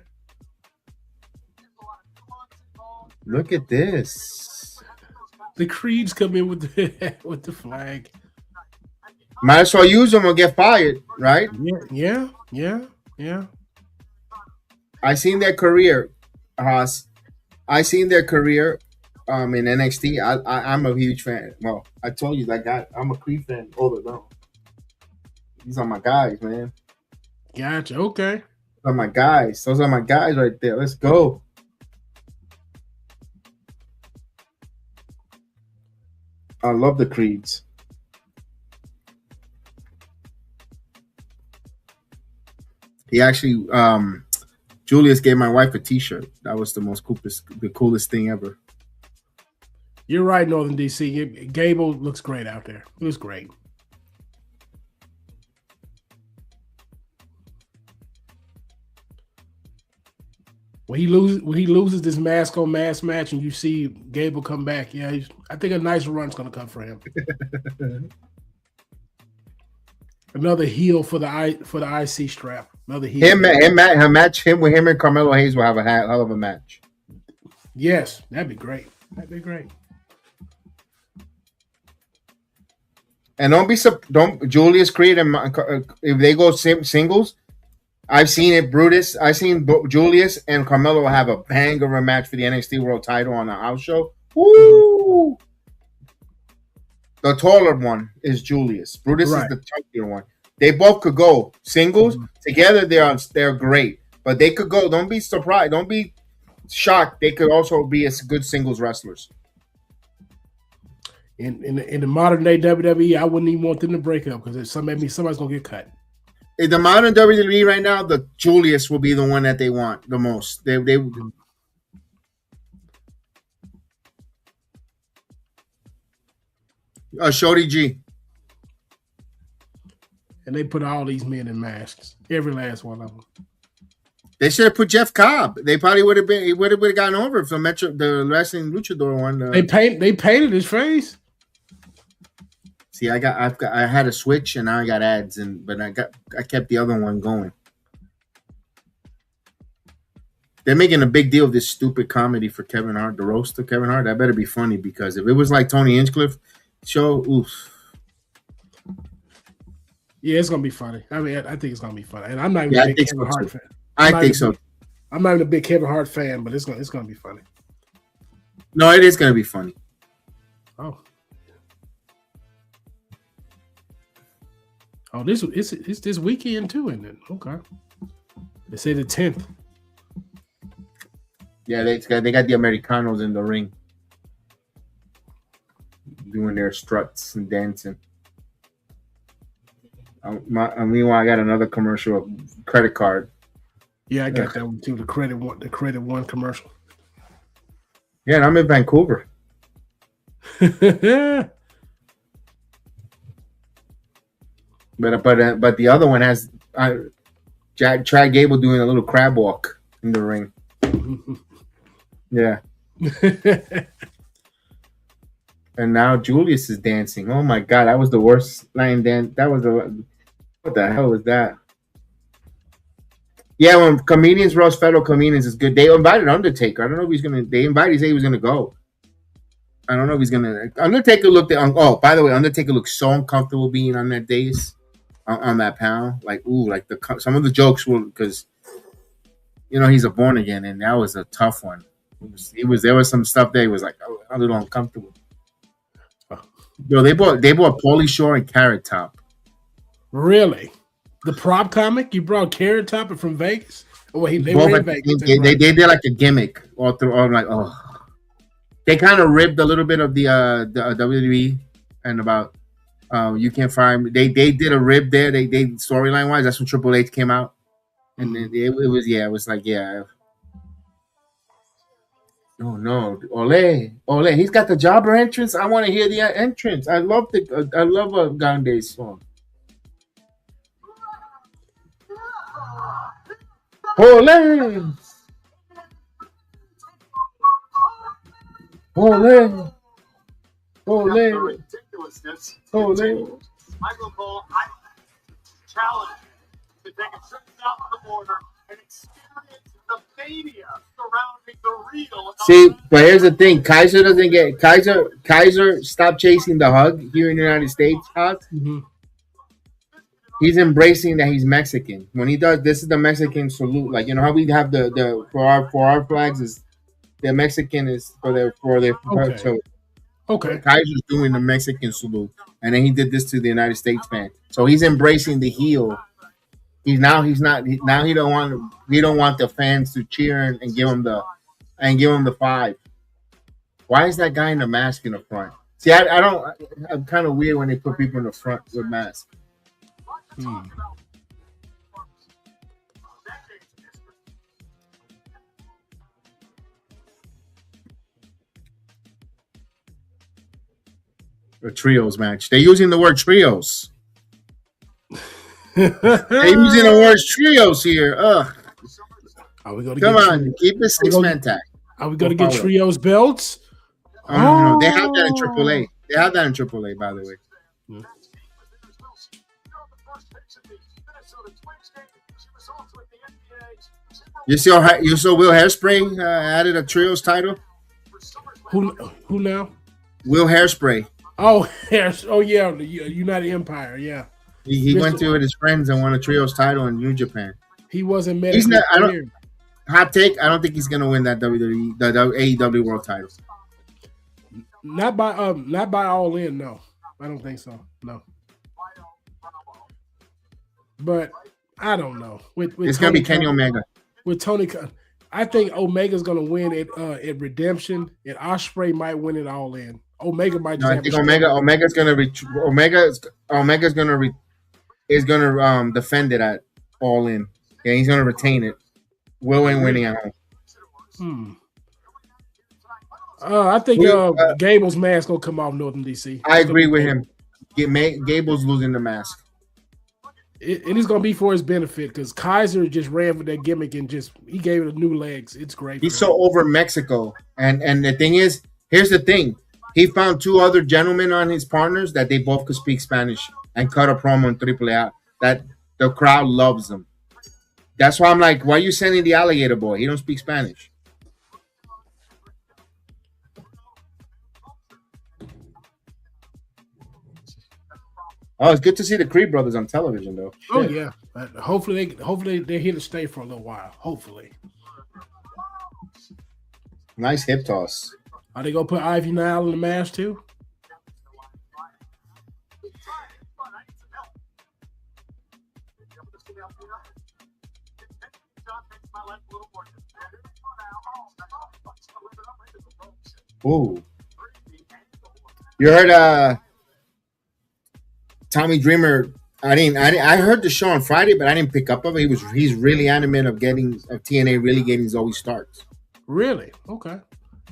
Look at this. The Creeds come in with the flag. Might as well use them or get fired, right? Yeah. I seen their career, Haas. I seen their career in NXT. I'm a huge fan. Well, I told you that guy. I'm a Creed fan all the time. These are my guys, man. Gotcha. Okay. Those are my guys. Those are my guys right there. Let's go. I love the Creeds. He actually, Julius gave my wife a T-shirt. That was the coolest thing ever. You're right, Northern DC. Gable looks great out there. It was great. When he loses this mask on mask match, and you see Gable come back, yeah, I think a nice run's going to come for him. Another heel for the IC strap. Another heel. Him with him and Carmelo Hayes will have a hell of a match. Yes, that'd be great. And don't Julius Creed and if they go singles, I've seen it. Brutus, I've seen Julius and Carmelo have a bang of a match for the NXT World Title on the house show. Woo! The taller one is Julius. Brutus is the chunkier one. They both could go singles together. They're great, but they could go. Don't be surprised. Don't be shocked. They could also be as good singles wrestlers. In the modern day WWE, I wouldn't even want them to break up because somebody's gonna get cut. In the modern WWE right now, the Julius will be the one that they want the most. They Shorty G. And they put all these men in masks. Every last one of them. They should have put Jeff Cobb. They probably would have gotten over from the wrestling luchador one. They painted his face. See, I had a switch and now I got ads, but I kept the other one going. They're making a big deal of this stupid comedy for Kevin Hart, the roast of Kevin Hart. That better be funny because if it was like Tony Hinchcliffe show, oof. Yeah, it's gonna be funny. I mean, I think it's gonna be funny, and I'm not even a big Kevin Hart fan. I think so. I'm not even a big Kevin Hart fan, but it's gonna be funny. No, it is gonna be funny. Oh, it's this weekend too, isn't it? Okay. They say the 10th. Yeah, they got the Americanos in the ring doing their struts and dancing. Meanwhile, I got another commercial credit card. Yeah, I got that one too. The credit one commercial. Yeah, and I'm in Vancouver. But the other one has Chad Gable doing a little crab walk in the ring. Yeah. And now Julius is dancing. Oh my God, that was the worst line dance. What the hell was that? Yeah, when comedians roast fellow comedians is good. They invited Undertaker. I don't know if he's gonna. They invited. He said he was gonna go. I don't know if he's gonna. Undertaker looked at. Oh, by the way, Undertaker looked so uncomfortable being on that dais, on that panel. Like, some of the jokes were because, he's a born again, and that was a tough one. There was some stuff there. He was like a little uncomfortable. Yo, they bought Pauly Shore and Carrot Top. Really? The prop comic you brought Carrot Top from Vegas? Oh, wait, they were in Vegas. They did like a gimmick all through. I'm like, oh. They kind of ribbed a little bit of the WWE and about you can't find me. They did a rib there. They storyline wise. That's when Triple H came out, and it was like. No, Ole. He's got the jobber entrance. I want to hear the entrance. I love a Gandhi song. Ole. Ridiculousness. Michael Cole, I challenge you to take a trip south of the border See, but here's the thing: Kaiser doesn't get Kaiser stopped chasing the hug here in the United States. Mm-hmm. He's embracing that he's Mexican. When he does, this is the Mexican salute. Like, you know how we have the for our flags is the Mexican is for their Okay. so Okay. Kaiser's doing the Mexican salute, and then he did this to the United States fan. So he's embracing the heel. He don't want the fans to cheer and give him the 5. Why is that guy in the mask in the front? See, I'm kind of weird when they put people in the front with masks. The trios match. They're using the word trios. They're using the word trios here. Ugh. Are we going to Come on, keep it 6-man tag. Are we going to get trios belts? No, they have that in AAA. They have that in AAA, by the way. Yeah. You saw Will Hairspray added a trios title. Who now? Will Hairspray. Oh, yeah, the United Empire. Yeah, he went to with his friends and won a trios title in New Japan. He wasn't mad. He's not. Hot take. I don't think he's gonna win that WWE, the AEW World Title. Not by All In. No, I don't think so. No. But I don't know. With it's gonna be Kenny Omega. With Tony, I think Omega's gonna win at Redemption, and Ospreay might win it All In. Omega might. I think Omega's gonna defend it at All In. Yeah, he's gonna retain it. Will ain't winning at home. I think Gable's mask gonna come off Northern DC. I agree with him. Gable's losing the mask. It is going to be for his benefit because Kaiser just ran with that gimmick and he gave it new legs. It's great. He's so over Mexico. And the thing is, here's the thing. He found 2 other gentlemen on his partners that they both could speak Spanish and cut a promo in AAA. That the crowd loves them. That's why I'm like, why are you sending the alligator boy? He don't speak Spanish. Oh, it's good to see the Creed brothers on television, though. Oh yeah, hopefully they're here to stay for a little while. Hopefully. Nice hip toss. Are they gonna put Ivy Nile in the mask too? Ooh. You heard Tommy Dreamer. I heard the show on Friday, but I didn't pick up of it. He's really adamant of TNA really getting Zoe Starks. Really? Okay.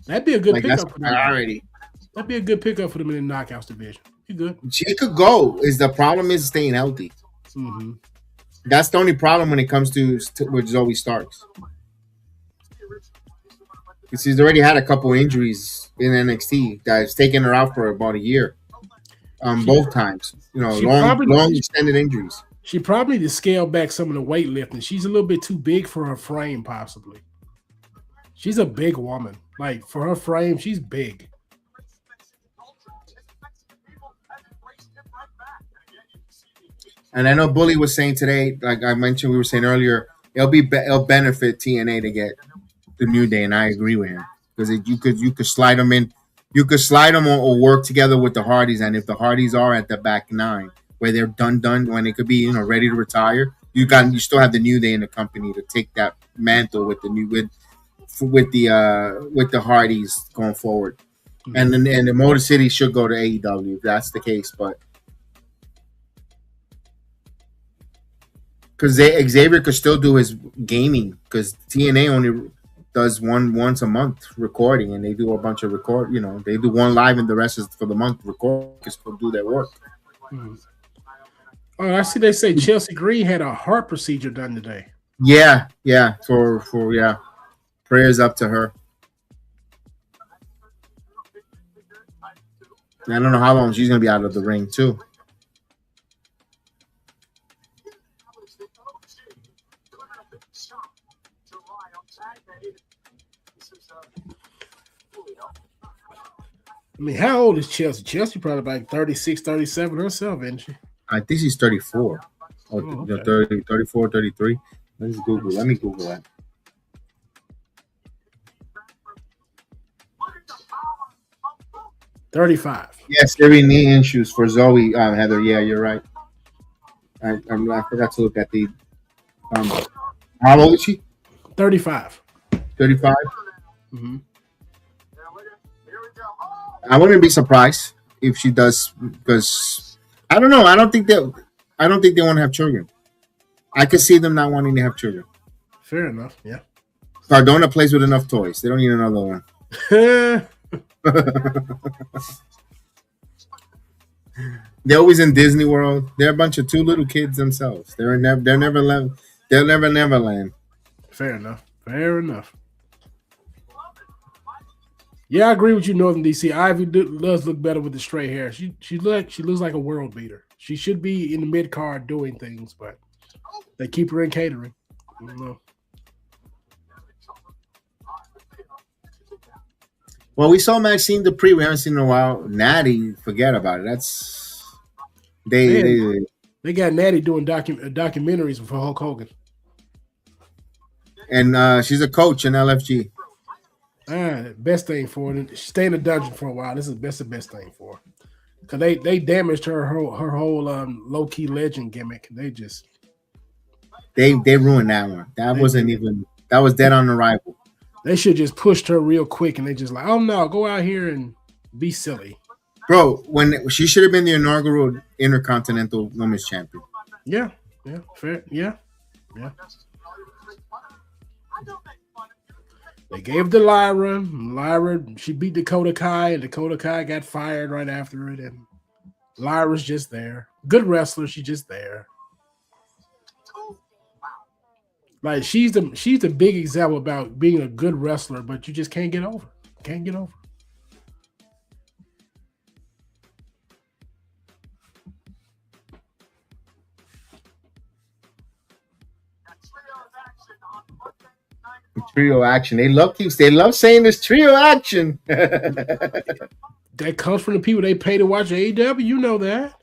That'd be a good pickup for them. Already. That'd be a good pickup for them in the Knockouts division. You good? She could go. The problem is staying healthy. Mm-hmm. That's the only problem when it comes to with Zoe Starks. Because she's already had a couple injuries in NXT that's taken her out for about a year. Both times. Long extended injuries. She probably need to scale back some of the weightlifting. She's a little bit too big for her frame, possibly. She's a big woman. Like, for her frame, she's big. And I know Bully was saying today, like I mentioned, we were saying earlier, it'll benefit TNA to get the New Day, and I agree with him because you could slide them in, you could slide them or work together with the Hardys, and if the Hardys are at the back 9 where they're done when it could be ready to retire, you still have the New Day in the company to take that mantle with the Hardys going forward, and the Motor City should go to AEW if that's the case, but. Because Xavier could still do his gaming because TNA only does once a month recording, and they do a bunch of record. They do one live, and the rest is for the month record. Can still do their work. Mm-hmm. Oh, I see. They say Chelsea Green had a heart procedure done today. Yeah. For prayers up to her. I don't know how long she's gonna be out of the ring too. I mean, how old is Chelsea? Chelsea probably like 36, 37 herself, isn't she? I think she's 34. Or okay. 30, 34, 33. Let's Google. Let me Google that. $35. Yes, every knee issues for Zoe, Heather. Yeah, you're right. I forgot to look at the. How old is she? 35. 35. Mm-hmm. I wouldn't be surprised if she does, because I don't know. I don't think they want to have children. I could see them not wanting to have children. Fair enough. Yeah. Cardona plays with enough toys. They don't need another one. They're always in Disney World. They're a bunch of two little kids themselves. They're Neverland. They'll never Neverland. Fair enough. Fair enough. Yeah, I agree with you, Northern DC. Ivy does look better with the straight hair. She looks like a world beater. She should be in the mid card doing things, but they keep her in catering. I don't know. Well, we saw Maxine Dupree. We haven't seen in a while. Natty, forget about it. That's they got Natty doing documentaries for Hulk Hogan, and she's a coach in LFG. Best thing for her. Stay in the dungeon for a while. This is the best thing for her, because they damaged her whole low key legend gimmick. They ruined that one. That was dead on arrival. They should just pushed her real quick, and they just like, oh no, go out here and be silly, bro. When she should have been the inaugural Intercontinental Women's Champion. Yeah, fair, yeah. They gave to Lyra. Lyra, she beat Dakota Kai, and Dakota Kai got fired right after it. And Lyra's just there. Good wrestler, she's just there. Like she's the big example about being a good wrestler, but you just can't get over. Can't get over. Trio action. They love saying this trio action. That comes from the people they pay to watch AEW. You know that.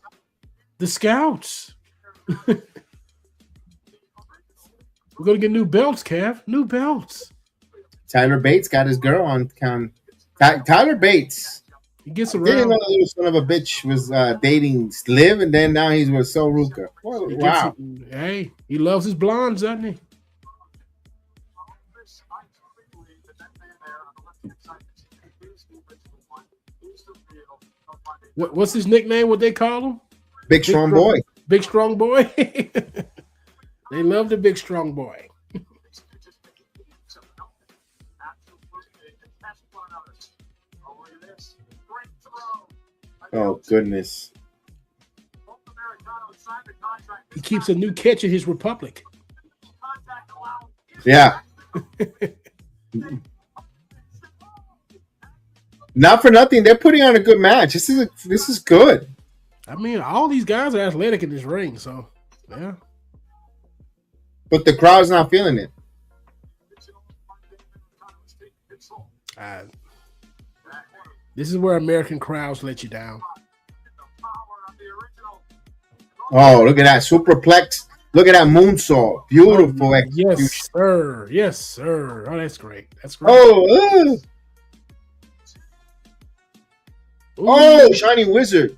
The scouts. We're gonna get new belts, Kev. New belts. Tyler Bates got his girl on count. Tyler Bates. He gets around. Didn't know the little son of a bitch was dating Liv, and then now he's with So Ruca. Wow. Hey, he loves his blondes, doesn't he? What's his nickname? What they call him? Big strong boy. Big strong boy. They love the big strong boy. Oh goodness. He keeps a new catch in his Republic. Yeah. Not for nothing, they're putting on a good match. This is good. I mean, all these guys are athletic in this ring, so yeah. But the crowd's not feeling it. This is where American crowds let you down. Oh, look at that superplex. Look at that moonsault. Beautiful execution. Yes, sir. Yes, sir. Oh, that's great. That's great. Oh, Shiny Wizard.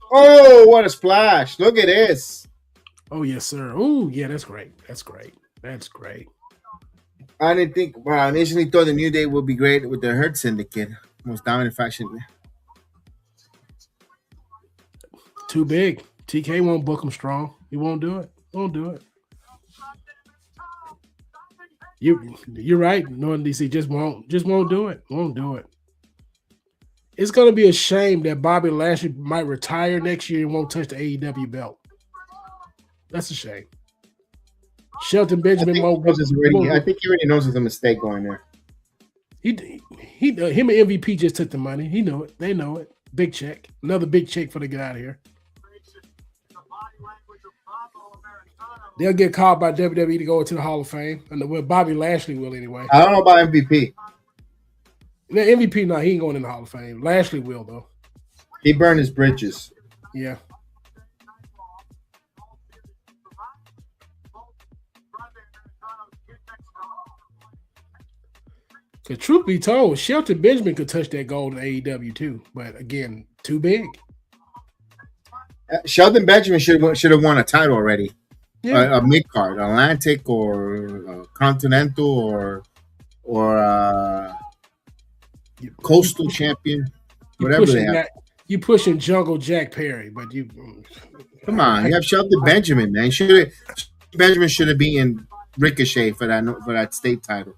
Oh, what a splash. Look at this. Oh, yes, sir. Oh, yeah, that's great. That's great. That's great. I didn't think, I initially thought the New Day would be great with the Hurt Syndicate. Most dominant faction. Too big. TK won't book him strong. He won't do it. Won't do it. You're right. Northern DC just won't do it. Won't do it. It's going to be a shame that Bobby Lashley might retire next year and won't touch the AEW belt. That's a shame. Shelton Benjamin. I think he already knows it's a mistake going there. Him and MVP just took the money. He knew it. They know it. Big check. Another big check for the get out of here. They'll get called by WWE to go into the Hall of Fame. And well, Bobby Lashley will anyway. I don't know about MVP. The MVP, no, he ain't going in the Hall of Fame. Lashley will, though. He burned his bridges. Yeah. Because truth be told, Shelton Benjamin could touch that gold in AEW too. But again, too big. Shelton Benjamin should have won a title already. Yeah. A mid card, Atlantic or Continental or Coastal Champion, whatever they have. You pushing Jungle Jack Perry, but you come on. You have Shelton Benjamin, man. Benjamin should have been Ricochet for that state title.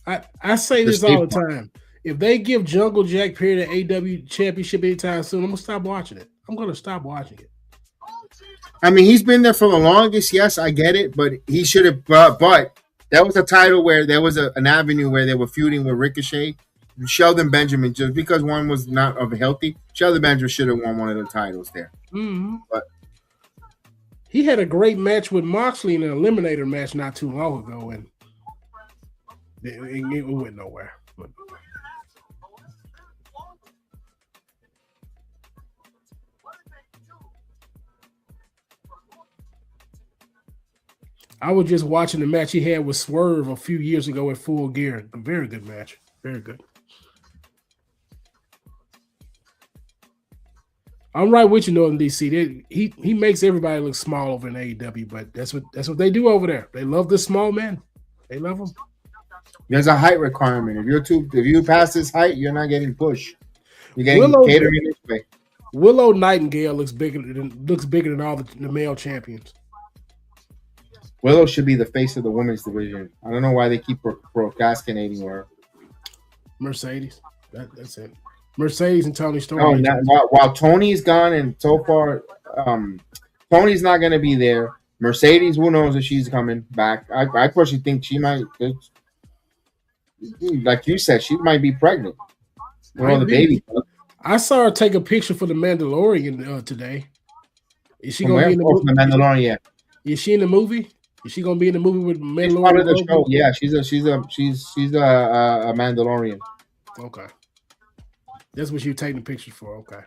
I say this all the time. If they give Jungle Jack Perry the AEW championship anytime soon, I'm gonna stop watching it. I'm gonna stop watching it. I mean, he's been there for the longest. Yes, I get it, but he should have. But that was a title where there was an avenue where they were feuding with Ricochet. Shelton Benjamin, just because one was not of healthy, Shelton Benjamin should have won one of the titles there. Mm-hmm. But he had a great match with Moxley in an eliminator match not too long ago, and it went nowhere. I was just watching the match he had with Swerve a few years ago at Full Gear. A very good match. Very good. I'm right with you, Northern DC. He makes everybody look small over in AEW, but that's what they do over there. They love the small men. They love them. There's a height requirement. If you pass this height, you're not getting pushed. You're getting catered in this way. Willow Nightingale looks bigger than all the male champions. Willow should be the face of the women's division. I don't know why they keep procrastinating her. Mercedes. That's it. Mercedes and Tony Storm. While Tony's gone, and so far, Tony's not going to be there. Mercedes, who knows if she's coming back? I personally think she might. Like you said, she might be pregnant. The baby. I saw her take a picture for the Mandalorian today. Is she going to be in the movie? The Mandalorian. Is she in the movie? Is she going to be in the movie with Mandalorian? She's part of the show. Yeah, she's a Mandalorian. Okay, that's what you taking the pictures for. Okay.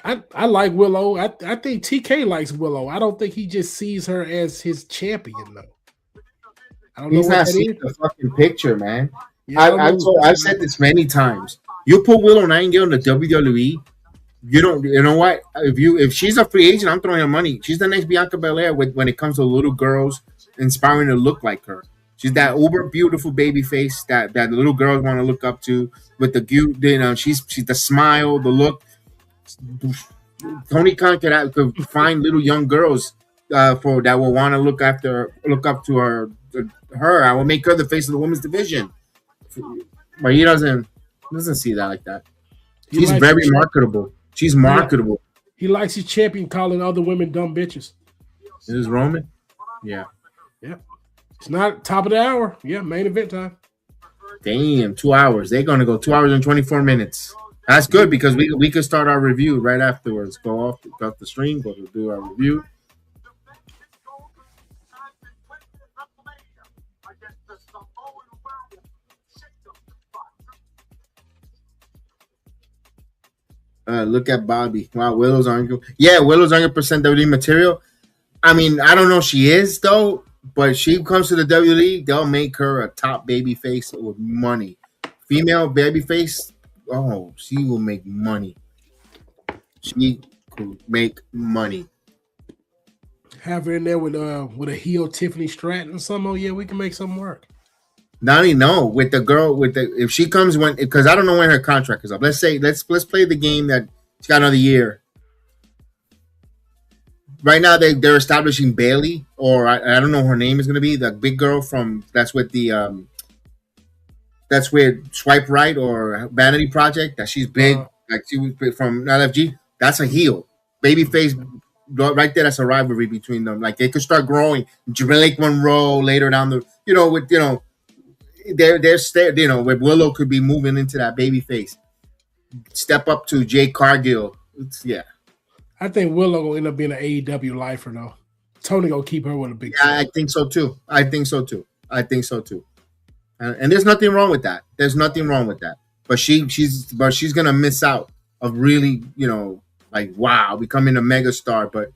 I like Willow. I think TK likes Willow. I don't think he just sees her as his champion though. I don't know. He's not seeing the fucking picture, man. Yeah, I've said this many times. You put Willow Nightingale in the WWE. You know what? If she's a free agent, I'm throwing her money. She's the next Bianca Belair when it comes to little girls inspiring to look like her. She's that uber beautiful baby face that the little girls want to look up to with the she's the smile, the look. Tony Khan could find little young girls for that will want to look up to her. I will make her the face of the women's division. But he doesn't see that like that. She's very marketable. She's marketable. He likes his champion calling other women dumb bitches. Is this Roman? Yeah. Yeah. It's not top of the hour. Yeah, main event time. Damn, 2 hours. They're going to go 2 hours and 24 minutes. That's good because we could start our review right afterwards. Go off the stream, go to do our review. Look at Bobby. Wow, Willow's 100%. Yeah, Willow's 100% WWE material. I mean, I don't know if she is though, but she comes to the WWE, they'll make her a top baby face with money. Female baby face, oh, she will make money. She could make money. Have her in there with a heel Tiffany Stratton or something. Oh yeah, we can make something work. Not only with the girl if she comes because I don't know when her contract is up. Let's play the game that she's got another year. Right now they're establishing Bailey, or I don't know what her name is going to be, the big girl that's with Swipe Right or Vanity Project, that she's big, like she was from LFG. That's a heel babyface right there. That's a rivalry between them. Like they could start growing. Blake Monroe later down the they're with Willow could be moving into that baby face. step up to Jade Cargill. Yeah. I think Willow will end up being an AEW lifer though. Tony gonna keep her with a big. Yeah, I think so too. And there's nothing wrong with that. But she's gonna miss out of really, like wow, becoming a mega star. But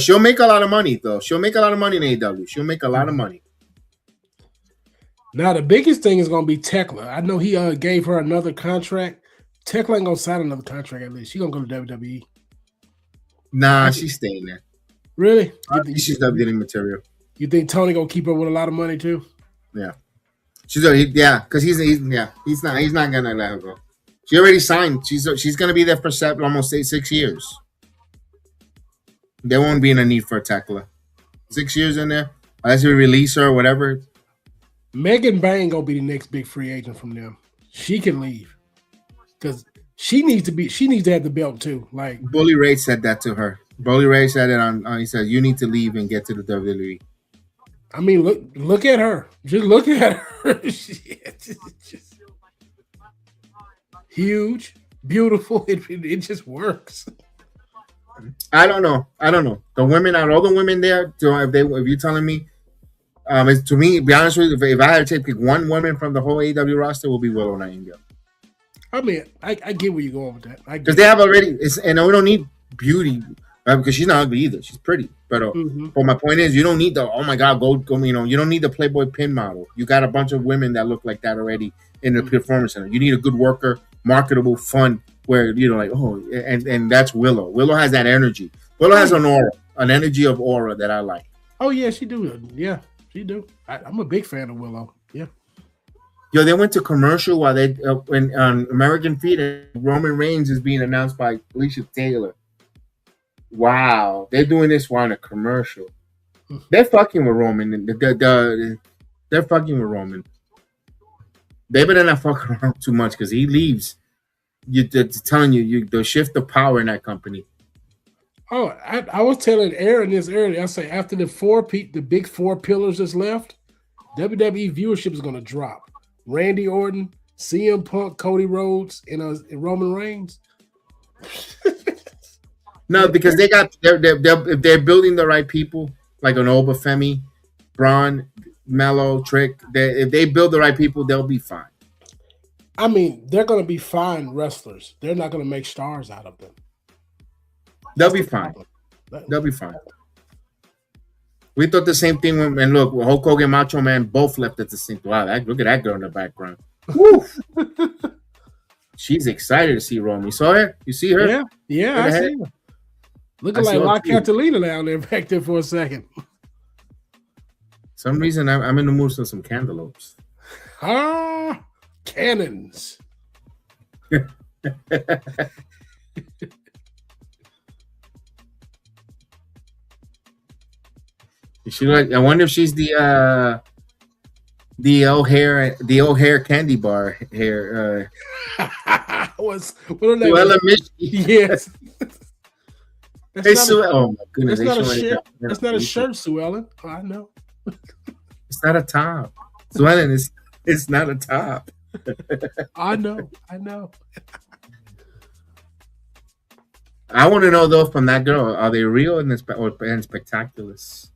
she'll make a lot of money though. She'll make a lot of money in AEW. She'll make a lot of money. Now the biggest thing is gonna be Tekla. I know he gave her another contract. Tekla ain't gonna sign another contract at least. She's gonna go to WWE. Nah, she's staying there. Really? She's WWE material. You think Tony gonna keep her with a lot of money too? Yeah. Because he's not gonna let her go. She already signed. She's gonna be there for almost 6 years. There won't be any need for a Tekla. 6 years in there, unless we release her or whatever. Megan Bang gonna be the next big free agent from them. She can leave because she needs to have the belt too. Like Bully Ray said that to her. Bully Ray said it on. He said, "You need to leave and get to the WWE." I mean, look at her. Just look at her. Just huge, beautiful. It just works. I don't know. The women, out all the women there, if you're telling me, to me, be honest with you, if I had to pick one woman from the whole AEW roster, it will be Willow Nightingale. I mean, I get where you're going with that. Because they have already, and we don't need beauty, because she's not ugly either. She's pretty. But my point is, you don't need the, oh my God, go, you don't need the Playboy pin model. You got a bunch of women that look like that already in the performance center. You need a good worker, marketable, fun, where, like, and that's Willow. Willow has that energy. Willow has an aura, an energy of aura that I like. Oh, yeah, she do. Yeah, she do. I'm a big fan of Willow. Yeah. Yo, they went to commercial while they when on American Feet, Roman Reigns is being announced by Alicia Taylor. Wow, they're doing this while in a commercial. They're fucking with Roman. They're fucking with Roman. They better not fuck around too much because he leaves. They're telling you the shift of power in that company. Oh, I was telling Aaron this earlier. I say after the big four pillars that's left, WWE viewership is going to drop. Randy Orton, CM Punk, Cody Rhodes, and Roman Reigns. No, because if they're building the right people, like an Oba, Femi, Braun, Mello, Trick. If they build the right people, they'll be fine. I mean, they're going to be fine wrestlers. They're not going to make stars out of them. They'll be fine. They'll be fine. We thought the same thing when look, Hulk Hogan, Macho Man both left at the same time. Wow, look at that girl in the background. She's excited to see Roman. You saw her? You see her? Yeah, I see her. Looking like La Catalina down there back there for a second. Some reason I'm in the mood for some cantaloupes. Cannons. I wonder if she's the O'Hare candy bar hair. What are they? Yes. Oh my goodness! That's not a shirt, Sue Ellen. Oh, I know. It's not a top. Sue Ellen it's not a top. I know. I want to know though from that girl, are they real and spectaculars?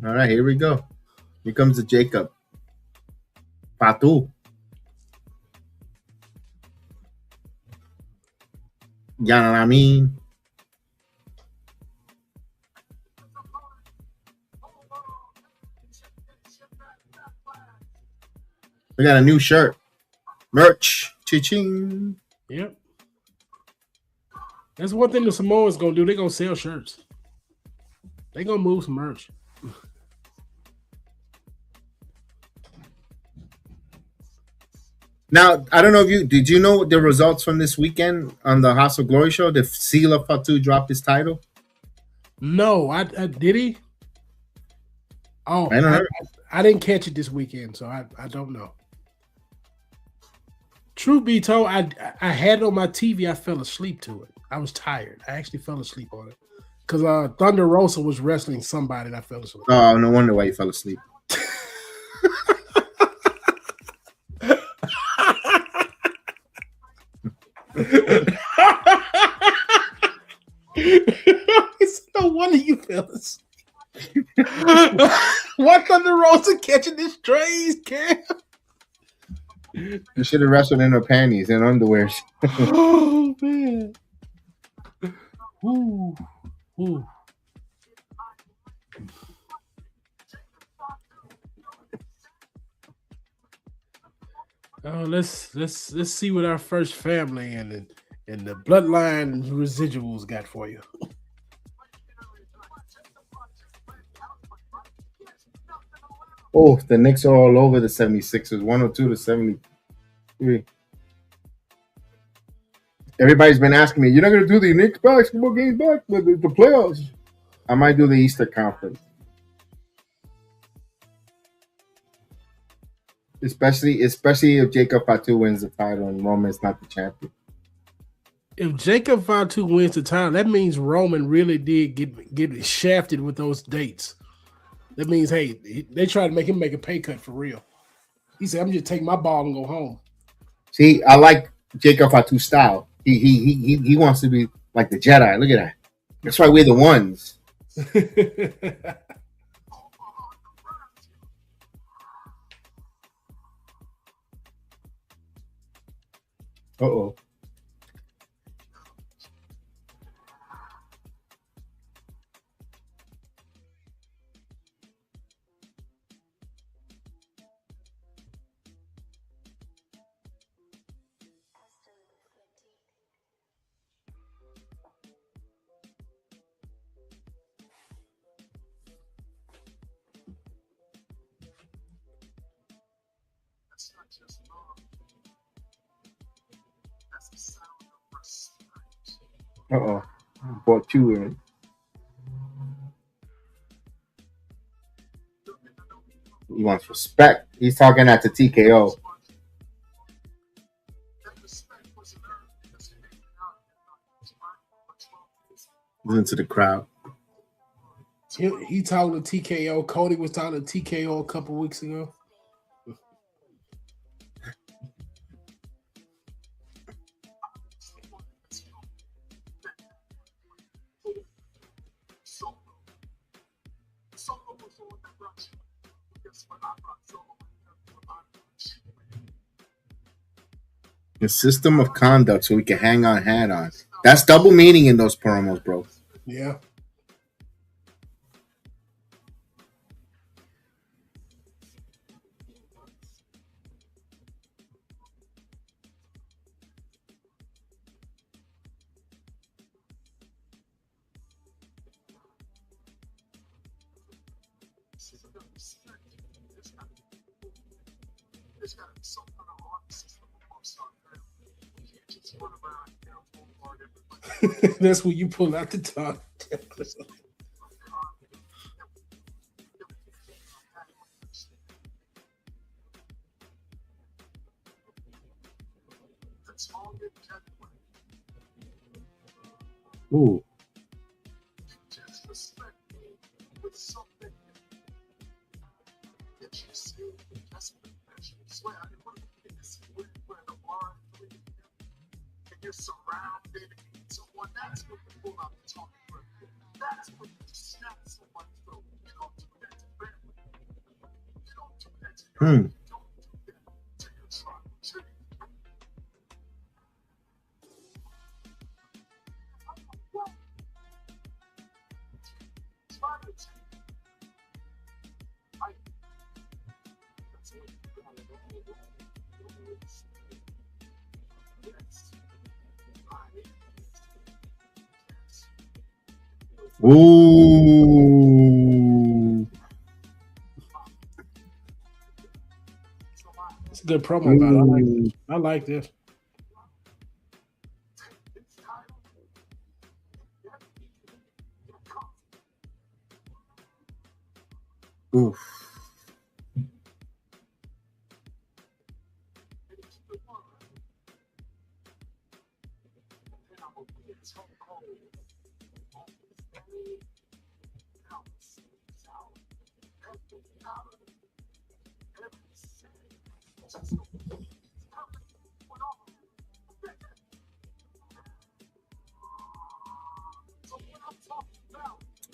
All right, here we go. Here comes the Jacob Fatu. You know what I mean? We got a new shirt. Merch. Cha-ching. Yep. That's one thing the Samoans gonna do. They're gonna sell shirts. They're gonna move some merch. Now, I don't know if did you know the results from this weekend on the House of Glory show? The Sila Fatu dropped his title? No, I did he? Oh, I didn't catch it this weekend, so I don't know. Truth be told, I had it on my TV. I fell asleep to it. I was tired. I actually fell asleep on it because Thunder Rosa was wrestling somebody, and I fell asleep. Oh, no wonder why you fell asleep. It's no wonder you fellas. What Thunder Rosa catching this strays, Cam? You should have wrestled in her panties and underwear. Oh man. Ooh. Ooh. Oh, let's see what our first family and the bloodline residuals got for you. Oh, the Knicks are all over the 76ers, 102 to 73. Everybody's been asking me, you're not going to do the Knicks basketball games back with the playoffs? I might do the Easter Conference. Especially if Jacob Fatu wins the title and Roman's not the champion. If Jacob Fatu wins the title, that means Roman really did get shafted with those dates. That means, hey, they tried to make him make a pay cut for real. He said, I'm just taking my ball and go home. See, I like Jacob Fatu's style. He wants to be like the Jedi. Look at that. That's why we're the ones. Uh-oh. Uh-oh. Brought you in. He wants respect. He's talking at the TKO. Listen to the crowd. He talking to TKO. Cody was talking to TKO a couple weeks ago. The system of conduct so we can hang our hat on. That's double meaning in those promos, bro. Yeah. That's when you pull out the tongue. Ooh. Ooh. It's a good promo about it. I like this. Oof.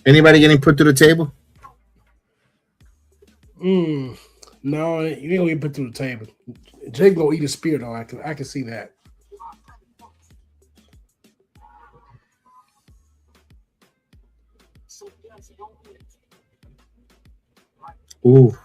Anybody getting put to the table? No, you ain't gonna get put through the table. Jake gonna eat a spear though. I can see that. Ooh.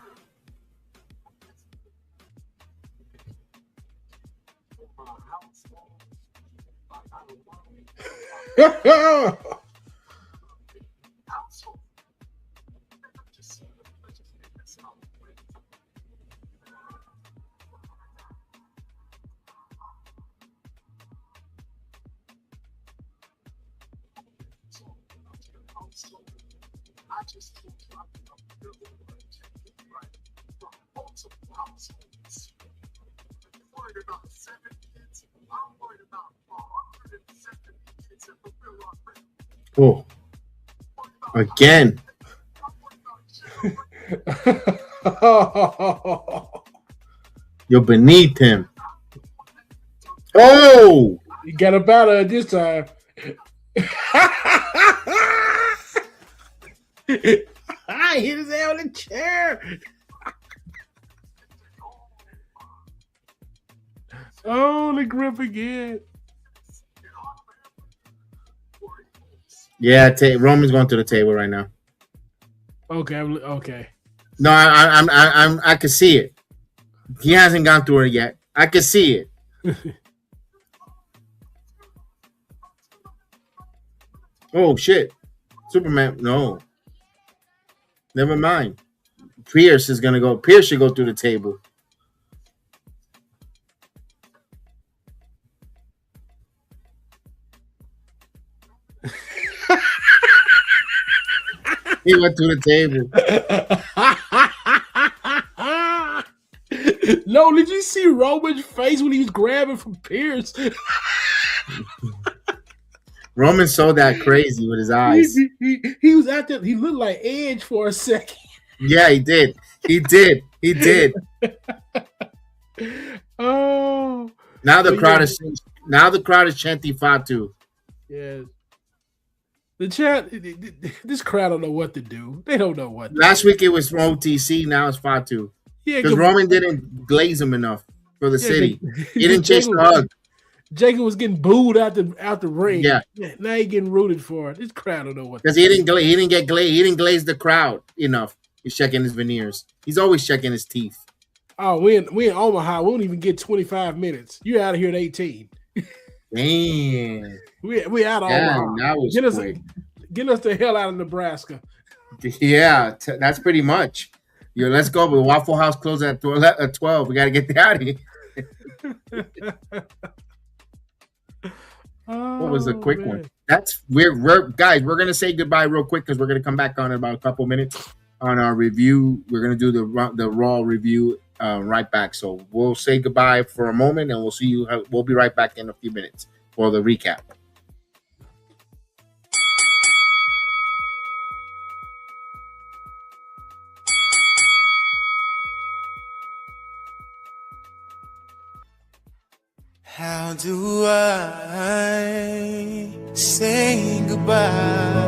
Oh, again. You're beneath him. Oh, you got a battle at this time. I hit his head on the chair. Oh, the grip again. Yeah, Roman's going to the table right now. Okay, okay. No, I can see it. He hasn't gone through it yet. I can see it. Oh shit, Superman. No, never mind. Pierce is gonna go. Pierce should go through the table. He went through the table. No, did you see Roman's face when he was grabbing from Pierce? Roman saw that crazy with his eyes. He was out there. He looked like Edge for a second. Yeah, he did. He did. He did. Oh. Now the crowd is chanting Fatu. Yes. The chat. This crowd don't know what to do. They don't know what. Last week it was OTC. Now it's Fatu. Yeah, because Roman didn't glaze him enough for the city. He didn't chase the hug. Jacob was getting booed out the ring. Yeah. Now he getting rooted for it. This crowd don't know what. Because he didn't glaze the crowd enough. He's checking his veneers. He's always checking his teeth. Oh, we in Omaha. We don't even get 25 minutes. You're out of here at 18. Damn. We out of Omaha. That was quick. Get us the hell out of Nebraska. Yeah, that's pretty much. Yo, let's go. But Waffle House closed at 12. We got to get out of here. What was a quick one? We're gonna say goodbye real quick because we're gonna come back on in about a couple minutes on our review. We're gonna do the Raw review right back. So we'll say goodbye for a moment and we'll see you. We'll be right back in a few minutes for the recap. How do I say goodbye?